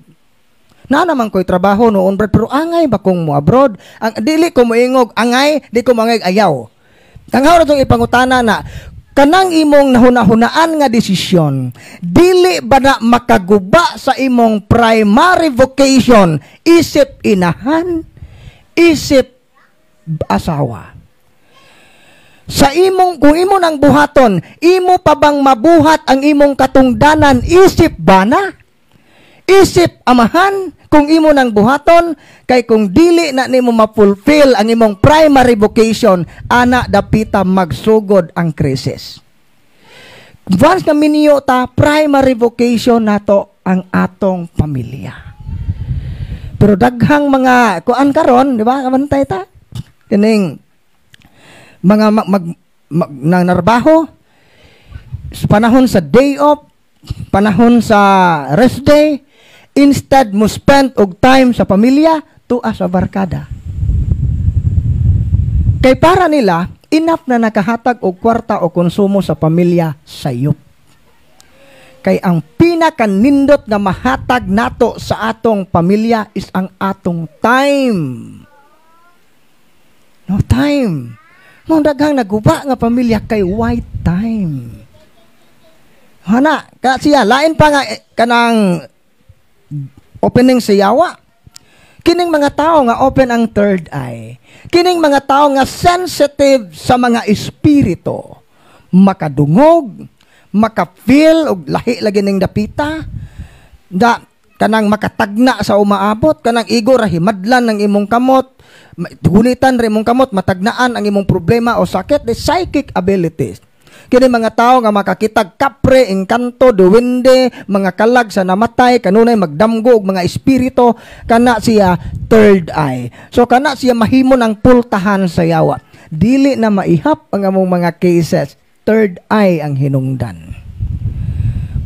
S5: Na naman ko'y trabaho noon, brad, pero angay ba kung mo abroad? Ang dili ko moingog angay, di ko mangay ayaw. Ang hawra itong ipangutana na, kanang imong nahuna-hunaan nga desisyon, dili ba na makaguba sa imong primary vocation, isip inahan, isip asawa? Sa imong, kung imo nang buhaton, imo pa bang mabuhat ang imong katungdanan, isip ba na? Isip amahan, kung imo nang buhaton, kay kung dili na nimo ma-fulfill ang imong primary vocation, ana dapita magsugod ang krisis. Once na miniyo ta, primary vocation nato ang atong pamilya. Pero daghang mga kuan karon, di ba? Kabantay ta. Kining mga nanarbaho sa panahon sa day off, panahon sa rest day, instead mo spend og time sa pamilya, tuwa sa barkada. Kay para nila, enough na nakahatag og kwarta o konsumo sa pamilya sayop. Kay ang pinakanindot nga mahatag nato sa atong pamilya is ang atong time. No time. Mong daghang naguba nga pamilya kay white time. Hana, siya lain pa nga kanang opening sa yawa. Kining mga tao nga open ang third eye. Kining mga tao nga sensitive sa mga espiritu. Makadungog, makafeel og lahi lagi ning dapita. Kanang makatagna sa umaabot, kanang igo ra himadlan ng imong kamot, gunitan ra imong kamot, matagnaan ang imong problema o sakit, the psychic abilities. Kini mga tao nga makakitag kapre, engkanto, duwende, mga kalag sa namatay, kanunay magdamgo og mga espiritu, kana siya third eye. So kana siya mahimo ng pultahan sa yawa. Dili na maihap ang among mga cases, third eye ang hinungdan.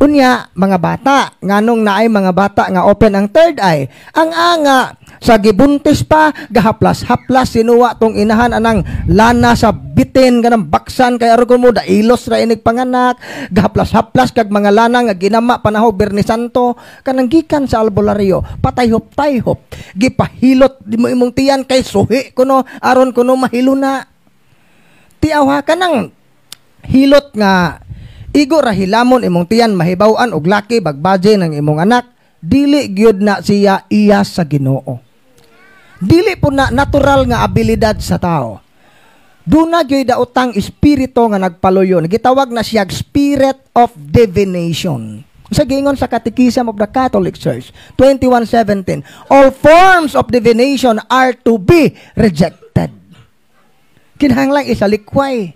S5: Unya, mga bata, nganong naay mga bata nga open ang third eye. Ang anga, sa gibuntis pa, gahaplas-haplas, sinuwa tong inahan anang lana sa bitin, ganang baksan, kaya aron mo, dailos ra inig panganak, gahaplas-haplas, kag mga lana nga ginama, panahog, Berni Santo, kanang gikan sa albularyo, patayhop-tayhop, gipahilot, di mo imong tiyan, kay suhi, kuno, aron kuno mahilo na. Tiaw kanang hilot nga, igo ra hilamon imong tiyan mahibaw-an og laki bagbaje ng imong anak, dili gyud na siya iya sa Ginoo. Dili po na natural nga abilidad sa tao. Duna gyud daotang espiritu nga nagpaluyo. Gitawag na siya spirit of divination. Sa gingon sa Catechism of the Catholic Church 21:17, all forms of divination are to be rejected. Kinahanglang isalikway.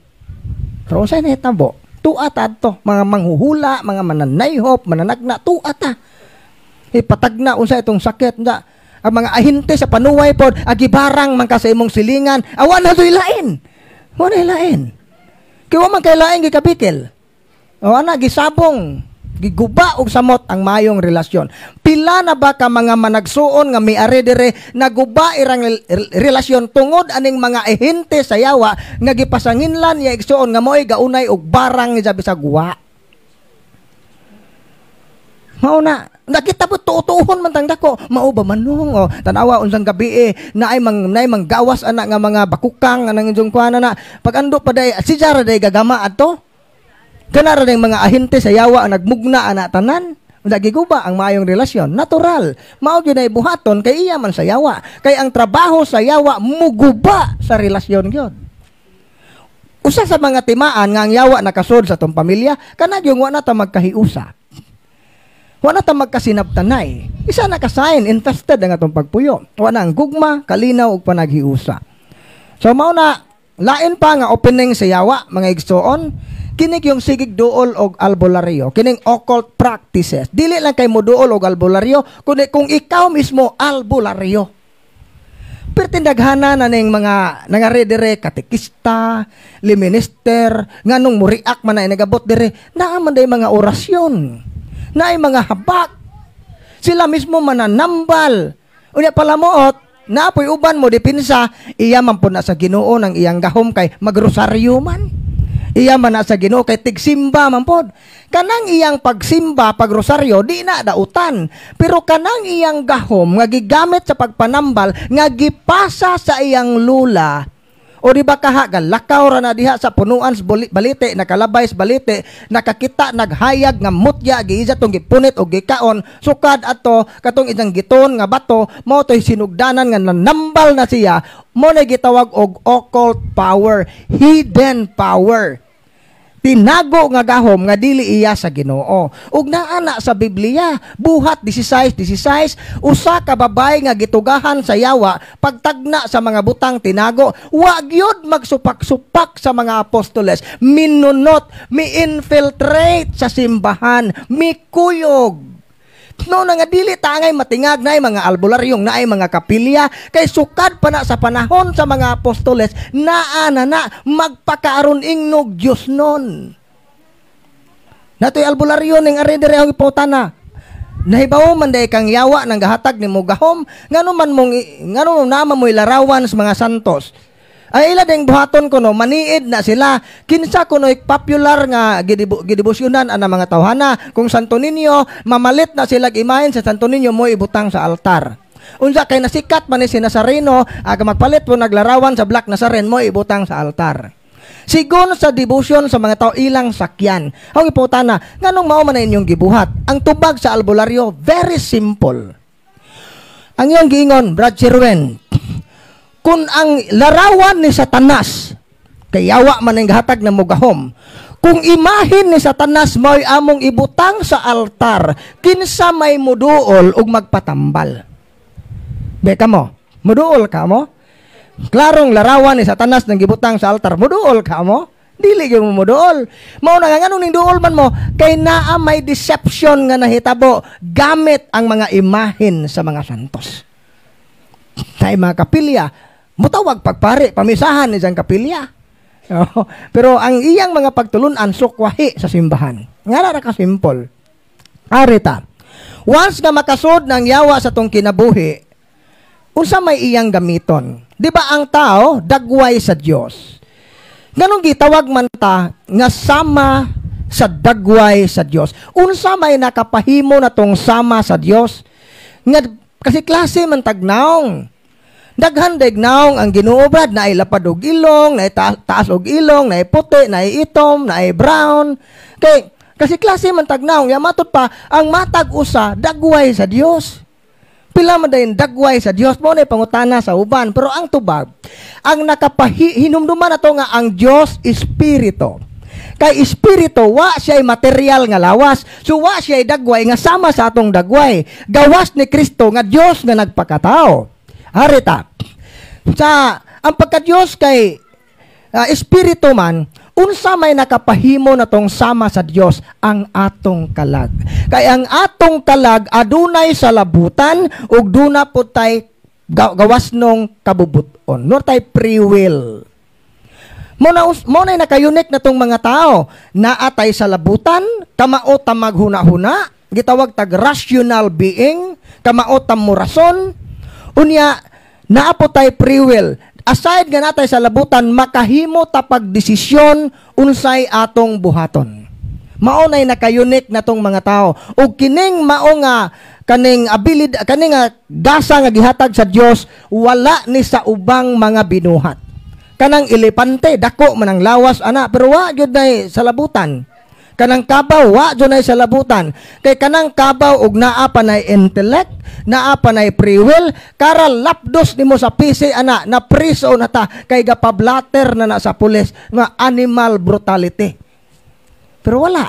S5: Pero sa nahitabo, tuata to, mga manghuhula, mga mananayhop, mananagna, tuata. Ipatagna unsa itong sakit na ang mga ahinte sa panuway pod agibarang man ka sa imong silingan, awan na doy lain. Wala lain. Kaya man kay lain gikabikil. O ana gisabong, giguba og samot ang mayong relasyon. Pila na ba ka mga managsuon nga miari dire naguba irang relasyon tungod aning mga ahinte sa yawa nga gipasanginlan ya igsuon nga moy gaunay og barang nga sa guwa. Mao na nakita po tutuhon man tang dako mao ba manong tanawa unsang gabi naay manggawas ana nga mga bakukang anang injong kuana na pag-ando pa day si Jara day gagama adto kana ra ding mga ahente sa yawa ang nagmugna ana tanan unda giguba ang maayong relasyon natural mao gyud ay buhaton kay iya man sa yawa kay ang trabaho sa yawa muguba sa relasyon gyud. Usa sa mga timaan nga ang yawa nakasud sa tong pamilya kana gyud wa na ta magkahiusa. Wala ta magkasinabtanay. Isa na ka-sign, infested ang atong pagpuyo. Wala ang gugma, kalinaw, ug panaghiusa. So, mao na, lain pa nga opening sa yawa, mga igsoon, kinig yung sigig duol og albularyo, kining occult practices. Dili lang kay mo duol og albularyo, kundi kung ikaw mismo albularyo. Pero tindaghana na ning mga nangaredire, katekista, liminister, nganong muriak man na nagabot dire, naaman day mga orasyon. Na ay mga habak. Sila mismo mananambal. Unya palamuot, naapoy uban mo dipinsa, iya man po na sa Ginoo ng iyang gahom kay magrosaryo man. Iya man na sa Ginoo kay tigsimba man pod. Kanang iyang pagsimba, pagrosaryo, di na dautan. Pero kanang iyang gahom nga gigamit sa pagpanambal, nga gipasa sa iyang lula, o di ba kaha galakaw ra na diha sa punuan sa balite nakalabay sa balite nakakita naghayag nga mutya giiza tong gipunit og gikaon sukad ato katong isang giton nga bato mao toy sinugdanan nga nanambal na siya mo na gitawag og occult power, hidden power. Tinago nga gahom nga dili iya sa Ginoo. Ug naana sa Biblia, buhat 16:16, usa ka babay nga gitugahan sa yawa pagtagna sa mga butang tinago, wa gyud magsupak-supak sa mga apostoles, minunot, mi-infiltrate sa simbahan, mikuyog. No nga dili tangay matingag na mga albularyong naay mga kapilya kay sukad pa na sa panahon sa mga apostoles naa na magpakaaron ingnog Dios non. Natoy albularyo ning ari dire ang ipotana. Nahibaw man day kang yawa nang gahatag nimo gahom ngano naman mo ilarawan sa mga santos. Ay ila ding buhaton ko no maniid na sila kinsa kuno popular nga gidibusyonan ana mga tawhana kung Santo Niño mamalit na sila imahen sa Santo Niño mo ibutang sa altar. Unsa kay nasikat man ni si Nazareno aga magpalit po naglarawan sa Black Nazaren mo ibutang sa altar. Sigon sa devotion sa mga tao ilang sakyan. Ang ipotana nganong mao man inyong gibuhat. Ang tubag sa albularyo very simple. Ang iyang giingon Brad Sherwin, kung ang larawan ni Satanas, kay yawa man ang gahatag na mugahom, kung imahin ni Satanas mo'y among ibutang sa altar, kinsa may muduol ug magpatambal. Beka mo, muduol ka mo? Klarong larawan ni Satanas nang gibutang sa altar, muduol ka mo? Dili gyud mo muduol. Mao na nga nganong ning duol man mo, kay naa may deception nga nahitabo gamit ang mga imahin sa mga santos. Tay mga kapilya, mutawag pagpari, pamisahan ni diyang kapilya. Pero ang iyang mga pagtulunan, sukwahi sa simbahan. Nga na ka simple. Arita, once nga makasod ng yawa sa tong kinabuhi, unsa may iyang gamiton? Di ba ang tao, dagway sa Diyos? Ganong gitawag man ta, nga sama sa dagway sa Diyos. Unsa may nakapahimo na tong sama sa Diyos? Nga, kasi klase man tagnaong. Daghan dagnaong ang Ginoo Brad na ay lapad og ilong, na ay taas og ilong, na ay puti, na ay itom, na ay brown. Kasi klase man tagnaong, yamatot pa ang matag usa dagway sa Dios. Pila man dayon dagway sa Dios mo na pangutana sa uban, pero ang tubag ang hinumduman nato nga ang Dios espiritu. Kay espiritu wa siya material nga lawas, so wa siya dagway nga sama sa atong dagway. Gawas ni Kristo nga Dios nga nagpakatao. Harita, sa ang pagka-Diyos kay espiritu man, unsa may nakapahimo na tong sama sa Dios ang atong kalag. Kay ang atong kalag adunay sa labutan ug duna po tay gawas nung kabubuton. No tay free will. Mo na nakayunik na tong mga tao naatay sa labutan, kamao ta maghuna-huna, gitawag tag rational being, kamao ta mo rason. Unya naapo tay free will. Aside nga natay sa labutan, makahimo ta pagdesisyon unsay atong buhaton. Mao nay nakayunik na tong mga tao. Ug kining mao nga kaning kaning gasa nga gihatag sa Dios wala ni sa ubang mga binuhat. Kanang elepante dako man ang lawas ana pero wa gyud nay sa labutan. Kanang kabaw wa gyud nay sa labutan. Kay kanang kabaw ug naa pa nay intellect, naa pa nay free will, karal lapdos nimo sa PC ana na priso na ta kay gapablatter na sa pulis nga animal brutality. Pero wala.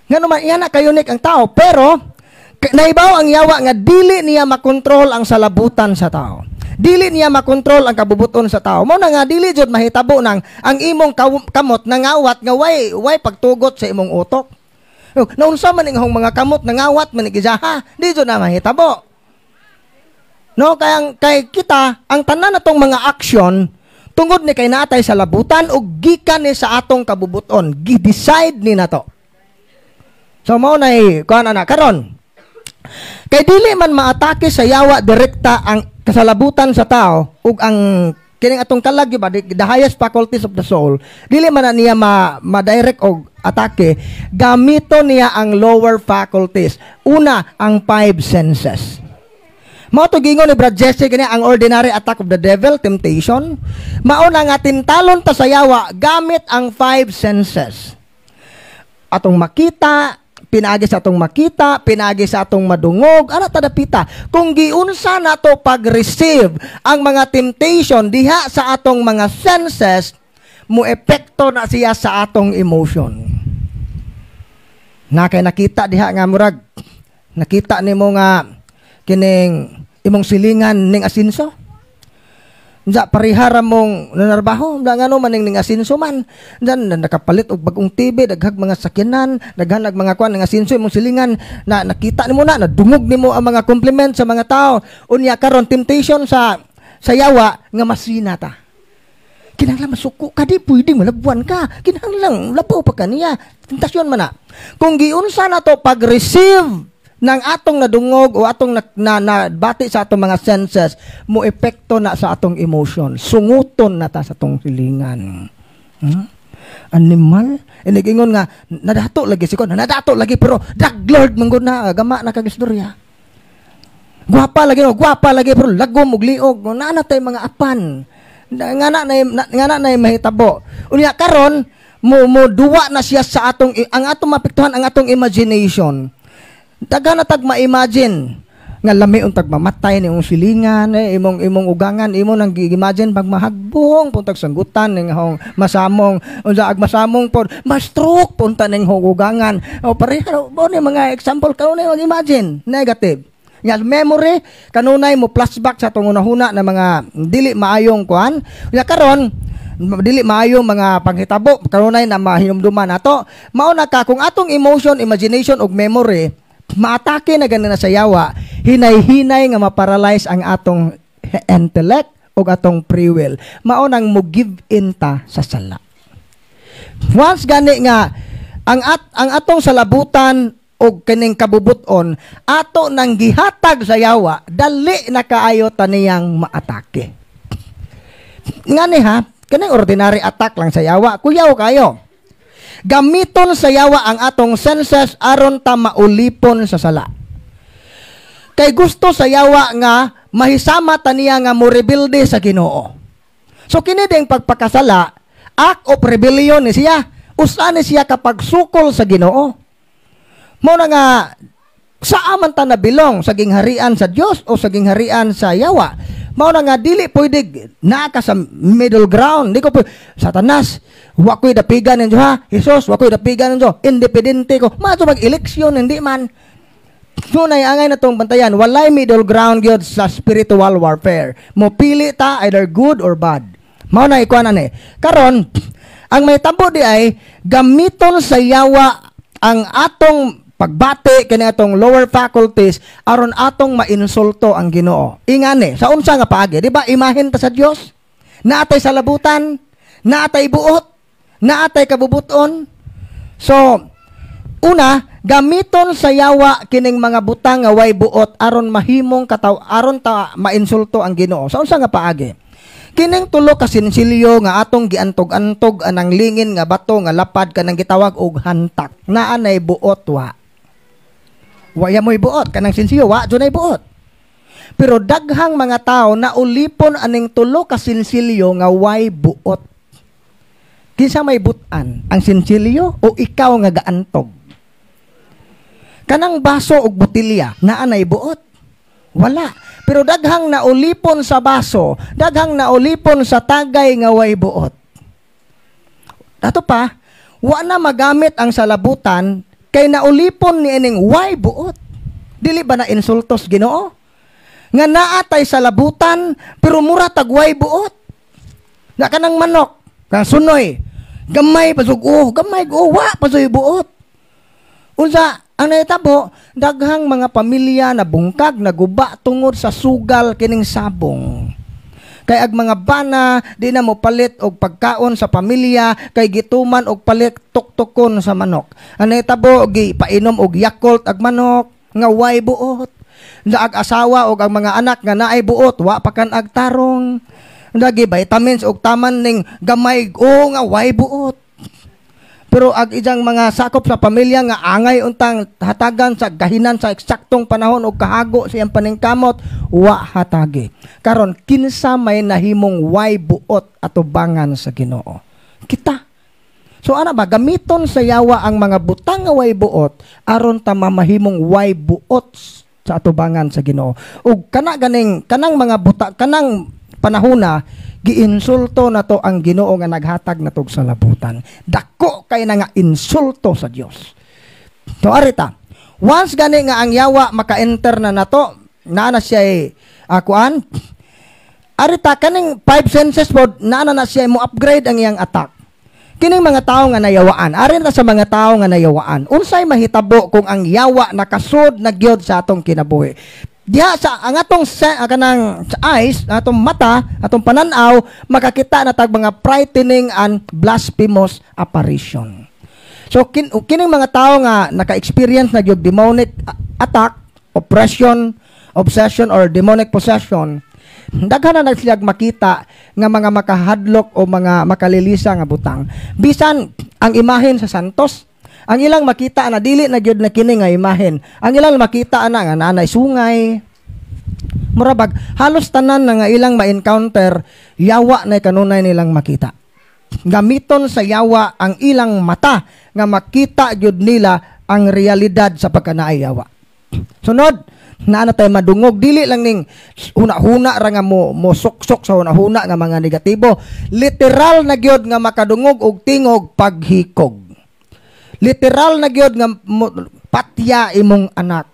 S5: Nga naman yan na kayunik ang tao. Pero, naibaw ang yawa nga dili niya makontrol ang salabutan sa tao. Dili niya makontrol ang kabubuton sa tao. Mo na nga, dili jud mahitabo nang ang imong kamot nangawat nga way pagtugot sa imong utok. Naunsa man ingong mga kamot nangawat man igizaha, di jud na mahitabo. No, kay kita, ang tanan natong mga aksyon, tungod ni kay naatay sa labutan o gikan ni sa atong kabubuton. Gi-decide ni nato. So, mao na kuha na karon. Kay dili man maatake sa yawa direkta ang kasalabutan sa tao ug ang kining atong kalag ba the highest faculties of the soul, dili man na niya ma-direct og atake, gamito niya ang lower faculties. Una, ang 5 senses. Mao to gingon ni Brad Jesse kani ang ordinary attack of the devil, temptation. Mao na nga tintalon ta sa yawa gamit ang 5 senses. Atong makita, pinaagi sa atong makita, pinaagi sa atong madungog, ana ta dapita. Kung giunsa nato pag-receive ang mga temptation diha sa atong mga senses, mo epekto na siya sa atong emotion. Na kay nakita diha nga murag nakita nimo nga kining imong silingan ning asinso. Unsa parihara mong nanarbaho, ngano man ning asinso man. Dan nakapalit og bagong TV, daghag mga sakyanan, daghan mga kuan ning asinso imong silingan na nakita nimo na nadungog nimo ang mga compliment sa mga tao. Unya karon temptation sa yawa nga masina ta. Kinahanglan masuko ka di pwedeng malabuan ka. Kinahanglan labaw pa kaniya. Tentasyon man na. Kung giunsa na to pag-receive ng atong nadungog o atong nabati sa atong mga senses, mo epekto na sa atong emotion. Sunguton na ta sa atong silingan. Animal? Inigingon nga, nadato lagi si ko, nadato lagi, pero drug lord manggod na, gama na kagistorya. Gwapa lagi, pero lagom ug liog. Naana tay mga apan. Ngana na mahitabo. Unya karon, mo duwa na siya sa atong, ang atong mapektuhan ang atong imagination. Daga na tag ma-imagine nga lami untag mamatay ni imong silingan, imong ugangan, imo nang gi-imagine pag mahagbong puntag sanggutan ning hong masamong, unsa ag masamong pod, ma-stroke punta ning hong ugangan. O pareho mo ni mga example kanunay mag-imagine, negative. Nya memory kanunay mo flashback sa atong unahuna na mga dili maayong kuan. Nya karon dili maayo mga panghitabo kanunay na mahinumduman nato. Mao na ka kung atong emotion, imagination ug memory maatake na ganin na sa yawa, hinay-hinay nga maparalyze ang atong intellect o atong free will. Mao nang mo give in ta sa sala. Once gani nga ang atong salabutan o kining kabubuton ato nang gihatag sa yawa, dali na kaayo ta niyang maatake. Ngani ha, kining ordinary attack lang sa yawa, kuyaw kayo. Gamiton sa yawa ang atong senses aron ta maulipon sa sala. Kay gusto sa yawa nga mahisama ta niya nga mo rebuilde sa Ginoo. So kini ding pagpakasala, act of rebellion ni siya. Usa ni siya kapag sukol sa Ginoo. Mo na nga saan man ta nabilong sa gingharian sa Dios o sa gingharian sa yawa. Mao na nga dili pwede naka sa middle ground. Di ko Satanas, wa ko'y dapigan ng Dios ha. Jesus, wa ko'y dapigan ng Dios. Independente ko. Mato mag-eleksyon, hindi man. So angay na tong bantayan, walay middle ground gyud sa spiritual warfare. Mo pili ta either good or bad. Mao na ikuan ani. Karon ang may tabo di ay gamiton sa yawa ang atong pagbati kani atong lower faculties aron atong mainsulto ang Ginoo. Ingani, sa unsa nga paagi, di ba? Imahen ta sa Dios. Naatay sa labutan, naatay buot, naatay kabubuton. So, una, gamiton sa yawa kining mga butang nga way buot aron mahimong aron ta mainsulto ang Ginoo. Sa unsa nga paagi? Kining tulo ka sinsilyo nga atong giantog-antog anang lingin nga bato nga lapad kanang gitawag og hantak. Naa nay buot wa. Waya mo'y buot kanang sinsilyo wa dunay buot. Pero daghang mga tao na ulipon aning tulo ka sinsilyo nga way buot. Kinsa may butan? Ang sinsilyo o ikaw nga gaantog? Kanang baso og botilya naa nay buot? Wala. Pero daghang naulipon sa baso, daghang naulipon sa tagay nga way buot. Dato pa, wa na magamit ang salabutan kay naulipon ni ining way buot. Dili ba na insultos Ginoo? Nga naatay salabutan pero mura tag way buot. Na kanang manok, kanang sunoy, gamay pasug gamay wa pasoy buot. Unsa ang naitabo, daghang mga pamilya na bungkag, naguba tungod sa sugal kining sabong. Kay ag mga bana, di na mo palit og pagkaon sa pamilya, kay gituman og palit tuktukon sa manok. Ang naitabo, painom og Yakult ag manok, nga way buot. Sa ag asawa og ang mga anak nga naay buot, wa pa kan ag tarong. Dagi vitamins og taman ning gamay, nga way buot. Pero ag ijang mga sakop sa pamilya nga angay untang hatagan sa gahinan sa eksaktong panahon o kahago siyang paningkamot, wa hatagi. Karon kinsa may nahimong way buot atubangan sa Ginoo? Kita. So ana ba gamiton sa yawa ang mga butang nga way buot aron ta mamahimong way buot sa atubangan sa Ginoo. Ug kanang mga buta kanang panahona giinsulto na to ang Ginoo nga naghatag na tog sa labutan. Dako kay na nga insulto sa Dios. So arita, once gani nga ang yawa maka-enter na nato, na siya kuan. Arita kaning 5 senses pod na siya mo upgrade ang iyang attack. Kining mga tao nga nayawaan, ari na sa mga tao nga nayawaan. Unsay mahitabo kung ang yawa nakasud na gyud sa atong kinabuhi? Diha sa ang atong kanang eyes, atong mata, atong pananaw, makakita na tag mga frightening and blasphemous apparition. So kining mga tao nga naka-experience na gyud demonic attack, oppression, obsession or demonic possession, daghan na sila makita nga mga makahadlok o mga makalilisa nga butang. Bisan ang imahen sa santos, ang ilang makita na dili na gyud na kini nga imahen. Ang ilang makita na nga nanay sungay. Murabag halos tanan na nga ilang ma-encounter yawa na kanunay nilang makita. Gamiton sa yawa ang ilang mata nga makita gyud nila ang realidad sa pagkanaay yawa. Sunod, na tayo madungog dili lang ning huna-huna ra nga mo suksok sa huna-huna nga mga negatibo. Literal na gyud nga makadungog og tingog paghikog. Literal na gyud nga patya imong anak.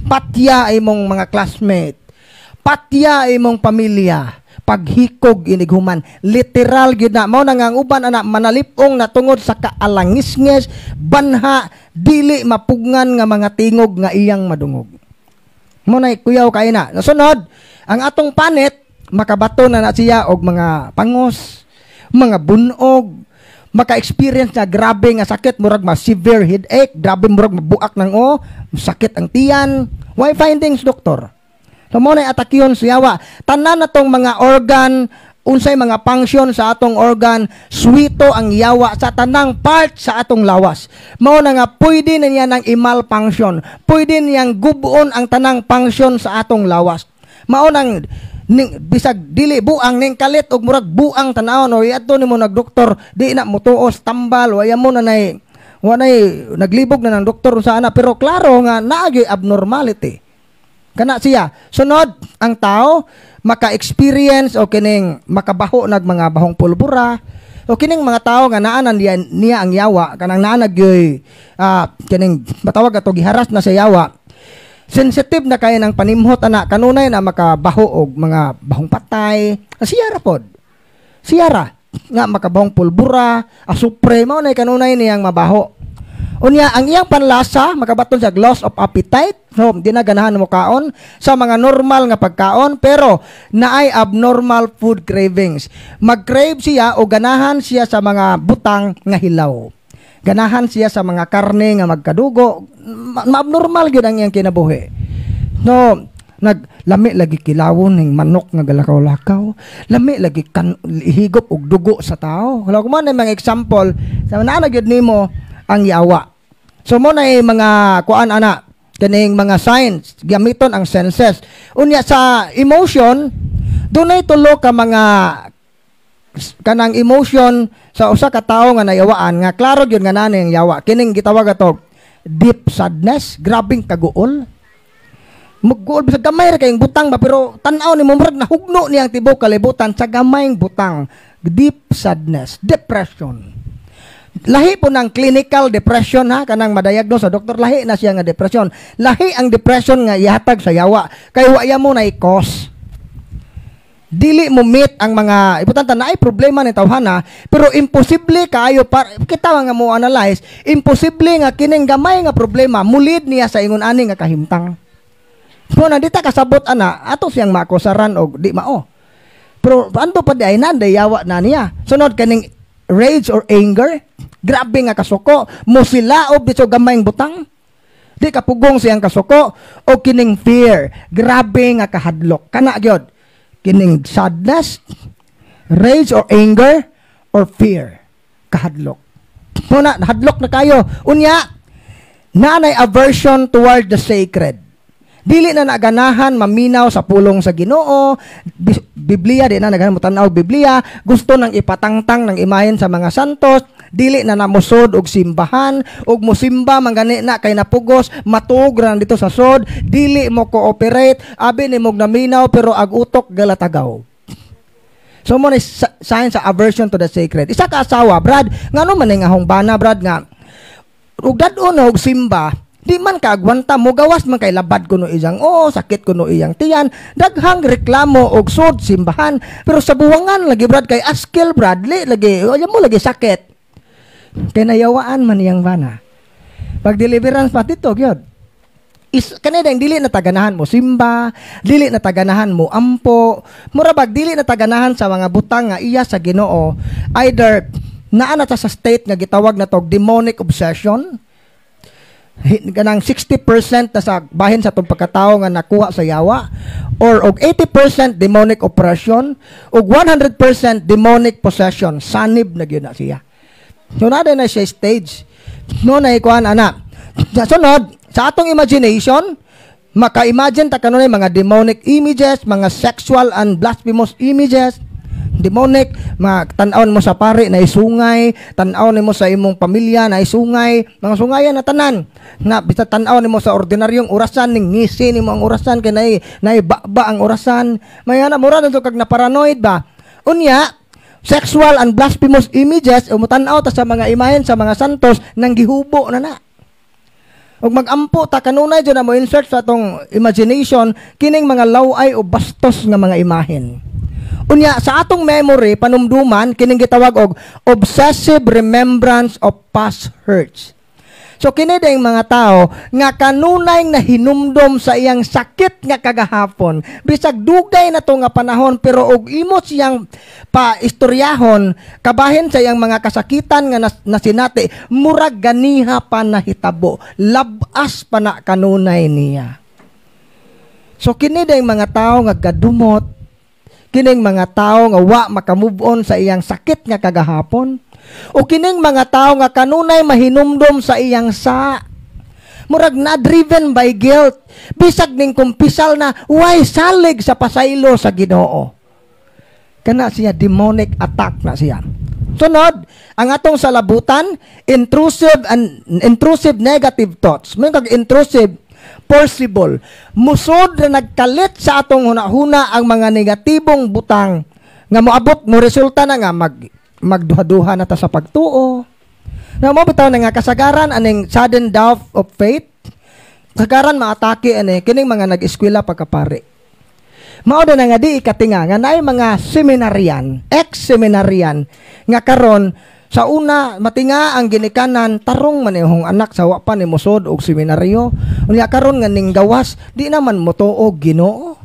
S5: Patya imong mga classmate. Patya imong pamilya. Paghikog inighuman. Literal gyud na mao na nga ang uban ana manalipong na tungod sa kaalangisnges, banha, dili mapugngan nga mga tingog nga iyang madungog. Mo na kuyaw kay na. Nasunod, ang atong panit makabato na siya og mga pangos, mga bunog, maka-experience na grabe nga sakit, murag severe headache, grabe murag mabuak ng sakit ang tiyan. Why findings, doktor? So mo na atakyon sa yawa. Tanan na tong mga organ, unsay mga function sa atong organ, suwito ang yawa sa tanang part sa atong lawas. Mao na nga pwede na niya ng i-malfunction. Pwede niyang gubuon ang tanang function sa atong lawas. Mao nang bisag dili buang ning kalit og murag buang tanawon o adto nimo nagdoktor di na mutuos tambal waya mo na nay naglibog na ng doktor sa ana pero klaro nga naagi abnormality kana siya. Sunod, ang tao maka-experience o kining makabaho nag mga bahong pulbura o kining mga tao nga naanan niya ang yawa kanang naanag yoy kining matawag ato giharas na sa yawa. Sensitive na kay ng panimhot ana kanunay na makabaho og mga bahong patay. Siya ra pod. Siya ra nga makabahong pulbura, asupre mao na kanunay niyang mabaho. Unya ang iyang panlasa makabaton sa loss of appetite. So di na ganahan mo kaon sa mga normal nga pagkaon pero naay abnormal food cravings. Mag-crave siya o ganahan siya sa mga butang nga hilaw. Ganahan siya sa mga karne nga magkadugo. Abnormal gyud ang iyang kinabuhi. No, naglami lagi kilawon ning manok nga galakaw-lakaw. Lami lagi higop og dugo sa tao. Wala ko man mga example sa naa gyud nimo ang yawa. So mo na mga kuan ana kaning mga signs gamiton ang senses. Unya sa emotion dunay tulo ka mga kanang emotion sa usa ka tawo nga nayawaan nga klaro gyud nga nani ang yawa. Kining gitawag ato deep sadness, grabing kaguol. Magguol sa gamay ra kayong butang ba pero tan-aw ni mo murag nahugno niyang tibok kalibutan sa gamayng butang. Deep sadness, depression. Lahi po ng clinical depression ha, kanang madayagnos sa doktor, lahi na siya nga depression. Lahi ang depression nga ihatag sa yawa. Kay waya mo na i-cause. Dili mo meet ang mga, importante na ay problema ni tawhana, pero imposible kaayo, kita nga mo analyze, imposible nga kining gamay nga problema, mulid niya sa ingon ani nga kahimtang. So na dita kasabot ana, ato siyang makusaran og di mao. Pero anto pa di ay nanday yawa na niya. Sunod kaning rage or anger, grabe nga kasuko, musilaob dito gamayng butang. Di kapugong siyang kasuko o kining fear, grabe nga kahadlok. Kana gyud kining sadness, rage or anger or fear, kahadlok. Muna hadlok na kayo. Unya, nanay aversion toward the sacred. Dili na naganahan maminaw sa pulong sa Ginoo. Biblia di na naganahan mo tanaw Biblia, gusto nang ipatangtang ng imahen sa mga santos, dili na namusod og simbahan, og mosimba mangani na kay napugos, matug ra dito sa sod, dili mo cooperate, abi ni mo naminaw pero ag utok galatagaw. So mo ni sign sa aversion to the sacred. Isa ka asawa, Brad, ngano man ning ahong bana, Brad, nga ug dadon og simba, di man kaagwanta mo gawas man kay labad kuno iyang sakit kuno iyang tiyan, daghang reklamo og sud simbahan, pero sa buwangan lagi, Brad, kay askil, Bradley lagi mo lagi sakit kay nayawaan man iyang bana. Pag deliverance pa dito gyud kanina dili na taganahan mo simba, dili na taganahan mo ampo, murabag dili na taganahan sa mga butang nga iya sa Ginoo, either naa na ta sa state nga gitawag na tog demonic obsession. Ganang 60% na sa bahin sa itong pagkatao nga nakuha sa yawa, or og 80% demonic oppression, og 100% demonic possession. Sanib na yun na siya. So na na siya stage. No na ikuan ana. Sunod, sa atong imagination, maka-imagine ta kanunay mga demonic images, mga sexual and blasphemous images. Demonic, tan-awon mo sa pari na isungay, tan-awon mo sa imong pamilya na isungay, mga sungayan na tanan. Na bisa tan-awon mo sa ordinaryong orasan, ning ngisi nimo ang orasan kay naibaba ang orasan. May ana mura dito kag na paranoid ba. Unya, sexual and blasphemous images umutan-aw ta sa mga imahen sa mga santos nang gihubo na. Ug magampo ta kanunay jud na mo insert sa atong imagination kining mga laway o bastos nga mga imahen. Unya sa atong memory panumduman kining gitawag og obsessive remembrance of past hurts. So kini dayng mga tao nga kanunay nahinumdom sa iyang sakit nga kagahapon, bisag dugay na to nga panahon, pero og imo siyang paistoryahon kabahin sa iyang mga kasakitan nga nasinati, murag ganiha pa nahitabo, labas pa na kanunay niya. So kini dayng mga tao nga gadumot, kining mga tao nga wa makamove on sa iyang sakit nga kagahapon, o kining mga tao nga kanunay mahinumdom sa iyang murag na driven by guilt, bisag ning kumpisal na way salig sa pasaylo sa Ginoo. Kana siya demonic attack na siya. Sunod, ang atong salabutan, intrusive negative thoughts. May kag intrusive possible. Musod na nagkalit sa atong hunahuna ang mga negatibong butang nga moabot mo resulta na nga magduha-duha na ta sa pagtuo. Na mo bitaw na nga kasagaran aning sudden doubt of faith. Kasagaran maatake ani kining mga nag-eskwela pagkapari. Mao na nga di ikatinga nga naay mga seminaryan, ex-seminaryan nga karon sa una matinga ang ginikanan tarong manihong anak sa wa pa ni mosod og seminaryo. Unya karon nga ning gawas di naman motuog Ginoo.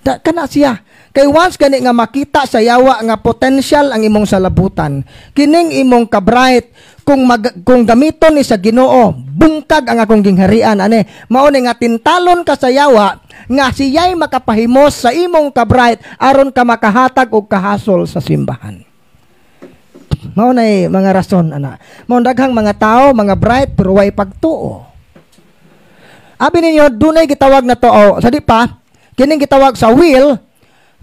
S5: Kana siya. Kay once gani nga makita sa yawa nga potential ang imong salabutan, kining imong ka-bright kung gamiton ni sa Ginoo, bungkag ang akong gingharian ani. Mao ni nga tintalon ka sa yawa nga siya'y makapahimos sa imong ka-bright aron ka makahatag og kahasol sa simbahan. Mao nay mga rason ana. Mao daghang mga tao, mga bright pero way pagtuo. Abi ninyo dunay gitawag na tuo. Sa di pa kining gitawag sa will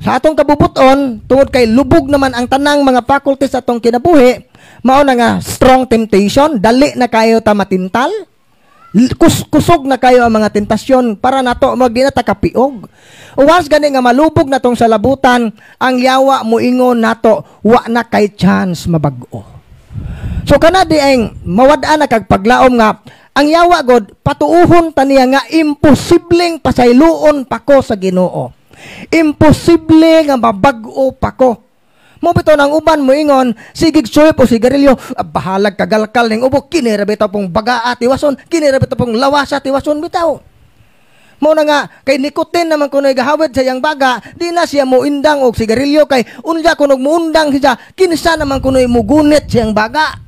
S5: sa atong kabubuton tungod kay lubog naman ang tanang mga faculties atong kinabuhi, mao na nga strong temptation, dali na kayo ta matintal, kusog na kayo ang mga tentasyon para nato magdi na ta kapiog. Once gani nga malubog na tong salabutan, ang yawa moingon nato wa na kay chance mabag-o. So kana di ang mawad-an na kag paglaom nga ang yawa god patuuhon taniya nga imposibleng pasayloon pa ko sa Ginoo. Imposible nga mabag-o pa ko. Mo bitaw nang uban mo ingon, sigig suip o sigarilyo, bahalag kagalkal ning ubo, kinira bitaw pong bagaa tiwason, kinira bitaw pong lawasa tiwason bitaw. Mo na nga kay nikotin naman kunoy gahawid sa yang baga, di na siya mo indang og sigarilyo kay unja kunog muundang siya, kinsa naman kunoy mugunit siyang baga.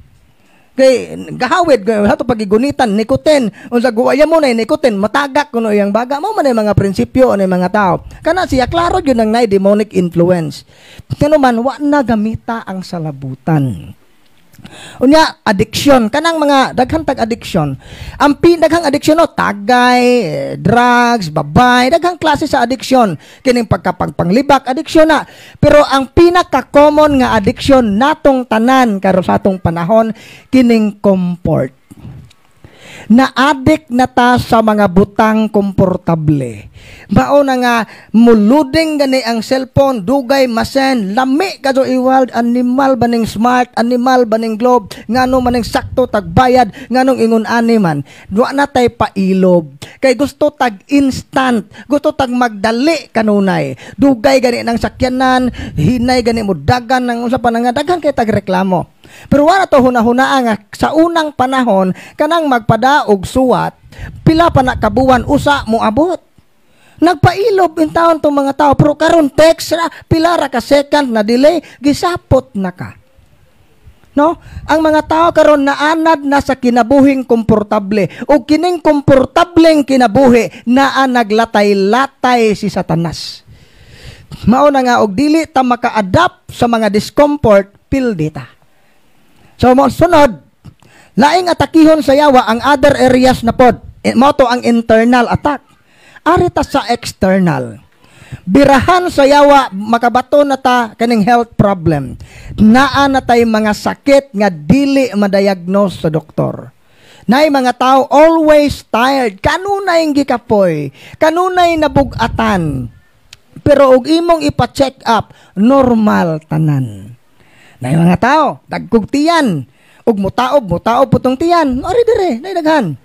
S5: Kay gahawid hato pagigunitan nikotin unsa guwaya mo na nikotin matagak kuno yang baga mo man mga prinsipyo ni mga tao kana siya klaro gyud ang nay demonic influence kano man wa na gamita ang salabutan. Unya addiction kanang mga daghang tag addiction ang daghang addiction no tagay, drugs, babay, daghang klase sa addiction kining pagkapagpanglibak addiction na pero ang pinaka common nga addiction natong tanan karo sa atong panahon kining comfort. Na-addict na ta sa mga butang komportable. Mao na nga muluding gani ang cellphone, dugay masen, lami kadto iwald, animal baning smart, animal baning globe, ngano maning sakto tagbayad, nganong ingon ani man. Wa na tay pailob. Kay gusto tag instant, gusto tag magdali kanunay. Dugay gani ng sakyanan, hinay gani mo dagan ng usa pa nga daghan kay tag reklamo. Pero wala to hunahunaa nga sa unang panahon kanang magpadaog suwat pila pa na kabuwan usa mo abot. Nagpailob in taon tong mga tao pero karon text ra pila ra ka second na delay gisapot na ka. No? Ang mga tao karon naanad na sa kinabuhing komportable o kining komportableng kinabuhi naa naglatay-latay si Satanas. Mao na nga og dili ta maka-adapt sa mga discomfort pildi ta. So, sunod, laing atakihon sa yawa ang other areas na pod. Mo to ang internal attack. Arita sa external. Birahan sa yawa, makabato na ta kaning health problem. Naa na tay mga sakit nga dili madiagnose sa doktor. Nay mga tao always tired. Kanunay gikapoy. Kanunay nabugatan. Pero og imong ipa-check up, normal tanan. Nay mga tao, dagkog tiyan. Ug mutaob putong tiyan. Ori dire, nay daghan.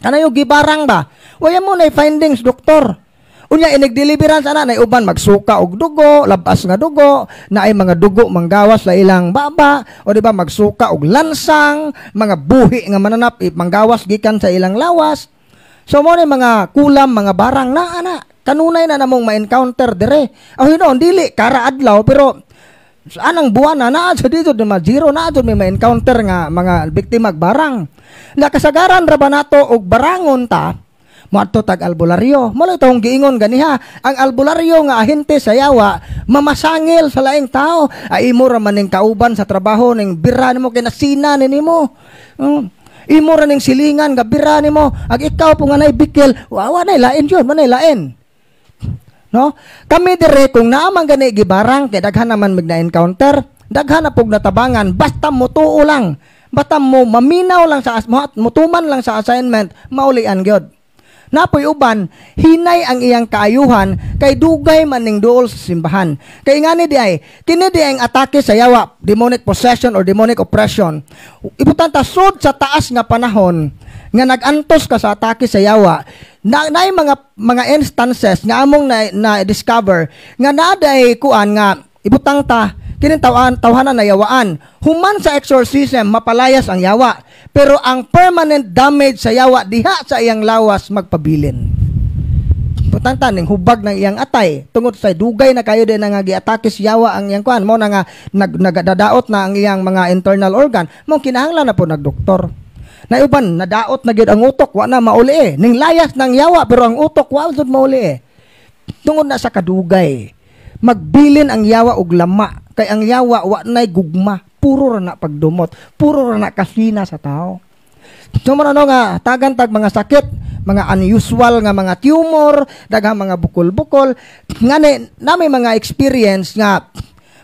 S5: Kanayo gibarang ba? Waya mo nay findings doktor. Unya inigdeliverance ana nay uban magsuka og dugo, labas nga dugo, naay mga dugo manggawas sa ilang baba, o di ba magsuka og lansang, mga buhi nga mananap manggawas gikan sa ilang lawas. So mo ni mga kulam, mga barang na ana. Kanunay na namong ma-encounter dire. Oh hinon dili kara adlaw pero anang buwan na sa dito na zero na may ma-encounter nga mga biktima barang. Nakasagaran ra ba nato og barangon ta moadto tag albularyo. Mo tong giingon ganiha, ang albularyo nga ahente sa yawa mamasangil sa laing tao. Ay imo ra man ning kauban sa trabaho ning bira nimo kay nasina nimo. Imo ra ning silingan nga bira nimo. Ag ikaw po nga nay bikil, wa nay lain jud, manay lain. No? Kami dire kung naamang gani gibarang kay daghan naman magna-encounter, daghan na pug natabangan basta mo tuo lang. Basta mo maminaw lang sa mutuman lang sa assignment, maulian gyud. Napoy uban, hinay ang iyang kaayuhan kay dugay man ning duol sa simbahan. Kay ngani di ay, kini di ang atake sa yawa, demonic possession or demonic oppression. Importante sud sa taas nga panahon nga nagantos ka sa atake sa yawa, na mga instances nga among na discover nga naday kuan nga ibutang ta kinin tawhanan na yawaan. Human sa exorcism mapalayas ang yawa, pero ang permanent damage sa yawa diha sa iyang lawas magpabilin. Putang taning hubag ng iyang atay tungod sa dugay na kayo din nga giatake si yawa ang iyang kuan mo na nga nagdadaot na ang iyang mga internal organ, mo kinahanglan na po nagdoktor. Na uban nadaot na gyud ang utok wa na mauli eh. Ning layas ng yawa pero ang utok wa jud mauli eh. Tungod na sa kadugay. Magbilin ang yawa og lama kay ang yawa wa nay gugma, puro ra na pagdumot, puro ra na kasina sa tao. So man ano nga tag mga sakit, mga unusual nga mga tumor, daghang mga bukol-bukol, ngani nami mga experience nga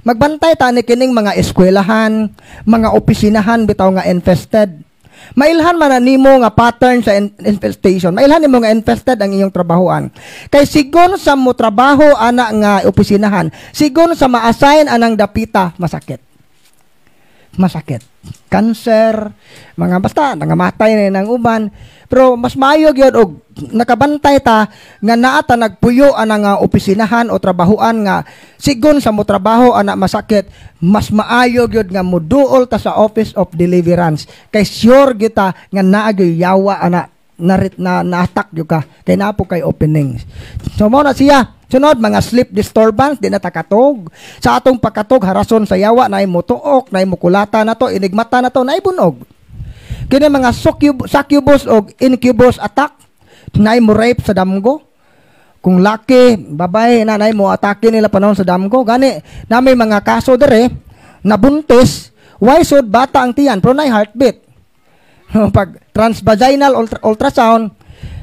S5: magbantay ta ni kining mga eskwelahan, mga opisinahan bitaw nga infested. Mailhan man na nimo nga pattern sa infestation. Mailhan nimo nga infested ang iyong trabahoan. Kay sigon sa mo trabaho ana nga opisinahan, sigon sa ma-assign anang dapita, masakit. Masakit. Cancer, mga basta nangamatay na ng uban. Pero mas maayo gyud og nakabantay ta nga naa ta nagpuyo ana nga opisinahan o trabahoan nga sigon sa mo trabaho ana masakit, mas maayo gyud nga moduol ta sa Office of Deliverance kay sure kita nga naa gyud yawa ana na-attack gyud ka kay naa po kay openings. So mo na siya. Sunod, mga sleep disturbance, di na takatog. Sa atong pagkatog, harason sa yawa, na imutuok, na imukulata na to, inigmata na to, na ibunog. Kini mga succubus o incubus attack, na rape sa damgo. Kung laki, babae, na mo atake nila panahon sa damgo. Gani, na may mga kaso dere, nabuntis, why sod bata ang tiyan, pero na heartbeat. Pag transvaginal ultrasound,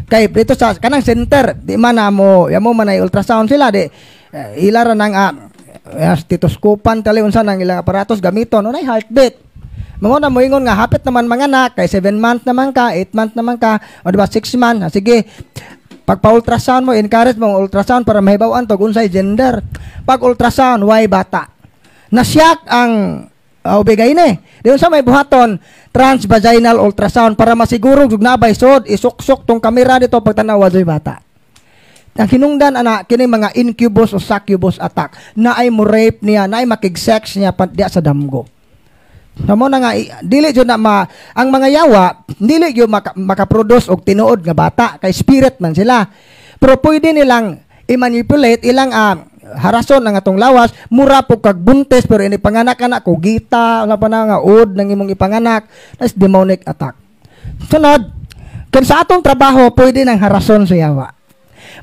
S5: kay dito sa kanang center di man mo yamo man ay ultrasound sila di ilara nang stethoscope tali unsa nang ilang aparatos gamiton unay heartbeat mo na moingon nga hapit naman manganak kay 7 months naman ka 8 months naman ka o diba 6 months sige pagpa-ultrasound mo encourage mo ultrasound para mahibaw-an to unsay gender pag ultrasound why bata nasyak ang ubigay ni di unsa may buhaton transvaginal ultrasound para masiguro jud nabay sod isuksok tong kamera dito pagtanaw wa bata. Ang hinungdan ana kini mga incubus o succubus attack na ay mo rape niya na ay makig-sex niya diya sa damgo. Namo na nga dili jud na ang mga yawa dili jud makaproduce og tinuod nga bata kay spirit man sila. Pero pwede nilang i-manipulate ilang harason ng atong lawas mura po kag buntes pero ini panganak anak ko gita wala pa na nga ud nang imong ipanganak that's demonic attack. Sunod kan sa atong trabaho pwede nang harason sa yawa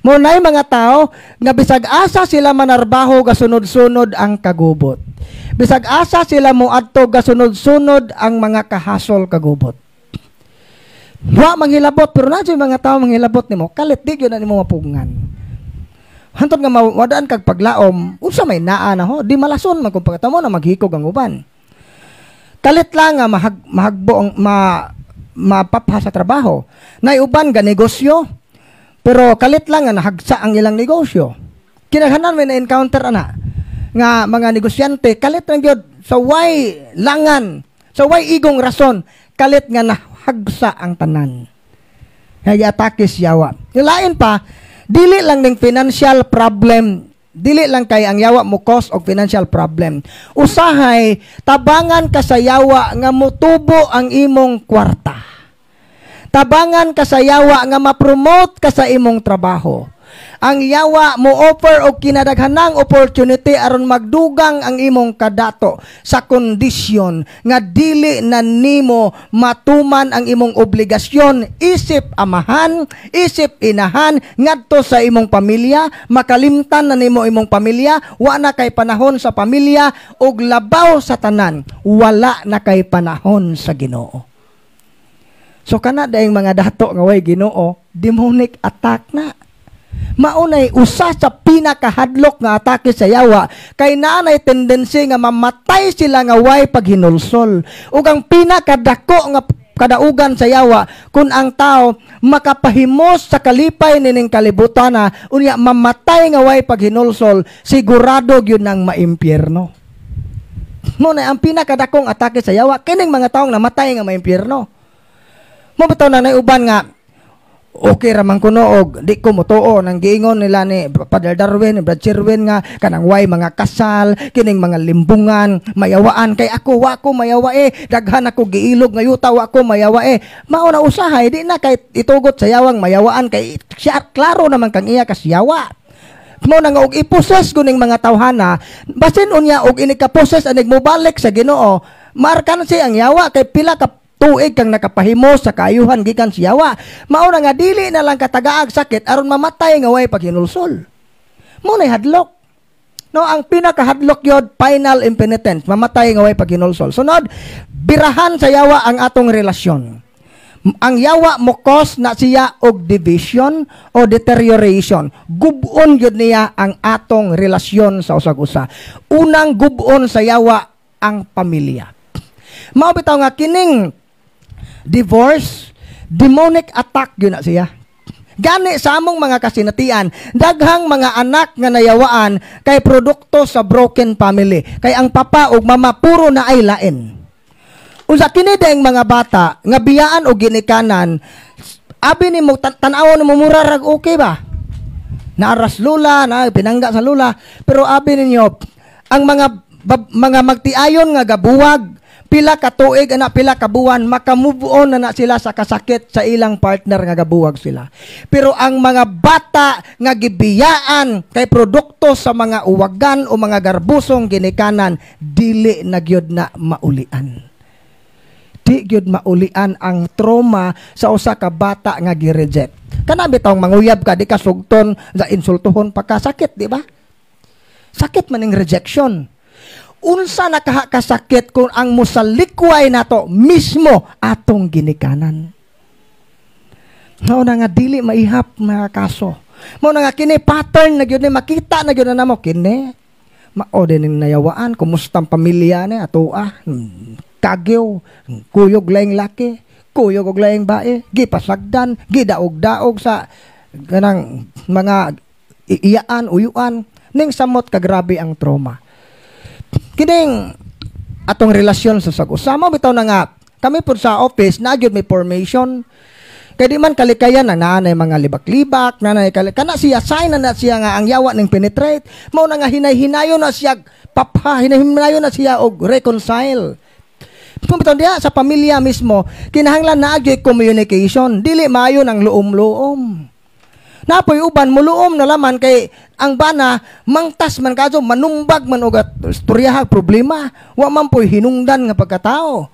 S5: mo nay mga tao nga bisag asa sila manarbaho gasunod-sunod ang kagubot bisag asa sila mo adto gasunod-sunod ang mga kahasol kagubot wa manghilabot pero na mga tao manghilabot nimo kalit di gyud na nimo mapugngan. Hantod nga mawadaan kag paglaom, unsa may naa na ho, di malason man kung pagkatamo na maghikog ang uban. Kalit lang nga mahagbo ang mapapha sa trabaho. Nay uban ga negosyo, pero kalit lang nga nahagsa ang ilang negosyo. Kinahanglan may na-encounter ana nga mga negosyante, kalit lang gyud sa way langan, sa way igong rason, kalit nga nahagsa ang tanan. Kaya atake yawa. Lain pa dili lang ning financial problem, dili lang kay ang yawa mo cause og financial problem. Usahay tabangan ka sa yawa nga motubo ang imong kwarta. Tabangan ka sa yawa nga ma-promote ka sa imong trabaho. Ang yawa mo offer og kinadaghanang opportunity aron magdugang ang imong kadato sa kondisyon nga dili na nimo matuman ang imong obligasyon isip amahan, isip inahan ngadto sa imong pamilya, makalimtan na nimo imong pamilya, wa na kay panahon sa pamilya ug labaw sa tanan, wala na kay panahon sa Ginoo. So kana daing mga dato nga way Ginoo, demonic attack na. Maunay usa sa pinakahadlok nga atake sa yawa kay naanay tendency nga mamatay sila nga way paghinulsol ug ang pinakadako nga kadaugan sa yawa kung ang tao makapahimos sa kalipay nining kalibutan na unya mamatay nga way paghinulsol sigurado gyud nang maimpyerno. Mo na ang pinakadakong atake sa yawa kining mga taong namatay nga maimpyerno. Mo bitaw na nay uban nga okay raman kuno og di ko motuo nang giingon nila ni Father Darwin, ni Brad Sherwin nga kanang way mga kasal, kining mga limbungan, mayawaan kay ako wa ko mayawa daghan ako giilog nga yuta wa ko mayawa mao na usahay di na kay itugot sa yawang mayawaan kay siya klaro naman kang iya kasyawa. Mo na nga og iposes kuning mga tawhana basin unya og ini kaposes anig mobalik sa Ginoo, markan si ang yawa kay pila ka tuig kang nakapahimo sa kaayuhan gikan siyawa. Mao na nga dili na lang katagaag sakit aron mamatay nga way paghinulsol. Mo na hadlok. No, ang pinakahadlok yod final impenitence, mamatay nga way paghinulsol. Sunod, birahan sa yawa ang atong relasyon. Ang yawa mo cause na siya og division o deterioration. Gubon yun niya ang atong relasyon sa usag-usa. Unang gubon sa yawa ang pamilya. Mao bitaw nga kining divorce, demonic attack yun na siya. Gani sa among mga kasinatian, daghang mga anak nga nayawaan kay produkto sa broken family. Kay ang papa ug mama puro na ay lain. Usa kini daing mga bata nga biyaan o ginikanan, abi ni mo tan-awon mo murarag okay ba? Naaras lula, na pinangga sa lula, pero abi ninyo ang mga magtiayon nga gabuwag pila ka tuig ana pila ka buwan maka-move on na sila sa kasakit sa ilang partner nga gabuwag sila. Pero ang mga bata nga gibiyaan kay produkto sa mga uwagan o mga garbusong ginikanan dili na gyud na maulian. Di gyud maulian ang trauma sa usa ka bata nga gi-reject. Kana bitaw manguyab ka di ka sugton sa insultuhon pa ka sakit, di ba? Sakit man ning rejection. Unsa nakakasakit kung ang musalikway nato mismo atong ginikanan. Mao na nga dili maihap mga kaso. Mao na nga kini pattern na gyud ni makita na gyud na namo kini. Mao din ning nayawaan kumusta ang pamilya ni atoa. Kagyo, kuyog laing laki, kuyog og laing bae, gipasagdan, gidaog-daog sa kanang mga iyaan, uyuan ning samot kagrabe ang trauma. Kining atong relasyon sa sag-usama bitaw na nga kami po sa office na gyud may formation kay di man kalikayan na nanay mga libak-libak nanay kana siya sign na siya nga ang yawa ning penetrate mao na nga hinay-hinayon na siya hinay-hinayon na siya og reconcile. Bitaw diha sa pamilya mismo kinahanglan na gyud communication dili maayo ang luom-luom. Napoy uban muluom na laman kay ang bana mangtas man kadto manumbag man og istoryaha problema wa man poy hinungdan nga pagkatao.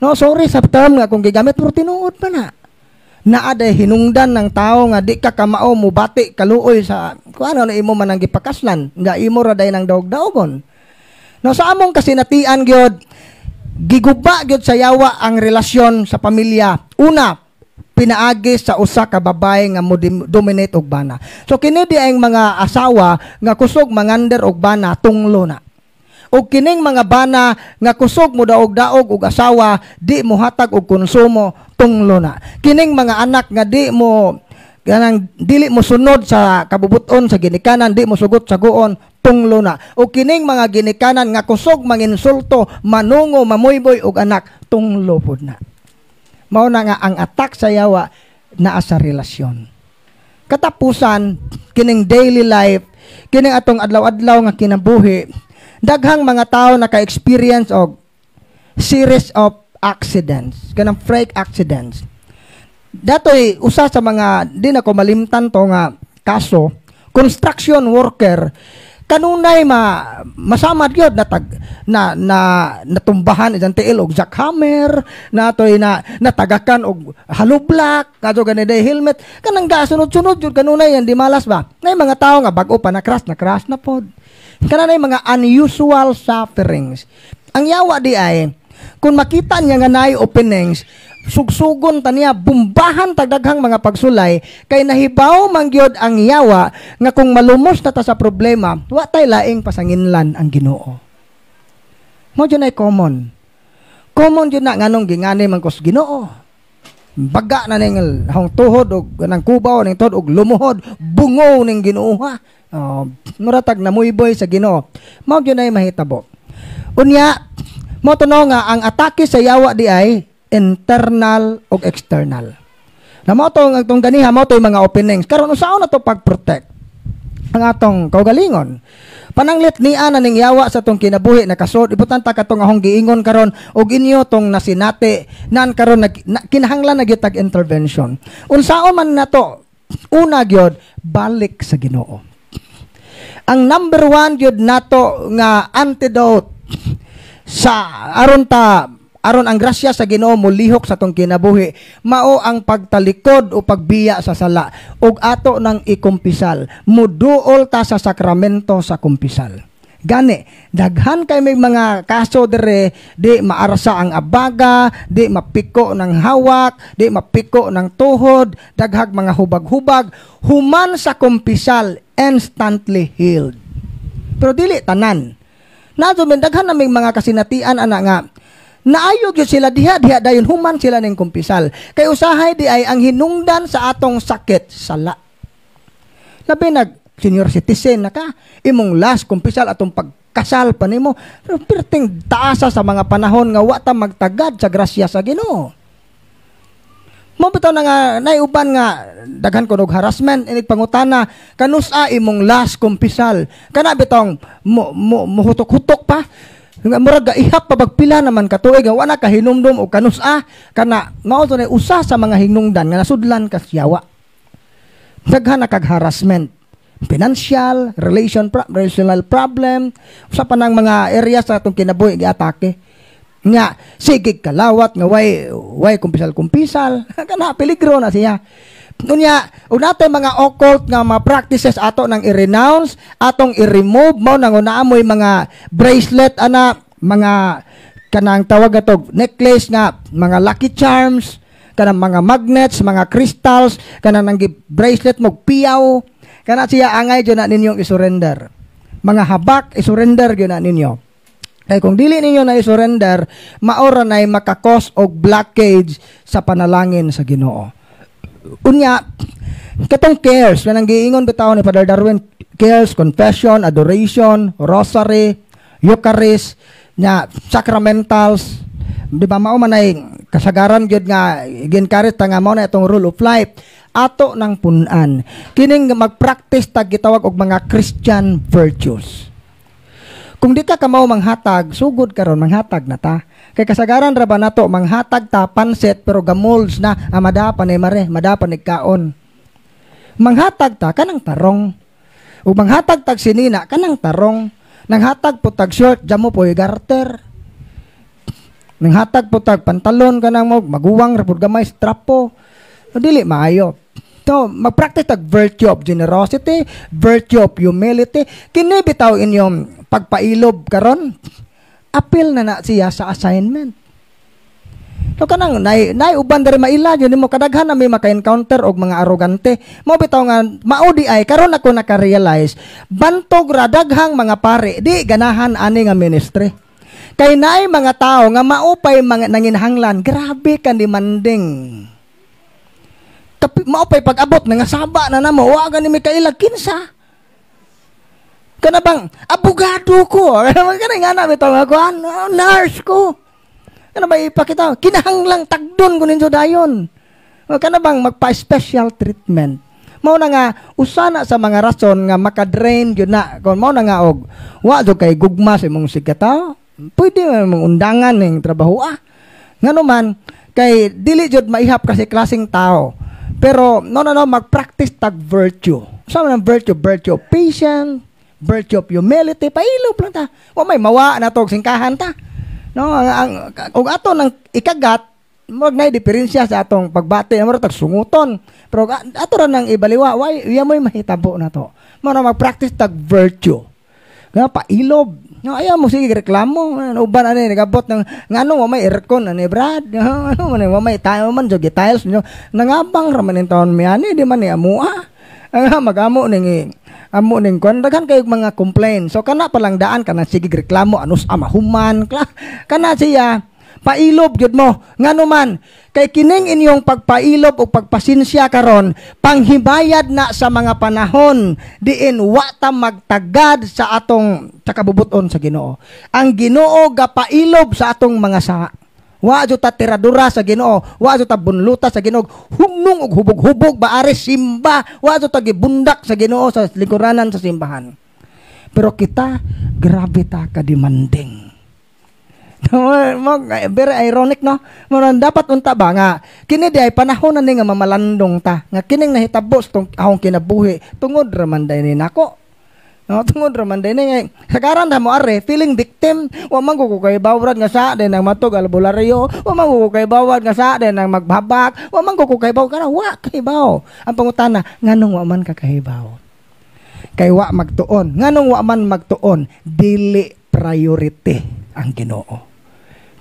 S5: No, sorry sa term nga kung gigamit pero tinuod pa na. Naaday hinungdan ng tao nga di ka kamao mo bati kaluoy sa kuano na imo man ang gipakaslan nga imo ra day nang daog-daogon. No, sa among kasinatian gyud giguba gyud sa yawa ang relasyon sa pamilya. Una, pinaagi sa usa ka babae nga mo dominate og bana. So kini di ang mga asawa nga kusog mangander og bana tunglo na. O kining mga bana nga kusog mo daog-daog og asawa di mo hatag og konsumo tunglo na. Kining mga anak nga di mo ganang dili mo sunod sa kabubuton sa ginikanan, di mo sugot sa guon tunglo na. O kining mga ginikanan nga kusog manginsulto, manungo, mamuyboy og anak tunglo pod na. Mao na nga ang attack sa yawa naa sa relasyon. Katapusan kining daily life, kining atong adlaw-adlaw nga kinabuhi, daghang mga tao naka-experience og series of accidents, kanang freak accidents. Datoy usa sa mga di na ko malimtan to nga kaso, construction worker kanunay masamad gyud natumbahan isang tiil og jackhammer natoy natagakan og halublak kadto ganay helmet kanang gasunod-sunod jud kanunay yan di malas ba nay mga tawo nga bag-o pa na crash na pod kananay mga unusual sufferings. Ang yawa di ay kung makita niya nga naay openings sugsugon ta niya bumbahan tagdaghang mga pagsulay kay nahibaw man gyud ang yawa nga kung malumos na ta sa problema wa tay laing pasanginlan ang Ginoo. Mo jud ay common jud na nganong gingani man kos Ginoo. Baga na ning hong tuhod og nang kubaw ning tuhod og lumuhod bungo ning Ginoo ha. Muratag na muyboy sa Ginoo. Mo jud ay mahitabo. Unya mo tuno nga ang atake sa yawa di ay internal o external. Na mo itong ganiha, mo ito yung mga openings. Karon usaon na ito pag-protect ang atong kaugalingon. Pananglit ni ana ning yawa sa tong kinabuhi na kasod ibutan ta katong ahong giingon karon og inyo tong nasinati nan karon kinahanglan na gyud tag intervention. Unsaon man nato? Una gyud balik sa Ginoo. Ang number 1 gyud nato nga antidote sa aron ang grasya sa Ginoo mulihok sa tong kinabuhi mao ang pagtalikod o pagbiya sa sala ug ato nang ikumpisal muduol ta sa sakramento sa kumpisal. Gani daghan kay may mga kaso dire di maarsa ang abaga, di mapiko ng hawak, di mapiko ng tuhod, daghag mga hubag-hubag human sa kumpisal instantly healed. Pero dili tanan. Nadto men daghan na may mga kasinatian ana nga naayog yun sila diha dayon human sila ning kumpisal. Kay usahay di ay ang hinungdan sa atong sakit sala. Labi senior citizen na ka, imong last kumpisal atong pagkasal pa nimo. Pero perting taasa sa mga panahon nga wa ta magtagad sa grasya sa Ginoo. Mo bitaw na nga naiuban nga daghan kunog harassment inig pangutana kanusa imong last kumpisal. Kana bitong muhutok-hutok pa. Nga murag ihap pa bagpila naman katuig nga wala ka hinumdum o kanusa kana mao to usa sa mga hinungdan nga nasudlan ka siyawa. Daghan na kag harassment, financial, relational problem, usa pa nang mga area sa atong kinabuhi giatake. Nga sigig kalawat nga way kumpisal kana peligro na siya. Unya, ug natay mga occult nga mga practices ato nang i-renounce, atong i-remove mo nang unaamoy mga bracelet ana, mga kanang tawag atog necklace nga, mga lucky charms, kanang mga magnets, mga crystals, kanang nang bracelet mo piyaw, kana siya angay jud na ninyong i-surrender. Mga habak i-surrender gyud na ninyo. Kaya kung dili ninyo na i-surrender, maora nay makakos og blockage sa panalangin sa Ginoo. Unya, katong cares, kanang giingon bitaw ni Father Darwin, cares, confession, adoration, rosary, Eucharist, nya sacramentals, di ba mao man ay kasagaran gyud nga ginkarit nga mao na itong rule of life ato nang punan. Kining mag-practice tag gitawag og mga Christian virtues. Kung di ka kamaw manghatag, sugod karon manghatag na ta. Kay kasagaran ra ba nato manghatag ta panset pero gamolds na amada pa ni mare, mada pa ni kaon. Manghatag ta kanang tarong. Ug manghatag tag sinina kanang tarong. Nanghatag po tag short, jamo po garter. Nanghatag po tag pantalon kanang mo maguwang ra pud gamay strapo. Dili maayo. So, mag-practice tag virtue of generosity, virtue of humility. Kini bitaw inyong pagpailob karon. Appeal na siya sa assignment. So kanang uban diri maila yun mo kadaghan na may maka-encounter og mga arrogante. Mo bitaw nga maudi ay karon ako naka-realize bantog ra daghang mga pare di ganahan ani nga ministry. Kay naay mga tao nga maupay mga nanginhanglan, grabe ka demanding. Maupay pag-abot na nga saba na namo, wa gani mi kailag kinsa. Kana bang abogado ko. Kana nga na bitaw ako, nurse ko. Kana ba ipakita? Kinahanglang tagdon ko ninyo dayon. Kana bang magpa-special treatment. Mao na nga usana sa mga rason nga makadrain gyud na. Kon mao na nga og wa do kay gugma sa imong sigata. Pwede mong undangan ning trabaho Ngano man kay dili jud maihap kasi klaseng tao. Pero no mag-practice tag virtue. Sa man virtue of patience, virtue of humility, pailop lang ta. Wa may mawa na tog singkahan ta. No, og ato nang ikagat, mag nay diferensya sa atong pagbati, mo tag sunguton. Pero ato ra nang ibaliwa, iya mo'y mahitabo na to. Mo na mag-practice tag virtue. Nga pailob. No, ayaw mo sige reklamo. Uban ani nagabot ng ngano wa may aircon ani brad. Ano man wa may tayo man jog tiles nyo. Nangabang ra man taon mi ani di man ni amua. Magamo ning kon daghan kay mga complaint. So kana pa lang daan kana sige reklamo anus amahuman. Kana siya pailob gyud mo. Ngano man kay kining inyong pagpailob o pagpasinsya karon panghibayad na sa mga panahon diin wa ta magtagad sa atong kabubuton sa Ginoo. Ang Ginoo gapailob sa atong mga Wa jud ta tiradura sa Ginoo, wa jud ta bunluta sa Ginoo, humnong og hubog-hubog baare simba, wa jud ta gibundak sa Ginoo sa lingkuranan sa simbahan. Pero kita grabe ta ka demanding. Very ironic, no? Maran dapat unta ba nga kini di ay panahon na ni nga mamalandong ta nga kining nahitabo sa akong kinabuhi tungod ra man day ni nako. No, tungod ra man day ni sagaran na mo are feeling victim, wa man ko kay bawrad nga sa den ang matog albularyo, wa man ko kay bawrad nga sa den ang magbabak, wa man ko kay baw kana wa kay baw. Ang pangutana nganong wa man ka kahibaw? Kay wa magtuon. Nganong wa man magtuon? Dili priority ang Ginoo.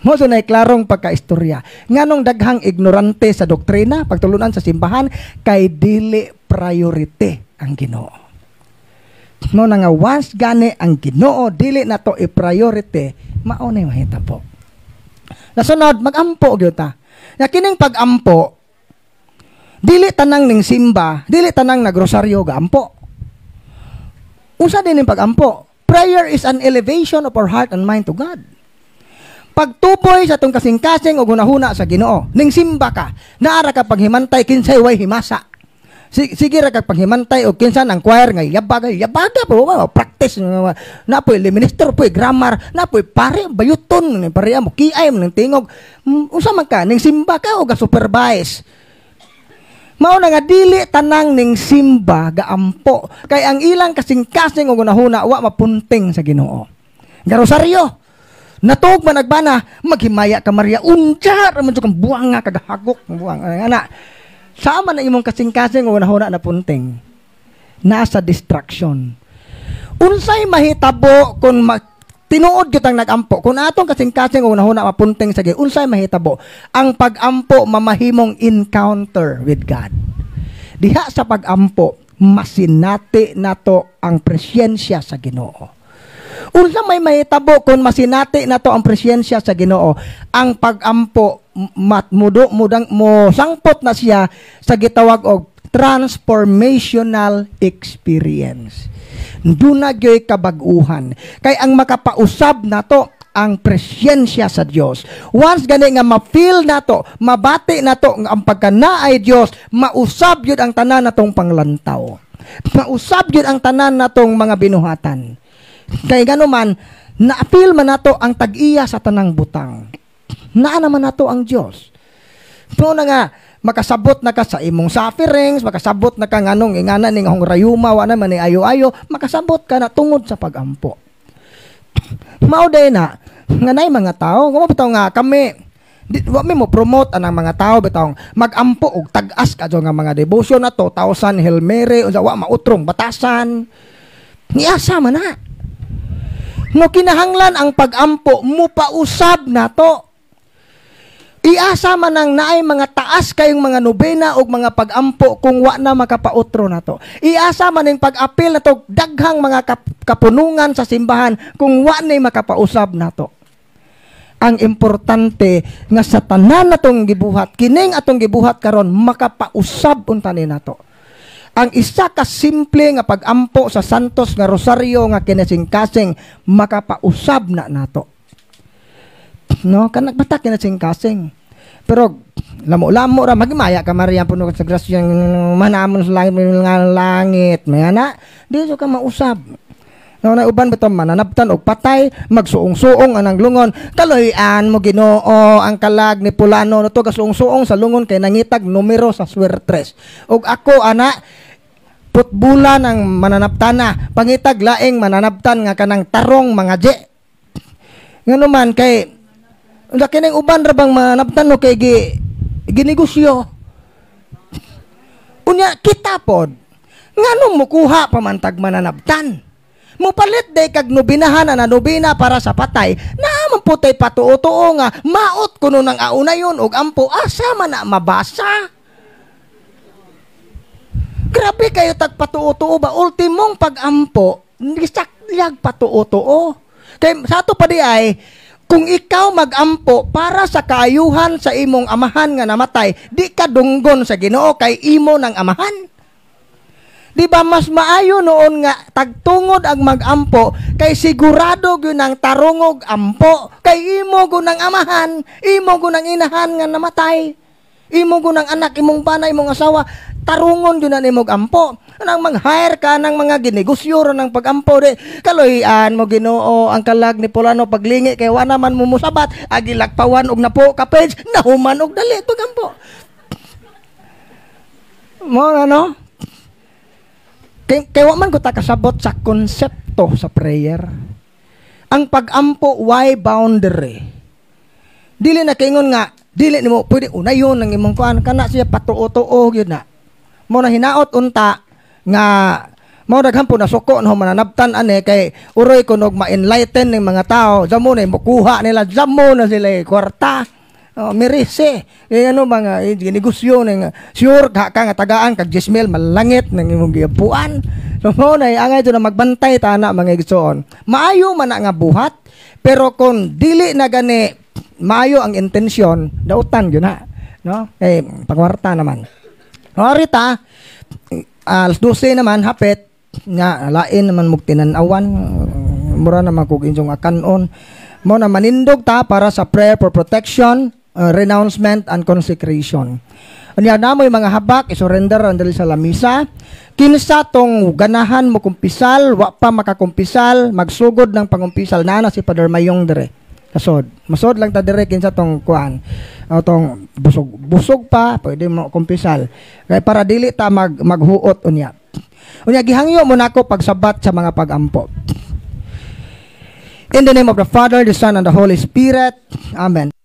S5: Mo so na klarong pagkaistorya. Nganong daghang ignorante sa doktrina, pagtulunan sa simbahan, kay dili priority ang Ginoo. Mo na nga once gani ang Ginoo, dili na to i-priority, mao na mahitabo. Nasunod, magampo gyud ta. Ya kining pagampo, dili tanang ning simba, dili tanang nagrosaryo gaampo. Usa din ning pagampo. Prayer is an elevation of our heart and mind to God. Pagtuboy sa itong kasing-kasing o gunahuna sa Ginoo. Ning simba ka, naara ka paghimantay, kinsay way himasa. Sige ra ka paghimantay o kinsan ang choir nga yabaga po, practice. Napoy minister po, grammar, napoy pare, bayuton, pare mo, kiay mo, ng tingog. Usa man ka, ning simba ka o ga-supervise. Mao na nga dili tanang ning simba gaampo. Kay ang ilang kasing-kasing o gunahuna, wa mapunting sa Ginoo. Garosaryo. Natog man nagbana, maghimaya ka Maria, unja raman kang buanga kagahagok buang ana. Sama na imong kasing-kasing o nahuna na punting. Nasa distraction. Unsay mahitabo kung tinuod kitang nagampo, kung atong kasing-kasing o nahuna mapunting sa unsay mahitabo? Ang pagampo mamahimong encounter with God. Diha sa pagampo, masinati nato ang presensya sa Ginoo. Unsa may mahitabo kung masinati na to ang presensya sa Ginoo, ang pagampo mo sangpot na siya sa gitawag og transformational experience. Duna gyoy kabag-uhan. Kay ang makapausab na to ang presensya sa Dios. Once gani nga ma-feel na to, mabati na to ang pagkanaay Dios, mausab yun ang tanan natong panglantaw. Mausab yun ang tanan natong mga binuhatan. Kay gano man, na-appeal man nato ang tag-iya sa tanang butang. Naa naman nato ang Dios. So na nga, makasabot na ka sa imong sufferings, makasabot na ka nganong ingana ning hong rayuma, wa naman ni ayo-ayo, makasabot ka na tungod sa pagampo. Mao day na, nga nay mga tao, bitaw nga kami, wa mi mo promote anang mga tao bitaw magampo og tag-as kadto nga mga devotion na 2,000 Hail Mary unsa wa mautrong batasan. Niasa man na. No kinahanglan ang pagampo mupausab nato. Iasa man ang naay mga taas kayong mga nobena o mga pagampo kung wa na makapautro nato. Iasa man ang pag-apil nato daghang mga kapunungan sa simbahan kung wa na makapausab nato. Ang importante nga sa tanan natong gibuhat, kining atong gibuhat karon makapausab unta ni nato. Ang isa ka simple nga pagampo sa santos nga rosaryo nga kinasing-kasing makapausab na nato. No, kanak bata kinasing-kasing. Pero lamo-lamo ra magmaya ka Maria puno sa grasya manamon sa langit, may ana, di ka mausab. No, na uban beto mananabtan og patay, magsuong-suong anang lungon. Kaloy-an mo Ginoo ang kalag ni Pulano no to gasuong-suong sa lungon kay nangitag numero sa swertres. Og ako ana putbulan ang mananabtana, pangitag laing mananabtan nga kanang tarong mga je. Ngano man kay unda kining uban ra bang mananabtan no kay ginegosyo. Unya kita pod ngano mo kuha pamantag mananabtan? Mupalit day kag nobinahan na nobina para sa patay. Naamang putay patuo-tuo nga maot kuno ng aunayon og ampo asa man na mabasa. Grabe kayo tagpatuo-tuo ba? Ultimong pag-ampo, gisakyag patuo-tuo. Kaya sa ato pa di ay, kung ikaw mag-ampo para sa kaayuhan sa imong amahan nga namatay, di ka dunggon sa Ginoo kay imo ng amahan. Di ba mas maayo noon nga tagtungod ang magampo kay sigurado gyud ang tarungog ampo kay imo gyud ang amahan, imo gyud ang inahan nga namatay. Imo gyud ang anak, imong bana, imong asawa, tarungon gyud na imong ampo. Nang mag-hire ka ng mga ginegosyo ro ng pagampo di kaloyan mo Ginoo ang kalag ni Polano paglingi kay wa naman mo musabat agilakpawan og napo ka page nahuman og dali pagampo. Mo ano? Kaya man ko ta kasabot sa konsepto sa prayer. Ang pag-ampo, why boundary? Dili na kaingon nga, dili nimo pwede unayon ng imong kuan kana siya patuo-tuo gyud na. Mo na hinaot unta nga mo daghan na suko no mananabtan ane kay uroy kunog ma-enlighten ng mga tao. Damo na mokuha nila, damo na sila kwarta. Mirise ano mga ginegosyo ning sure ka nga tagaan kag 10,000 malangit ng imong giapuan. So mo na angay to na magbantay ta na mga igsoon. Maayo man na nga buhat pero kung dili na gani maayo ang intensyon dautan gyud na no pangwarta naman. Arita alas 12 naman hapit nga lain naman mug tinan-awan mura naman kog inyong akanon mo na manindog ta para sa prayer for protection, renouncement and consecration. Unya namoy mga habak isurrender andali sa lamisa. Kinsa tong ganahan mo kumpisal, wa pa makakumpisal, magsugod ng pangumpisal na si Father Mayong dire. Kasod. Masod lang ta dire kinsa tong kuan. Tong busog pa pwede mo kumpisal. Kay para dili ta maghuot unya. Unya gihangyo mo nako pagsabat sa mga pagampo. In the name of the Father, the Son, and the Holy Spirit. Amen.